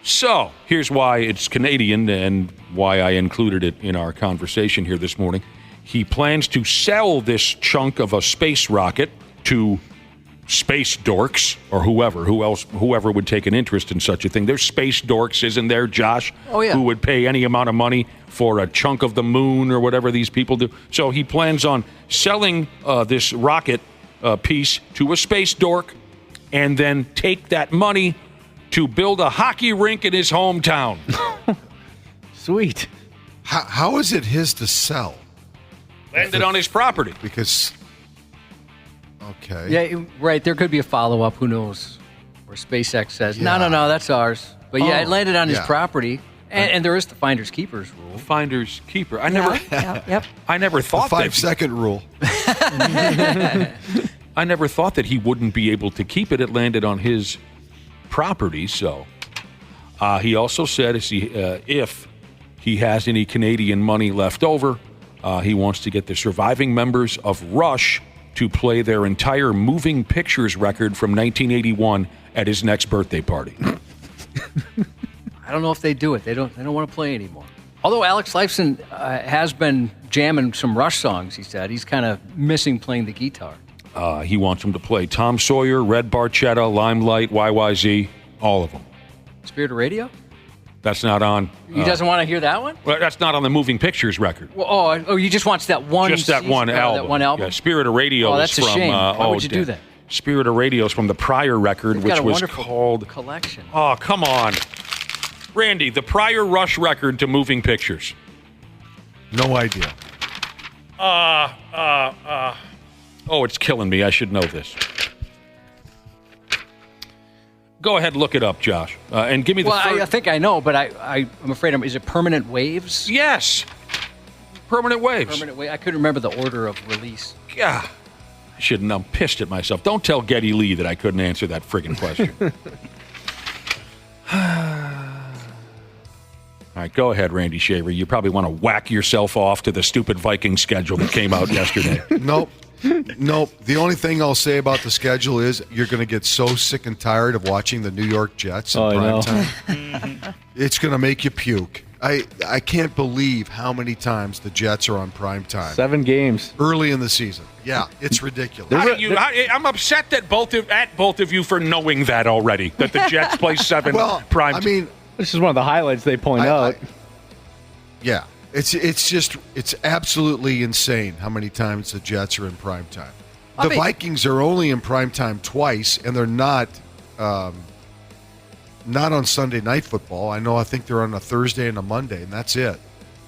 So, here's why it's Canadian and why I included it in our conversation here this morning. He plans to sell this chunk of a space rocket to space dorks or whoever would take an interest in such a thing. There's space dorks, isn't there, Josh? Oh, yeah. Who would pay any amount of money for a chunk of the moon or whatever these people do. So he plans on selling this rocket piece to a space dork and then take that money to build a hockey rink in his hometown. Sweet. How is it his to sell? Landed on his property. Because... Okay. Yeah, right. There could be a follow-up. Who knows? Where SpaceX says, no, that's ours. But yeah, it landed on his property. And there is the finder's keeper's rule. Finder's keeper. I never thought the 5-second rule. I never thought that he wouldn't be able to keep it. It landed on his property. So he also said if he has any Canadian money left over, he wants to get the surviving members of Rush to play their entire moving pictures record from 1981 at his next birthday party. I don't know if they do it. They don't want to play anymore. Although Alex Lifeson has been jamming some Rush songs, he said. He's kind of missing playing the guitar. He wants them to play Tom Sawyer, Red Barchetta, Limelight, YYZ, all of them. Spirit of Radio? That's not on. He doesn't want to hear that one? Well, that's not on the moving pictures record. Well, he just wants that one. Just that one album. That one album. Yeah, Spirit of Radio. That's is a from, shame. Why would you do that? Spirit of Radio is from the prior record, They've which got a was wonderful called collection. Oh, come on, Randy. The prior Rush record to moving pictures. No idea. Oh, it's killing me. I should know this. Go ahead, look it up, Josh, and give me the. Well, I think I know, but I'm afraid is it Permanent Waves? Yes, Permanent Waves. I couldn't remember the order of release. Yeah, I shouldn't. I'm pissed at myself. Don't tell Geddy Lee that I couldn't answer that friggin' question. All right, go ahead, Randy Shaver. You probably want to whack yourself off to the stupid Viking schedule that came out yesterday. Nope. The only thing I'll say about the schedule is you're going to get so sick and tired of watching the New York Jets in prime time. It's going to make you puke. I can't believe how many times the Jets are on prime time. 7 games. Early in the season. Yeah, it's ridiculous. I'm upset that both of you for knowing that already, that the Jets play 7 prime time. I mean, this is one of the highlights they point out. Yeah. It's absolutely insane how many times the Jets are in prime time. The Vikings are only in prime time twice, and they're not on Sunday Night Football. I think they're on a Thursday and a Monday, and that's it.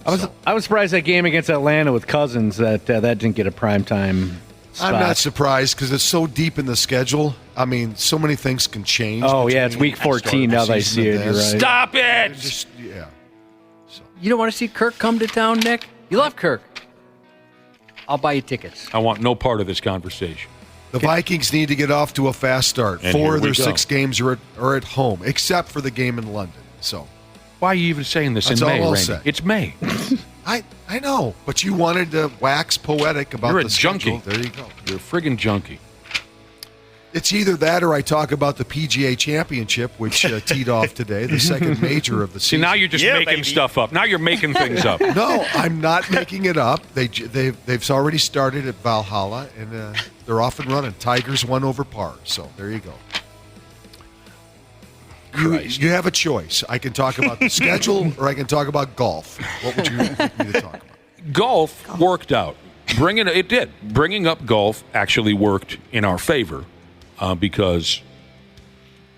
I was surprised that game against Atlanta with Cousins that didn't get a prime time spot. I'm not surprised because it's so deep in the schedule. I mean, so many things can change. Oh yeah, it's week 14 now that I see it. You're right. Stop it! You don't want to see Kirk come to town, Nick? You love Kirk. I'll buy you tickets. I want no part of this conversation. The Vikings need to get off to a fast start. And 4 of their 6 games are at home, except for the game in London. So Why are you even saying this That's in all May, I'll Randy? say. It's May. I know, but you wanted to wax poetic about You're a the junkie. schedule. There you go. You're a friggin' junkie. It's either that or I talk about the PGA Championship, which teed off today, the second major of the season. See, now you're just making stuff up. Now you're making things up. No, I'm not making it up. They've already started at Valhalla, and they're off and running. Tigers won over par, so there you go. You have a choice. I can talk about the schedule, or I can talk about golf. What would you like me to talk about? Golf worked out. It did. Bringing up golf actually worked in our favor because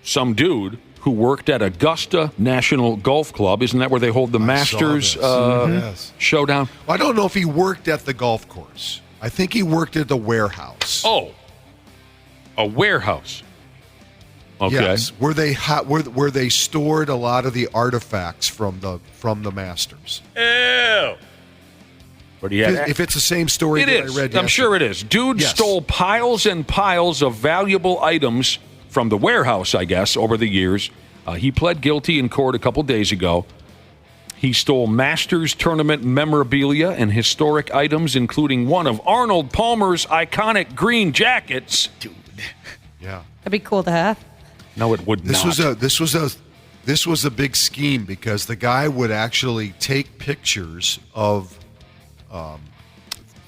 some dude who worked at Augusta National Golf Club, isn't that where they hold the Masters Yes. showdown? Well, I don't know if he worked at the golf course. I think he worked at the warehouse. Oh, a warehouse. Okay. Yes, where they stored a lot of the artifacts from the Masters. Ew. But If it's the same story it that is. I read I'm sure it is. Dude stole piles and piles of valuable items from the warehouse, I guess, over the years. He pled guilty in court a couple days ago. He stole Masters tournament memorabilia and historic items, including one of Arnold Palmer's iconic green jackets. Dude. Yeah. That'd be cool to have. No, it would This not. was a big scheme because the guy would actually take pictures of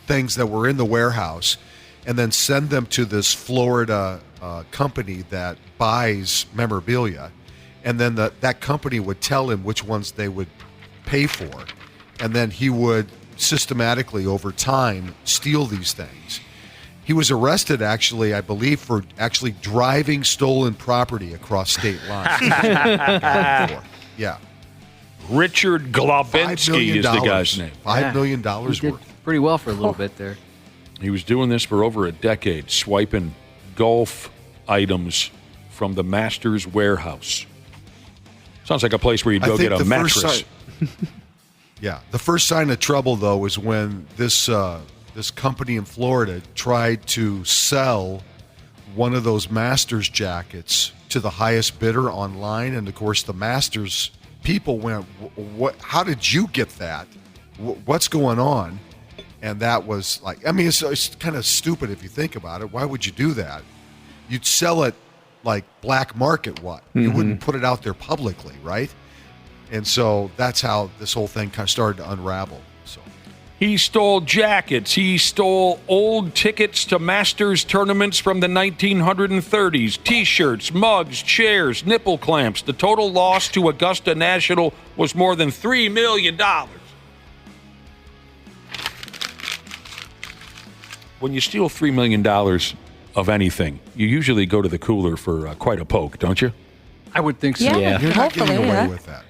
things that were in the warehouse and then send them to this Florida company that buys memorabilia, and then that company would tell him which ones they would pay for, and then he would systematically over time steal these things. He was arrested, actually, I believe, for actually driving stolen property across state lines. Yeah. Richard Globinski is the guy's name. $5 million He did worth. pretty well for a little bit there. He was doing this for over a decade, swiping golf items from the Masters warehouse. Sounds like a place where you'd go get a mattress. Yeah. The first sign of trouble, though, was when this company in Florida tried to sell one of those Masters jackets to the highest bidder online. And, of course, the Masters people went, "What? How did you get that? What's going on?" And that was like, I mean, it's kind of stupid if you think about it. Why would you do that? You'd sell it like black market what? You wouldn't put it out there publicly, right? And so that's how this whole thing kind of started to unravel. So He stole jackets. He stole old tickets to Masters tournaments from the 1930s, T-shirts, mugs, chairs, nipple clamps. The total loss to Augusta National was more than $3 million. When you steal $3 million of anything, you usually go to the cooler for quite a poke, don't you? I would think so. Yeah. you're not getting away yeah. with that.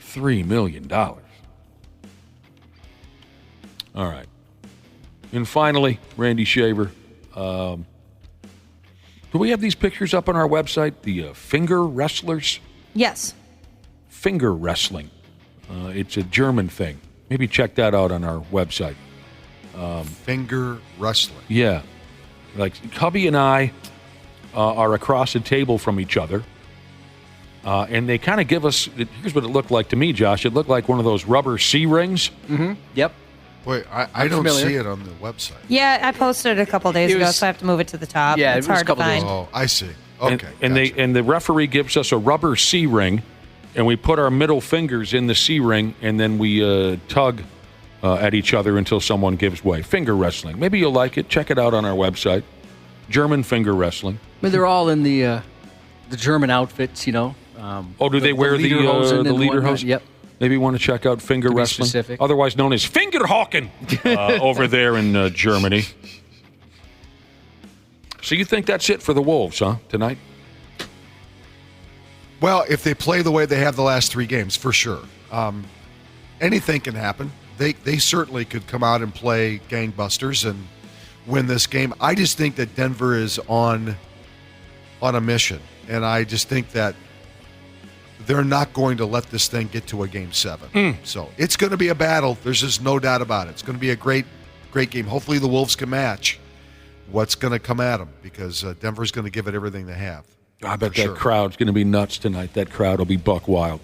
$3 million. All right. And finally, Randy Shaver. Do we have these pictures up on our website? The finger wrestlers? Yes. Finger wrestling. It's a German thing. Maybe check that out on our website. Finger wrestling. Yeah. Like, Cubby and I are across the table from each other. And they kind of give us, here's what it looked like to me, Josh. It looked like one of those rubber C-rings. Mm-hmm. Yep. Wait, I don't see it on the website. Yeah, I posted it a couple days ago, so I have to move it to the top. Yeah, it's it was hard a couple to days find. ago. Oh, I see. Okay. And the referee gives us a rubber C-ring, and we put our middle fingers in the C-ring, and then we tug at each other until someone gives way. Finger wrestling. Maybe you'll like it. Check it out on our website. German finger wrestling. I mean, they're all in the German outfits, you know. Do they wear the lederhosen? Yep. Maybe you want to check out finger wrestling, specific. otherwise known as fingerhawking, over there in Germany. So you think that's it for the Wolves, huh, tonight? Well, if they play the way they have the last three games, for sure. Anything can happen. They certainly could come out and play gangbusters and win this game. I just think that Denver is on a mission, and I just think that they're not going to let this thing get to a game 7. So it's going to be a battle. There's just no doubt about it. It's going to be a great game. Hopefully the Wolves can match what's going to come at them, because Denver's going to give it everything they have. I bet that crowd's going to be nuts tonight. That crowd will be buck wild.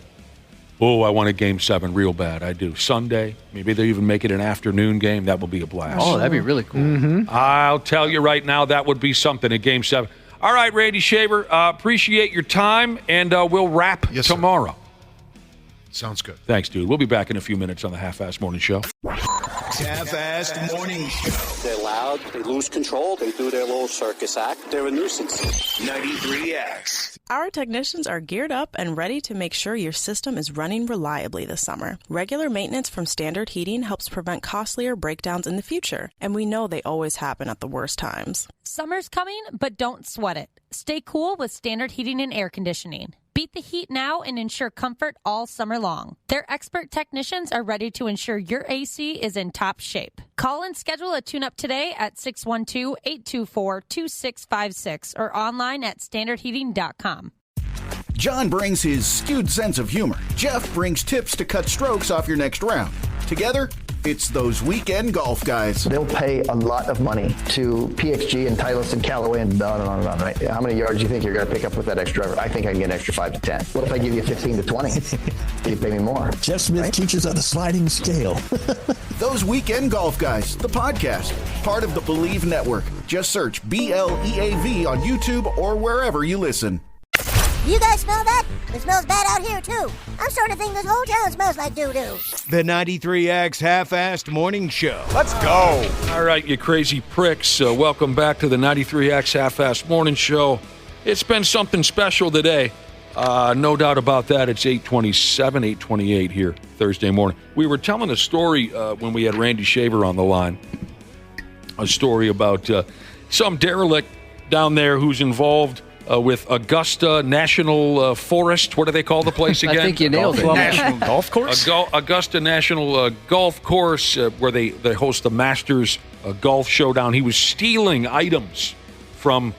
Oh, I want a Game 7 real bad. I do. Sunday, maybe they'll even make it an afternoon game. That will be a blast. Oh, that'd be really cool. Mm-hmm. I'll tell you right now, that would be something, a Game 7. All right, Randy Shaver, appreciate your time, and we'll wrap tomorrow. Sounds good. Thanks, dude. We'll be back in a few minutes on the Half-Assed Morning Show. Half-Assed Morning Show. They're loud. They lose control. They do their little circus act. They're a nuisance. 93X. Our technicians are geared up and ready to make sure your system is running reliably this summer. Regular maintenance from Standard Heating helps prevent costlier breakdowns in the future, and we know they always happen at the worst times. Summer's coming, but don't sweat it. Stay cool with Standard Heating and Air Conditioning. Beat the heat now and ensure comfort all summer long. Their expert technicians are ready to ensure your AC is in top shape. Call and schedule a tune-up today at 612-824-2656 or online at standardheating.com. John brings his skewed sense of humor. Jeff brings tips to cut strokes off your next round. Together, it's those weekend golf guys. They'll pay a lot of money to PXG and Titleist and Callaway and on and on and on, right? How many yards do you think you're going to pick up with that extra driver? I think I can get an extra 5 to 10. What if I give you 15 to 20? You pay me more. Jeff Smith teaches on a sliding scale. Those weekend golf guys, the podcast, part of the Believe Network. Just search BLEAV on YouTube or wherever you listen. You guys smell that? It smells bad out here, too. I'm starting to think this whole town smells like doo-doo. The 93X Half-Assed Morning Show. Let's go. All right, you crazy pricks. Welcome back to the 93X Half-Assed Morning Show. It's been something special today. No doubt about that. It's 8:27, 8:28 here Thursday morning. We were telling a story when we had Randy Shaver on the line. A story about some derelict down there who's involved with Augusta National Forest. What do they call the place again? I think you nailed it. National Golf Course? Augusta National Golf Course, where they host the Masters Golf Showdown. He was stealing items from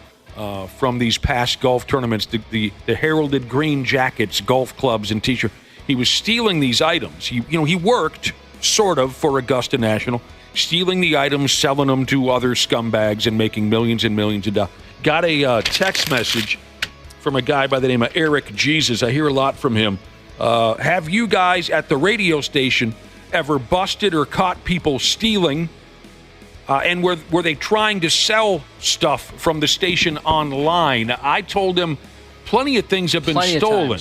these past golf tournaments, the heralded green jackets, golf clubs, and T-shirts. He was stealing these items. He worked, sort of, for Augusta National, stealing the items, selling them to other scumbags, and making millions and millions of dollars. Got a text message from a guy by the name of Eric Jesus. I hear a lot from him. Have you guys at the radio station ever busted or caught people stealing? And were they trying to sell stuff from the station online? I told him plenty of things have been stolen.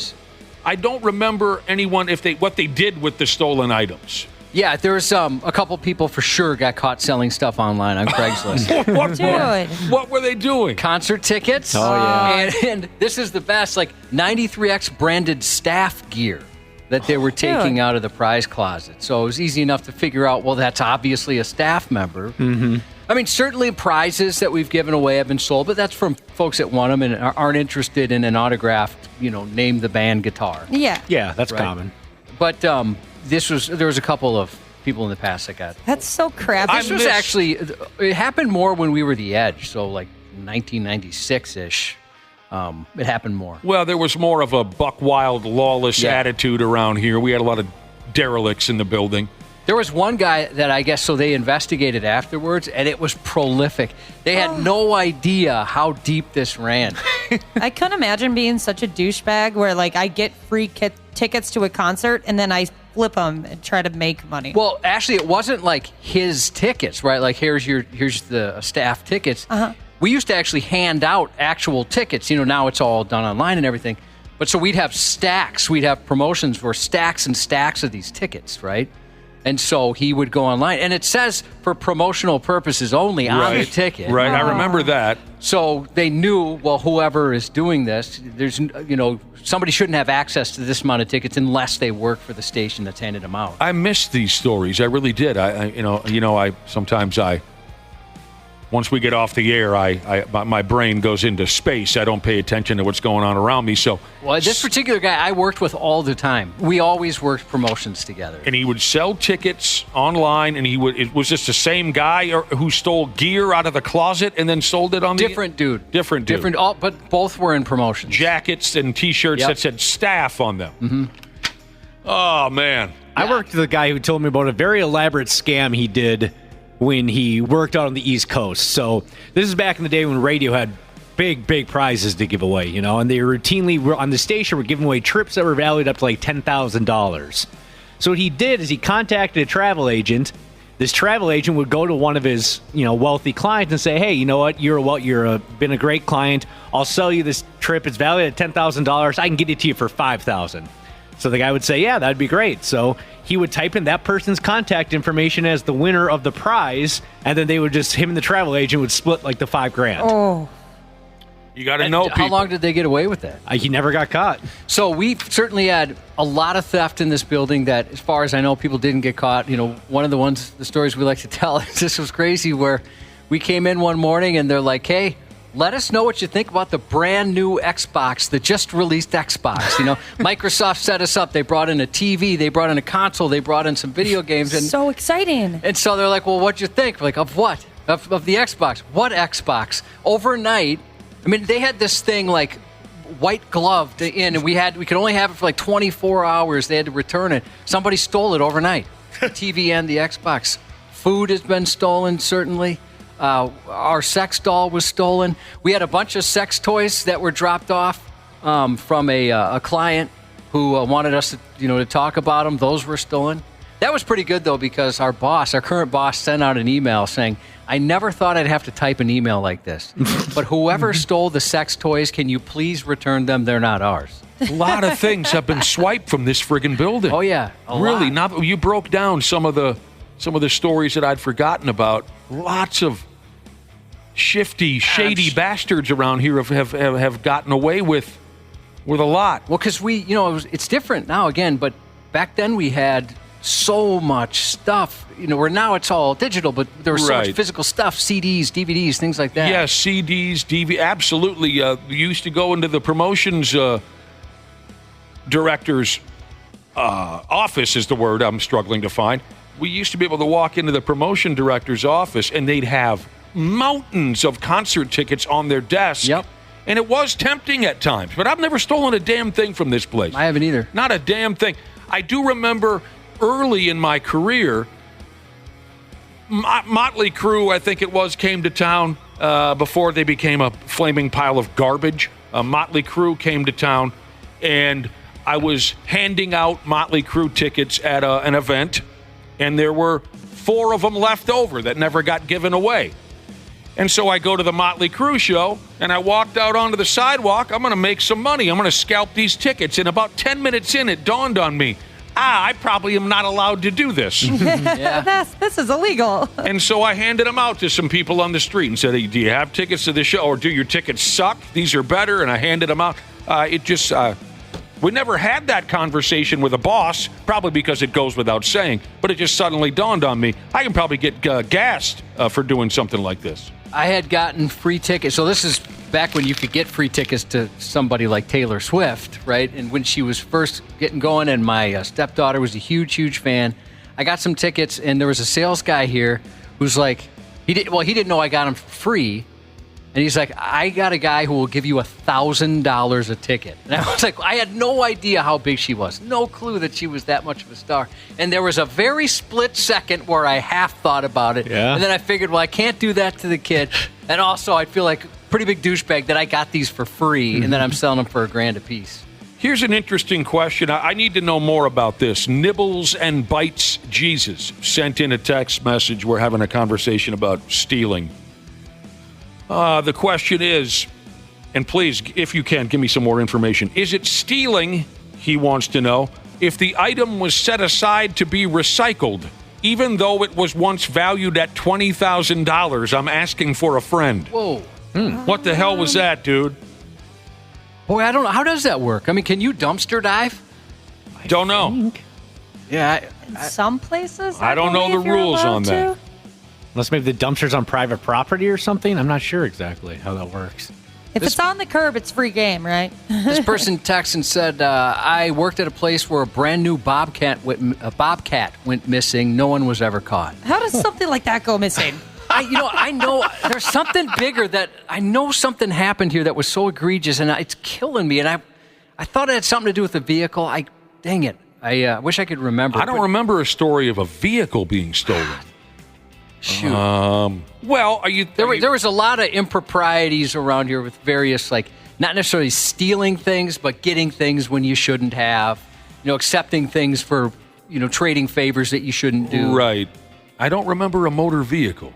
I don't remember anyone what they did with the stolen items. Yeah, there's a couple people for sure got caught selling stuff online on Craigslist. What were they doing? Concert tickets. Oh, yeah. And this is the best, like 93X branded staff gear that they were taking out of the prize closet. So it was easy enough to figure out, well, that's obviously a staff member. Mm-hmm. I mean, certainly prizes that we've given away have been sold, but that's from folks that want them and aren't interested in an autographed, name the band guitar. Yeah. Yeah, that's common. But there was a couple of people in the past that got. That's so crappy. This was actually, it happened more when we were the Edge, so like 1996-ish. It happened more. Well, there was more of a buck wild, lawless attitude around here. We had a lot of derelicts in the building. There was one guy that I guess, so they investigated afterwards, and it was prolific. They had no idea how deep this ran. I couldn't imagine being such a douchebag where, like, I get free tickets to a concert, and then I flip them and try to make money. Well, actually, it wasn't like his tickets, right? Like, here's the staff tickets. Uh-huh. We used to actually hand out actual tickets. Now it's all done online and everything. But so we'd have stacks. We'd have promotions for stacks and stacks of these tickets, right? And so he would go online. And it says for promotional purposes only on the ticket. Right, I remember that. So they knew, well, whoever is doing this, there's, somebody shouldn't have access to this amount of tickets unless they work for the station that's handed them out. I missed these stories. I really did. Once we get off the air, my brain goes into space. I don't pay attention to what's going on around me. So, well, this particular guy I worked with all the time. We always worked promotions together. And he would sell tickets online, and it was just the same guy who stole gear out of the closet and then sold it on Different dude. But both were in promotions. Jackets and T-shirts that said staff on them. Mm-hmm. Oh, man. I worked with a guy who told me about a very elaborate scam he did when he worked out on the East Coast. So this is back in the day when radio had big prizes to give away, and they routinely on the station were giving away trips that were valued up to like $10,000. So what he did is he contacted a travel agent. This travel agent would go to one of his, wealthy clients and say, "Hey, you know what? You're been a great client. I'll sell you this trip. It's valued at $10,000. I can get it to you for $5,000." So the guy would say, "Yeah, that'd be great." So he would type in that person's contact information as the winner of the prize, and then him and the travel agent would split like the $5,000. Oh. You got to know people. How long did they get away with that? He never got caught. So we certainly had a lot of theft in this building that, as far as I know, people didn't get caught. One of the stories we like to tell is this was crazy where we came in one morning and they're like, "Hey, let us know what you think about the brand new Xbox, the just released Xbox." Microsoft set us up. They brought in a TV, they brought in a console, they brought in some video games. And so exciting. And so they're like, "Well, what'd you think?" We're like, "Of what? Of the Xbox? What Xbox?" Overnight, they had this thing like white gloved in, and we could only have it for like 24 hours. They had to return it. Somebody stole it overnight. The TV and the Xbox. Food has been stolen, certainly. Our sex doll was stolen. We had a bunch of sex toys that were dropped off from a client who wanted us to talk about them. Those were stolen. That was pretty good, though, because our current boss, sent out an email saying, "I never thought I'd have to type an email like this, but whoever stole the sex toys, can you please return them? They're not ours." A lot of things have been swiped from this friggin' building. Oh, yeah. Really? Not, you broke down some of the stories that I'd forgotten about. Lots of shady bastards around here have gotten away with a lot. Well, because it's different now again, but back then we had so much stuff, where now it's all digital, but there was so much physical stuff, CDs, DVDs, things like that. Yes, CDs, DVD, absolutely. You used to go into the promotions director's office is the word I'm struggling to find. We used to be able to walk into the promotion director's office and they'd have mountains of concert tickets on their desk. Yep. And it was tempting at times, but I've never stolen a damn thing from this place. I haven't either. Not a damn thing. I do remember early in my career, Motley Crue, I think it was, came to town before they became a flaming pile of garbage. Motley Crue came to town, and I was handing out Motley Crue tickets at an event, and there were 4 of them left over that never got given away. And so I go to the Motley Crue show, and I walked out onto the sidewalk. I'm going to make some money. I'm going to scalp these tickets. And about 10 minutes in, it dawned on me, I probably am not allowed to do this. This is illegal. And so I handed them out to some people on the street and said, "Hey, do you have tickets to the show, or do your tickets suck? These are better." And I handed them out. We never had that conversation with a boss, probably because it goes without saying, but it just suddenly dawned on me, I can probably get gassed for doing something like this. I had gotten free tickets. So this is back when you could get free tickets to somebody like Taylor Swift, right? And when she was first getting going, and my stepdaughter was a huge fan, I got some tickets, and there was a sales guy here who's like, he didn't know I got them free. And he's like, "I got a guy who will give you $1,000 a ticket." And I was like, I had no idea how big she was. No clue that she was that much of a star. And there was a very split second where I half thought about it. Yeah. And then I figured, well, I can't do that to the kid. And also, I feel like a pretty big douchebag that I got these for free, and then I'm selling them for $1,000 a piece. Here's an interesting question. I need to know more about this. Nibbles and Bites Jesus sent in a text message. We're having a conversation about stealing. The question is, and please, if you can, give me some more information. Is it stealing, he wants to know, if the item was set aside to be recycled, even though it was once valued at $20,000? I'm asking for a friend. Whoa. What the hell was that, dude? Boy, I don't know. How does that work? I mean, can you dumpster dive? Don't know. Yeah. In some places, I don't know the rules on that. Unless maybe the dumpster's on private property or something. I'm not sure exactly how that works. If it's on the curb, it's free game, right? This person texted and said, "I worked at a place where a brand new bobcat went missing. No one was ever caught." How does something like that go missing? I know there's something bigger that I know something happened here that was so egregious, and it's killing me. And I thought it had something to do with the vehicle. Dang it. I wish I could remember. I don't remember a story of a vehicle being stolen. Shoot. Well, are you? There was a lot of improprieties around here with various, like, not necessarily stealing things, but getting things when you shouldn't have. Accepting things for, trading favors that you shouldn't do. Right. I don't remember a motor vehicle.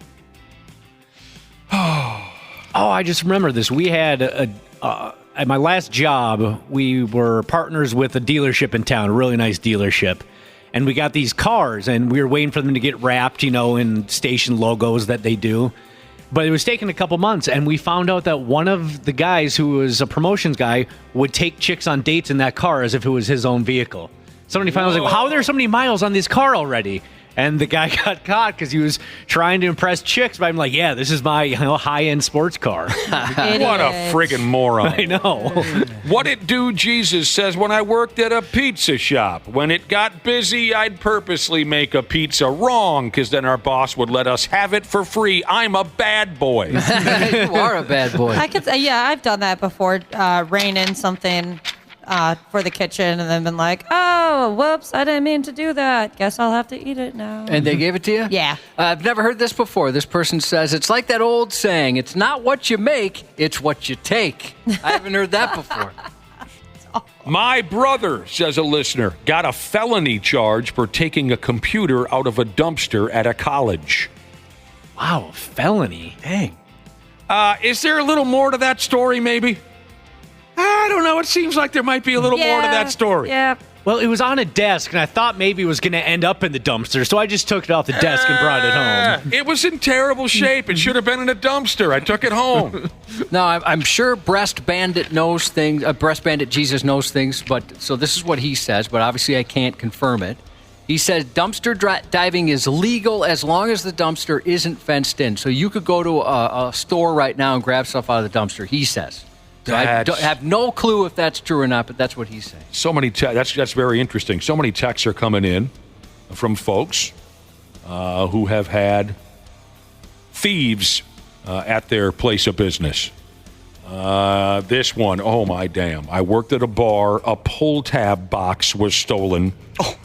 Oh, I just remember this. We had at my last job, we were partners with a dealership in town, a really nice dealership. And we got these cars, and we were waiting for them to get wrapped, in station logos that they do. But it was taking a couple months, and we found out that one of the guys who was a promotions guy would take chicks on dates in that car as if it was his own vehicle. Somebody finally was like, how are there so many miles on this car already? And the guy got caught because he was trying to impress chicks. But I'm like, yeah, this is my high-end sports car. What a friggin' moron. I know. What it do, Jesus says, when I worked at a pizza shop. When it got busy, I'd purposely make a pizza wrong because then our boss would let us have it for free. I'm a bad boy. You are a bad boy. I've done that before. Rein in something for the kitchen and then been like, oh, whoops, I didn't mean to do that. Guess I'll have to eat it now. And they gave it to you? Yeah. I've never heard this before. This person says, it's like that old saying, it's not what you make, it's what you take. I haven't heard that before. My brother, says a listener, got a felony charge for taking a computer out of a dumpster at a college. Wow, felony. Dang. Is there a little more to that story, maybe? I don't know. It seems like there might be a little more to that story. Yeah. Well, it was on a desk, and I thought maybe it was going to end up in the dumpster, so I just took it off the desk and brought it home. It was in terrible shape. It should have been in a dumpster. I took it home. No, I'm sure Breast Bandit knows things. Breast Bandit Jesus knows things, but so this is what he says, but obviously I can't confirm it. He says dumpster diving is legal as long as the dumpster isn't fenced in. So you could go to a store right now and grab stuff out of the dumpster, he says. So I have no clue if that's true or not, but that's what he's saying. So many that's very interesting. So many texts are coming in from folks who have had thieves at their place of business. This one, oh my damn! I worked at a bar. A pull tab box was stolen. Oh,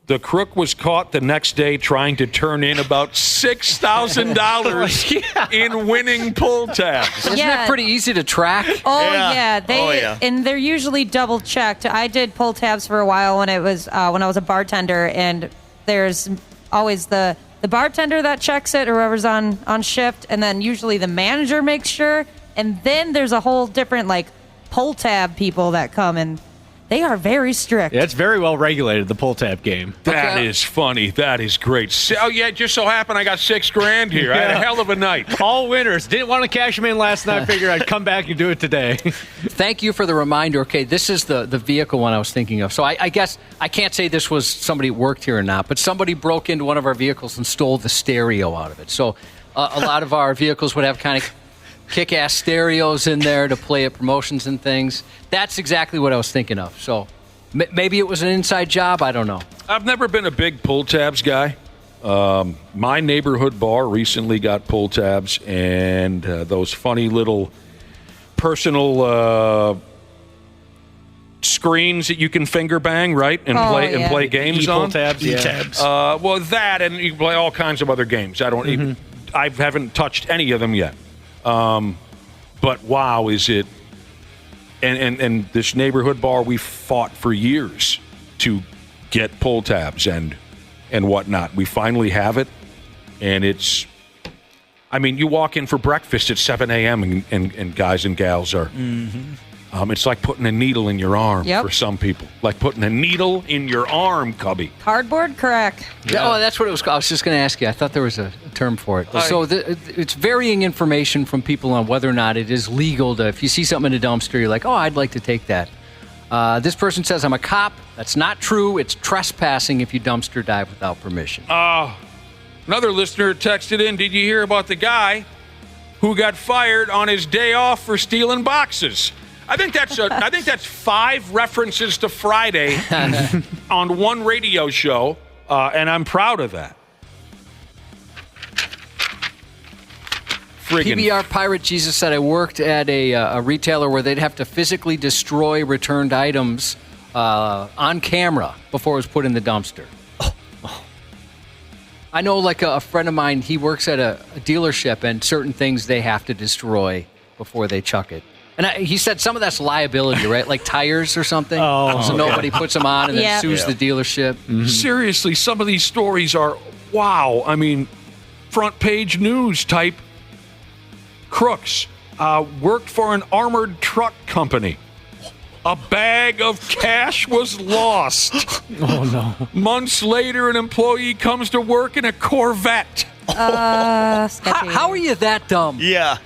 the crook was caught the next day trying to turn in about $6,000 in winning pull tabs. Isn't that pretty easy to track? Oh, yeah. And they're usually double checked. I did pull tabs for a while when I was a bartender, and there's always the bartender that checks it or whoever's on shift, and then usually the manager makes sure, and then there's a whole different pull tab people that come, and they are very strict. Yeah, it's very well regulated, the pull tab game. That is funny. That is great. Oh, yeah, it just so happened I got $6,000 here. I had a hell of a night. All winners. Didn't want to cash them in last night. Figured I'd come back and do it today. Thank you for the reminder. Okay, this is the vehicle one I was thinking of. So I guess I can't say this was somebody who worked here or not, but somebody broke into one of our vehicles and stole the stereo out of it. So a lot of our vehicles would have kind of kick-ass stereos in there to play at promotions and things. That's exactly what I was thinking of. So maybe it was an inside job. I don't know. I've never been a big pull tabs guy. My neighborhood bar recently got pull tabs, and those funny little personal screens that you can finger bang, right, and play games on. Pull tabs, tabs. Well, that, and you can play all kinds of other games. I haven't touched any of them yet. But wow, is it? And this neighborhood bar, we fought for years to get pull tabs and whatnot. We finally have it, and it's. I mean, you walk in for breakfast at 7 a.m. and guys and gals are. Mm-hmm. It's like putting a needle in your arm for some people. Like putting a needle in your arm, Cubby. Cardboard crack. Yeah. Oh, that's what it was. I was just going to ask you. I thought there was a term for it. So it's varying information from people on whether or not it is legal to, if you see something in a dumpster, you're like, oh, I'd like to take that. This person says, I'm a cop. That's not true. It's trespassing if you dumpster dive without permission. Another listener texted in, did you hear about the guy who got fired on his day off for stealing boxes? I think that's 5 references to Friday on one radio show, and I'm proud of that. PBR Pirate Jesus said, I worked at a retailer where they'd have to physically destroy returned items on camera before it was put in the dumpster. I know, like a friend of mine, he works at a dealership, and certain things they have to destroy before they chuck it. And he said some of that's liability, right? Like tires or something. So nobody puts them on and then sues the dealership. Mm-hmm. Seriously, some of these stories are, wow. I mean, front page news type crooks. Worked for an armored truck company. A bag of cash was lost. Oh, no. Months later, an employee comes to work in a Corvette. How are you that dumb? Yeah.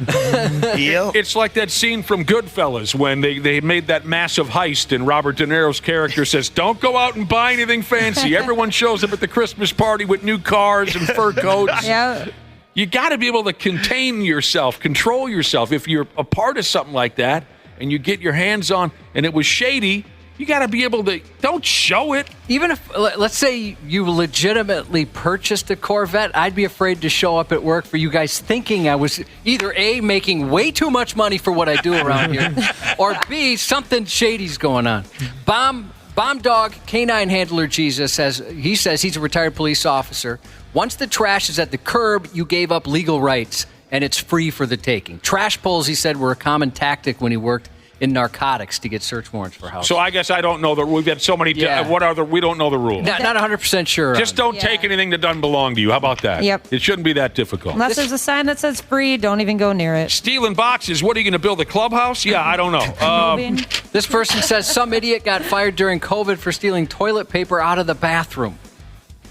Yep. It's like that scene from Goodfellas when they made that massive heist and Robert De Niro's character says, don't go out and buy anything fancy. Everyone shows up at the Christmas party with new cars and fur coats. Yeah. You got to be able to contain yourself, control yourself. If you're a part of something like that and you get your hands on, and it was shady, you got to be able to, don't show it. Even if, let's say you legitimately purchased a Corvette, I'd be afraid to show up at work for you guys thinking I was either A, making way too much money for what I do around here, or B, something shady's going on. Bomb Dog, canine handler Jesus, says he's a retired police officer. Once the trash is at the curb, you gave up legal rights, and it's free for the taking. Trash pulls, he said, were a common tactic when he worked in narcotics to get search warrants for houses. So I guess I don't know we've got so many. We don't know the rules. Not 100% sure. Just don't take anything that doesn't belong to you. How about that? Yep. It shouldn't be that difficult. Unless there's a sign that says free, don't even go near it. Stealing boxes. What are you going to build, a clubhouse? Yeah, I don't know. This person says some idiot got fired during COVID for stealing toilet paper out of the bathroom.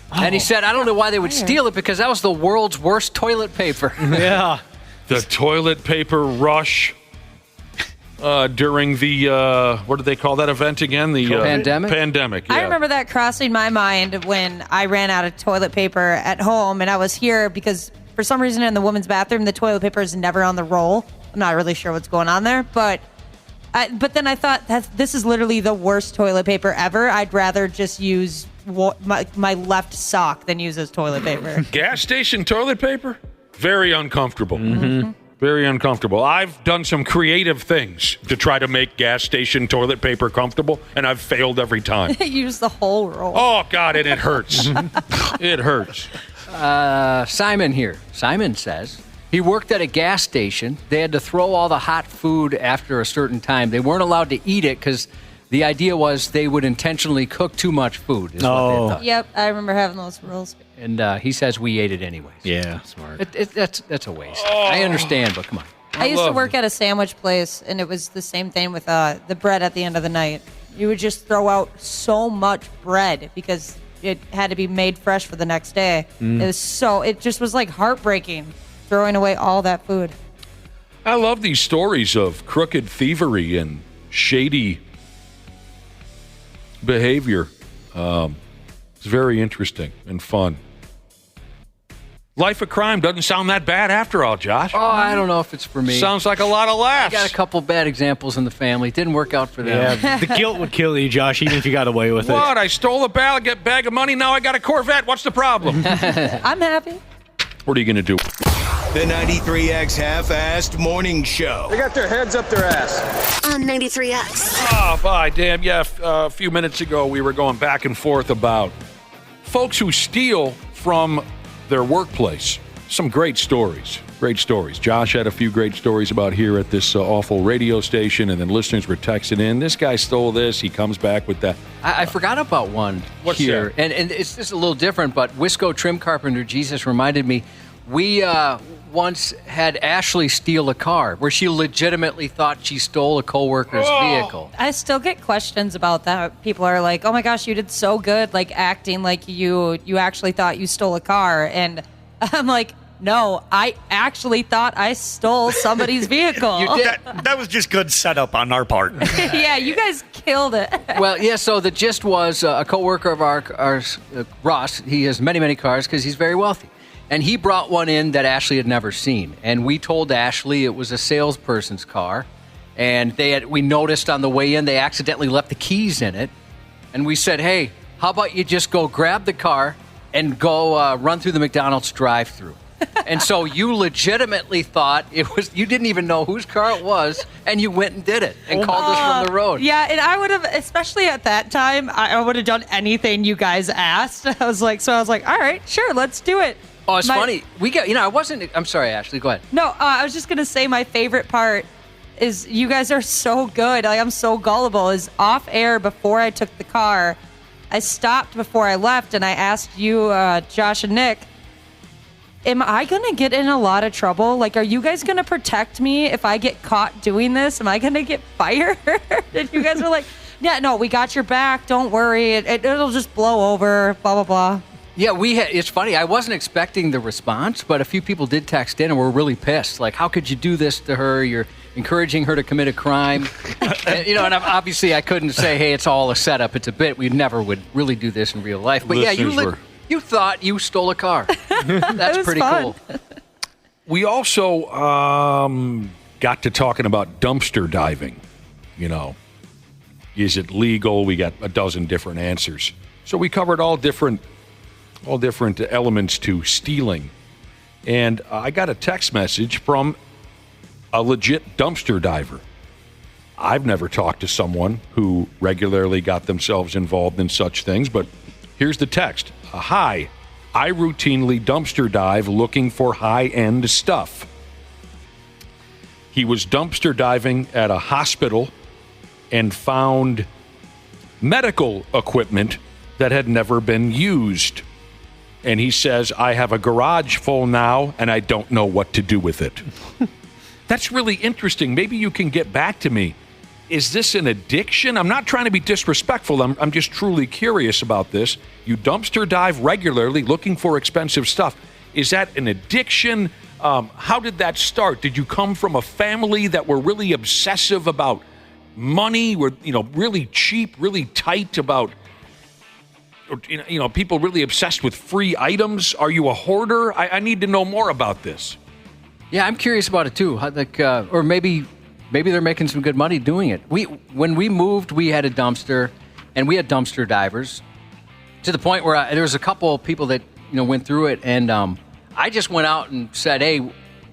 And he said, I don't know why they would steal it because that was the world's worst toilet paper. Yeah. The toilet paper rush during the, what do they call that event again? The pandemic? Pandemic, yeah. I remember that crossing my mind when I ran out of toilet paper at home, and I was here because for some reason in the women's bathroom, the toilet paper is never on the roll. I'm not really sure what's going on there, but then I thought, this is literally the worst toilet paper ever. I'd rather just use my left sock than use as toilet paper. Gas station toilet paper? Very uncomfortable. Mm-hmm. Very uncomfortable. I've done some creative things to try to make gas station toilet paper comfortable, and I've failed every time. Use the whole roll. Oh, God, and it hurts. It hurts. Simon here. Simon says he worked at a gas station. They had to throw all the hot food after a certain time. They weren't allowed to eat it because the idea was they would intentionally cook too much food. Is what they thought. Yep, I remember having those rules. And he says we ate it anyways. Yeah, smart. That's a waste. I understand, but come on. I used to work at a sandwich place, and it was the same thing with the bread at the end of the night. You would just throw out so much bread because it had to be made fresh for the next day. It just was like heartbreaking throwing away all that food. I love these stories of crooked thievery and shady behavior. It's very interesting and fun. Life of crime doesn't sound that bad after all, Josh. Oh, I don't know if it's for me. Sounds like a lot of laughs. I got a couple bad examples in the family. Didn't work out for them. Yeah, the guilt would kill you, Josh, even if you got away with it. What? I stole a bag of money, now I got a Corvette. What's the problem? I'm happy. What are you going to do? The 93X Half-Assed Morning Show. They got their heads up their ass. On 93X. Oh, bye, damn. Yeah, a few minutes ago we were going back and forth about folks who steal from their workplace. Some great stories. Great stories. Josh had a few great stories about here at this awful radio station, and then listeners were texting in. This guy stole this. He comes back with that. I forgot about one here. That? And it's just a little different, but Wisco Trim Carpenter Jesus reminded me, we once had Ashley steal a car where she legitimately thought she stole a coworker's vehicle. I still get questions about that. People are like, oh my gosh, you did so good, like acting like you actually thought you stole a car. And I'm like, no, I actually thought I stole somebody's vehicle. You did. That was just good setup on our part. Yeah, you guys killed it. Well, yeah, so the gist was a coworker of ours, Ross, he has many, many cars because he's very wealthy. And he brought one in that Ashley had never seen. And we told Ashley it was a salesperson's car. And we noticed on the way in they accidentally left the keys in it. And we said, hey, how about you just go grab the car and go run through the McDonald's drive-thru? And so you legitimately thought it was, you didn't even know whose car it was, and you went and did it and called us from the road. Yeah, and I would have, especially at that time, I would have done anything you guys asked. I was like, all right, sure, let's do it. Oh, it's funny. We got, I'm sorry, Ashley, go ahead. No, I was just going to say my favorite part is you guys are so good. Like, I'm so gullible. Is off air before I took the car, I stopped before I left and I asked you, Josh and Nick, am I going to get in a lot of trouble? Like, are you guys going to protect me if I get caught doing this? Am I going to get fired? And you guys were like, yeah, no, we got your back. Don't worry. It'll just blow over, blah, blah, blah. Yeah, it's funny. I wasn't expecting the response, but a few people did text in and were really pissed. Like, how could you do this to her? You're encouraging her to commit a crime. and obviously I couldn't say, hey, it's all a setup. It's a bit. We never would really do this in real life. But you thought you stole a car. That's pretty fun. Cool. We also got to talking about dumpster diving. Is it legal? We got a dozen different answers. So we covered all different elements to stealing. And I got a text message from a legit dumpster diver. I've never talked to someone who regularly got themselves involved in such things, but here's the text. Hi, I routinely dumpster dive looking for high-end stuff. He was dumpster diving at a hospital and found medical equipment that had never been used. And he says, I have a garage full now, and I don't know what to do with it. That's really interesting. Maybe you can get back to me. Is this an addiction? I'm not trying to be disrespectful. I'm just truly curious about this. You dumpster dive regularly looking for expensive stuff. Is that an addiction? How did that start? Did you come from a family that were really obsessive about money, were really cheap, really tight about people really obsessed with free items? Are you a hoarder? I need to know more about this. Yeah, I'm curious about it too. Or maybe they're making some good money doing it. When we moved, we had a dumpster, and we had dumpster divers to the point where there was a couple of people that went through it, and I just went out and said, "Hey,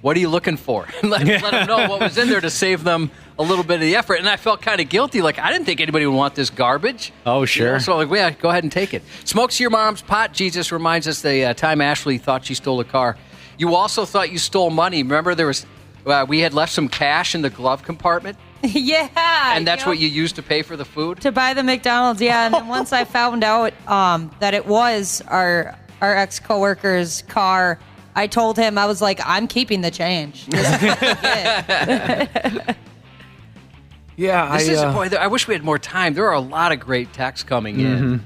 what are you looking for?" And let them know what was in there to save them a little bit of the effort. And I felt kind of guilty. Like, I didn't think anybody would want this garbage. Oh, sure. So yeah, go ahead and take it. Smokes your mom's pot. Jesus reminds us the time Ashley thought she stole a car. You also thought you stole money. Remember, there was we had left some cash in the glove compartment. Yeah. And that's what you used to pay for the food? To buy the McDonald's, yeah. And then once I found out that it was our ex-coworker's car, I told him, I was like, I'm keeping the change. Yeah, I wish we had more time. There are a lot of great texts coming in.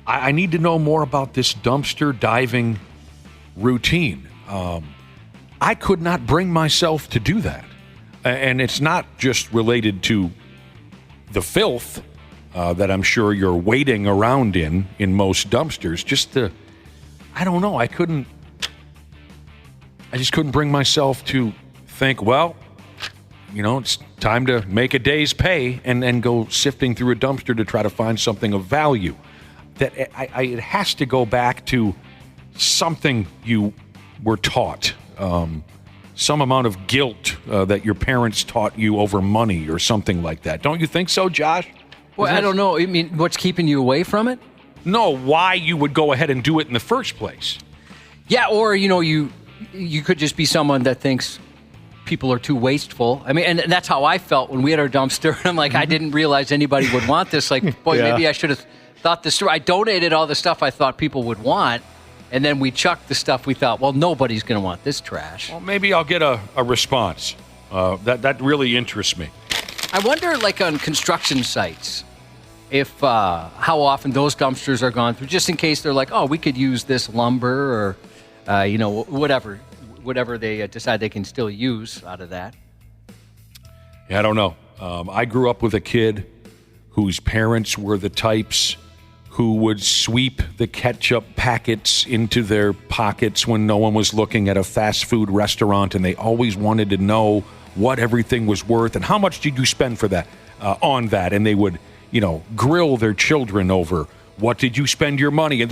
I need to know more about this dumpster diving routine. I could not bring myself to do that. And it's not just related to the filth that I'm sure you're wading around in most dumpsters. I don't know. I just couldn't bring myself to think, well, it's time to make a day's pay and go sifting through a dumpster to try to find something of value. That it has to go back to something you were taught, some amount of guilt that your parents taught you over money or something like that. Don't you think so, Josh? Well, I don't know. I mean, what's keeping you away from it? No, why you would go ahead and do it in the first place. Yeah, or, you could just be someone that thinks people are too wasteful. I mean, and that's how I felt when we had our dumpster. I'm like, I didn't realize anybody would want this. Like, boy, maybe I should have thought this through. I donated all the stuff I thought people would want, and then we chucked the stuff we thought, well, nobody's going to want this trash. Well, maybe I'll get a response. That really interests me. I wonder, like on construction sites, if how often those dumpsters are gone through, just in case they're like, oh, we could use this lumber or, whatever they decide they can still use out of that. Yeah, I don't know. I grew up with a kid whose parents were the types who would sweep the ketchup packets into their pockets when no one was looking at a fast food restaurant, and they always wanted to know what everything was worth and how much did you spend for that on that, and they would grill their children over what did you spend your money, and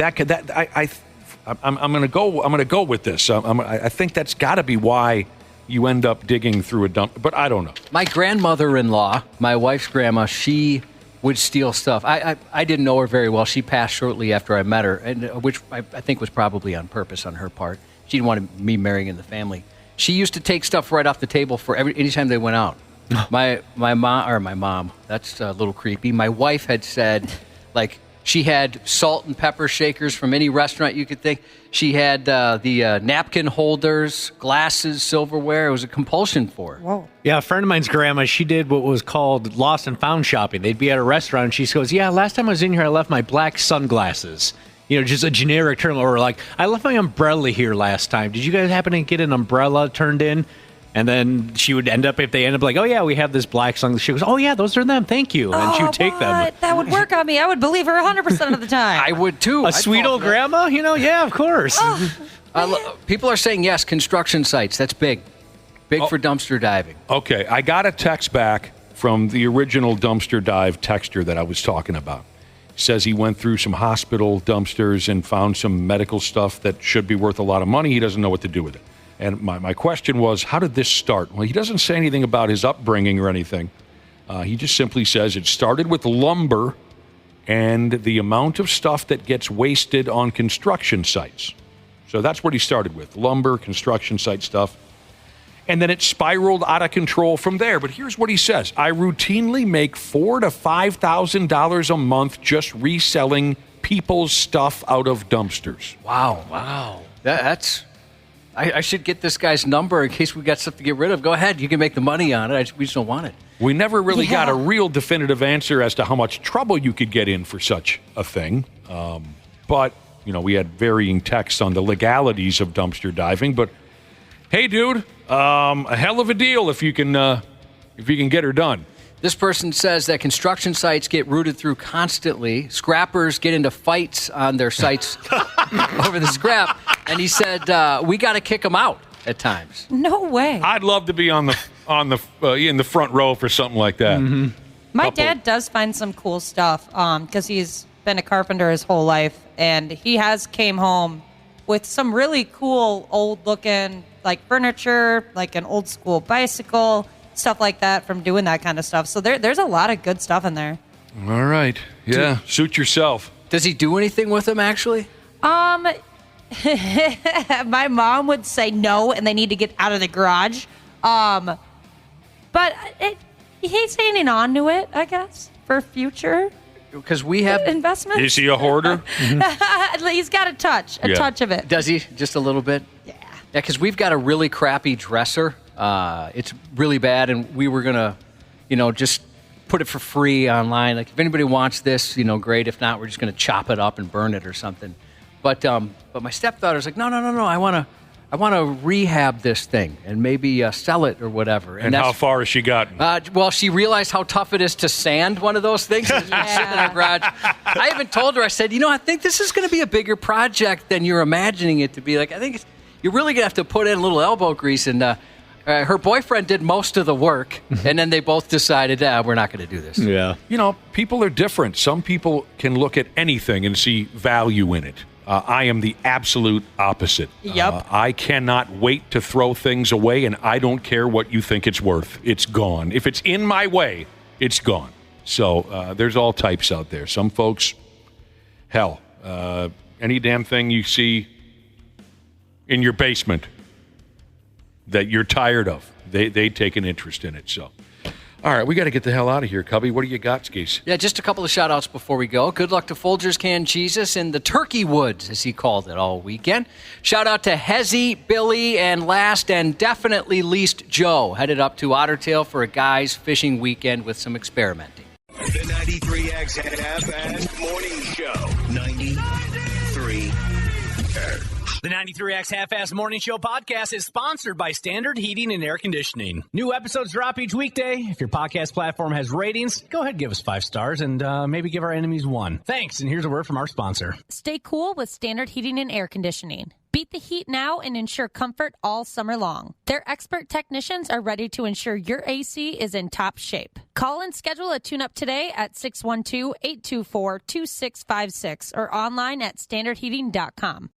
I'm going to go. I'm going to go with this. I think that's got to be why you end up digging through a dump. But I don't know. My grandmother-in-law, my wife's grandma, she would steal stuff. I didn't know her very well. She passed shortly after I met her, and which I think was probably on purpose on her part. She didn't want me marrying in the family. She used to take stuff right off the table for anytime they went out. My mom. That's a little creepy. My wife had said, like, she had salt and pepper shakers from any restaurant you could think. She had the napkin holders, glasses, silverware. It was a compulsion for her. Whoa. Yeah, a friend of mine's grandma, she did what was called lost and found shopping. They'd be at a restaurant, and she goes, yeah, last time I was in here, I left my black sunglasses. You know, just a generic term. Or like, I left my umbrella here last time. Did you guys happen to get an umbrella turned in? And then she would end up, if they end up like, oh, yeah, we have this black sunglasses. She goes, oh, yeah, those are them. Thank you. And she would take them. That would work on me. I would believe her 100% of the time. I would, too. A sweet old grandma? You know, yeah, of course. People are saying, yes, construction sites. That's big. Big for dumpster diving. Okay, I got a text back from the original dumpster dive texter that I was talking about. He says he went through some hospital dumpsters and found some medical stuff that should be worth a lot of money. He doesn't know what to do with it. And my question was, how did this start? Well, he doesn't say anything about his upbringing or anything. He just simply says it started with lumber and the amount of stuff that gets wasted on construction sites. So that's what he started with, lumber, construction site stuff. And then it spiraled out of control from there. But here's what he says. I routinely make $4,000 to $5,000 a month just reselling people's stuff out of dumpsters. Wow. That's... I should get this guy's number in case we got stuff to get rid of. Go ahead. You can make the money on it. We just don't want it. We never really got a real definitive answer as to how much trouble you could get in for such a thing. But, you know, we had varying texts on the legalities of dumpster diving. But, hey, dude, a hell of a deal if you can get her done. This person says that construction sites get rooted through constantly. Scrappers get into fights on their sites over the scrap. And he said, we got to kick them out at times. No way. I'd love to be in the front row for something like that. Mm-hmm. My dad does find some cool stuff because he's been a carpenter his whole life. And he has came home with some really cool old-looking like furniture, like an old-school bicycle, stuff like that from doing that kind of stuff. So there's a lot of good stuff in there. All right. Yeah, suit yourself. Does he do anything with them, actually? My mom would say no, and they need to get out of the garage. But he's hanging on to it, I guess, for future. Because we have investments. Is he a hoarder? He's got a touch of it. Does he? Just a little bit? Yeah. Yeah, because we've got a really crappy dresser. It's really bad, and we were going to, just put it for free online. Like, if anybody wants this, great. If not, we're just going to chop it up and burn it or something. But my stepdaughter's like, no, I want to rehab this thing and maybe sell it or whatever. And how far has she gotten? Well, she realized how tough it is to sand one of those things. It's been sitting in our garage. I even told her, I said, I think this is going to be a bigger project than you're imagining it to be. Like, I think you're really going to have to put in a little elbow grease. And her boyfriend did most of the work, and then they both decided, we're not going to do this. Yeah. People are different. Some people can look at anything and see value in it. I am the absolute opposite. Yep. I cannot wait to throw things away, and I don't care what you think it's worth. It's gone. If it's in my way, it's gone. So there's all types out there. Some folks, hell, any damn thing you see in your basement that you're tired of, they take an interest in it. So, all right, we got to get the hell out of here, Cubby. What do you got, Skis? Yeah, just a couple of shout-outs before we go. Good luck to Folgers Canned Jesus in the Turkey Woods, as he called it all weekend. Shout-out to Hezzy, Billy, and last and definitely least Joe, headed up to Ottertail for a guys' fishing weekend with some experimenting. The 93X Half-Assed Morning Show. 93 X. The 93X Half-Assed Morning Show podcast is sponsored by Standard Heating and Air Conditioning. New episodes drop each weekday. If your podcast platform has ratings, go ahead and give us 5 stars and maybe give our enemies 1. Thanks, and here's a word from our sponsor. Stay cool with Standard Heating and Air Conditioning. Beat the heat now and ensure comfort all summer long. Their expert technicians are ready to ensure your AC is in top shape. Call and schedule a tune-up today at 612-824-2656 or online at standardheating.com.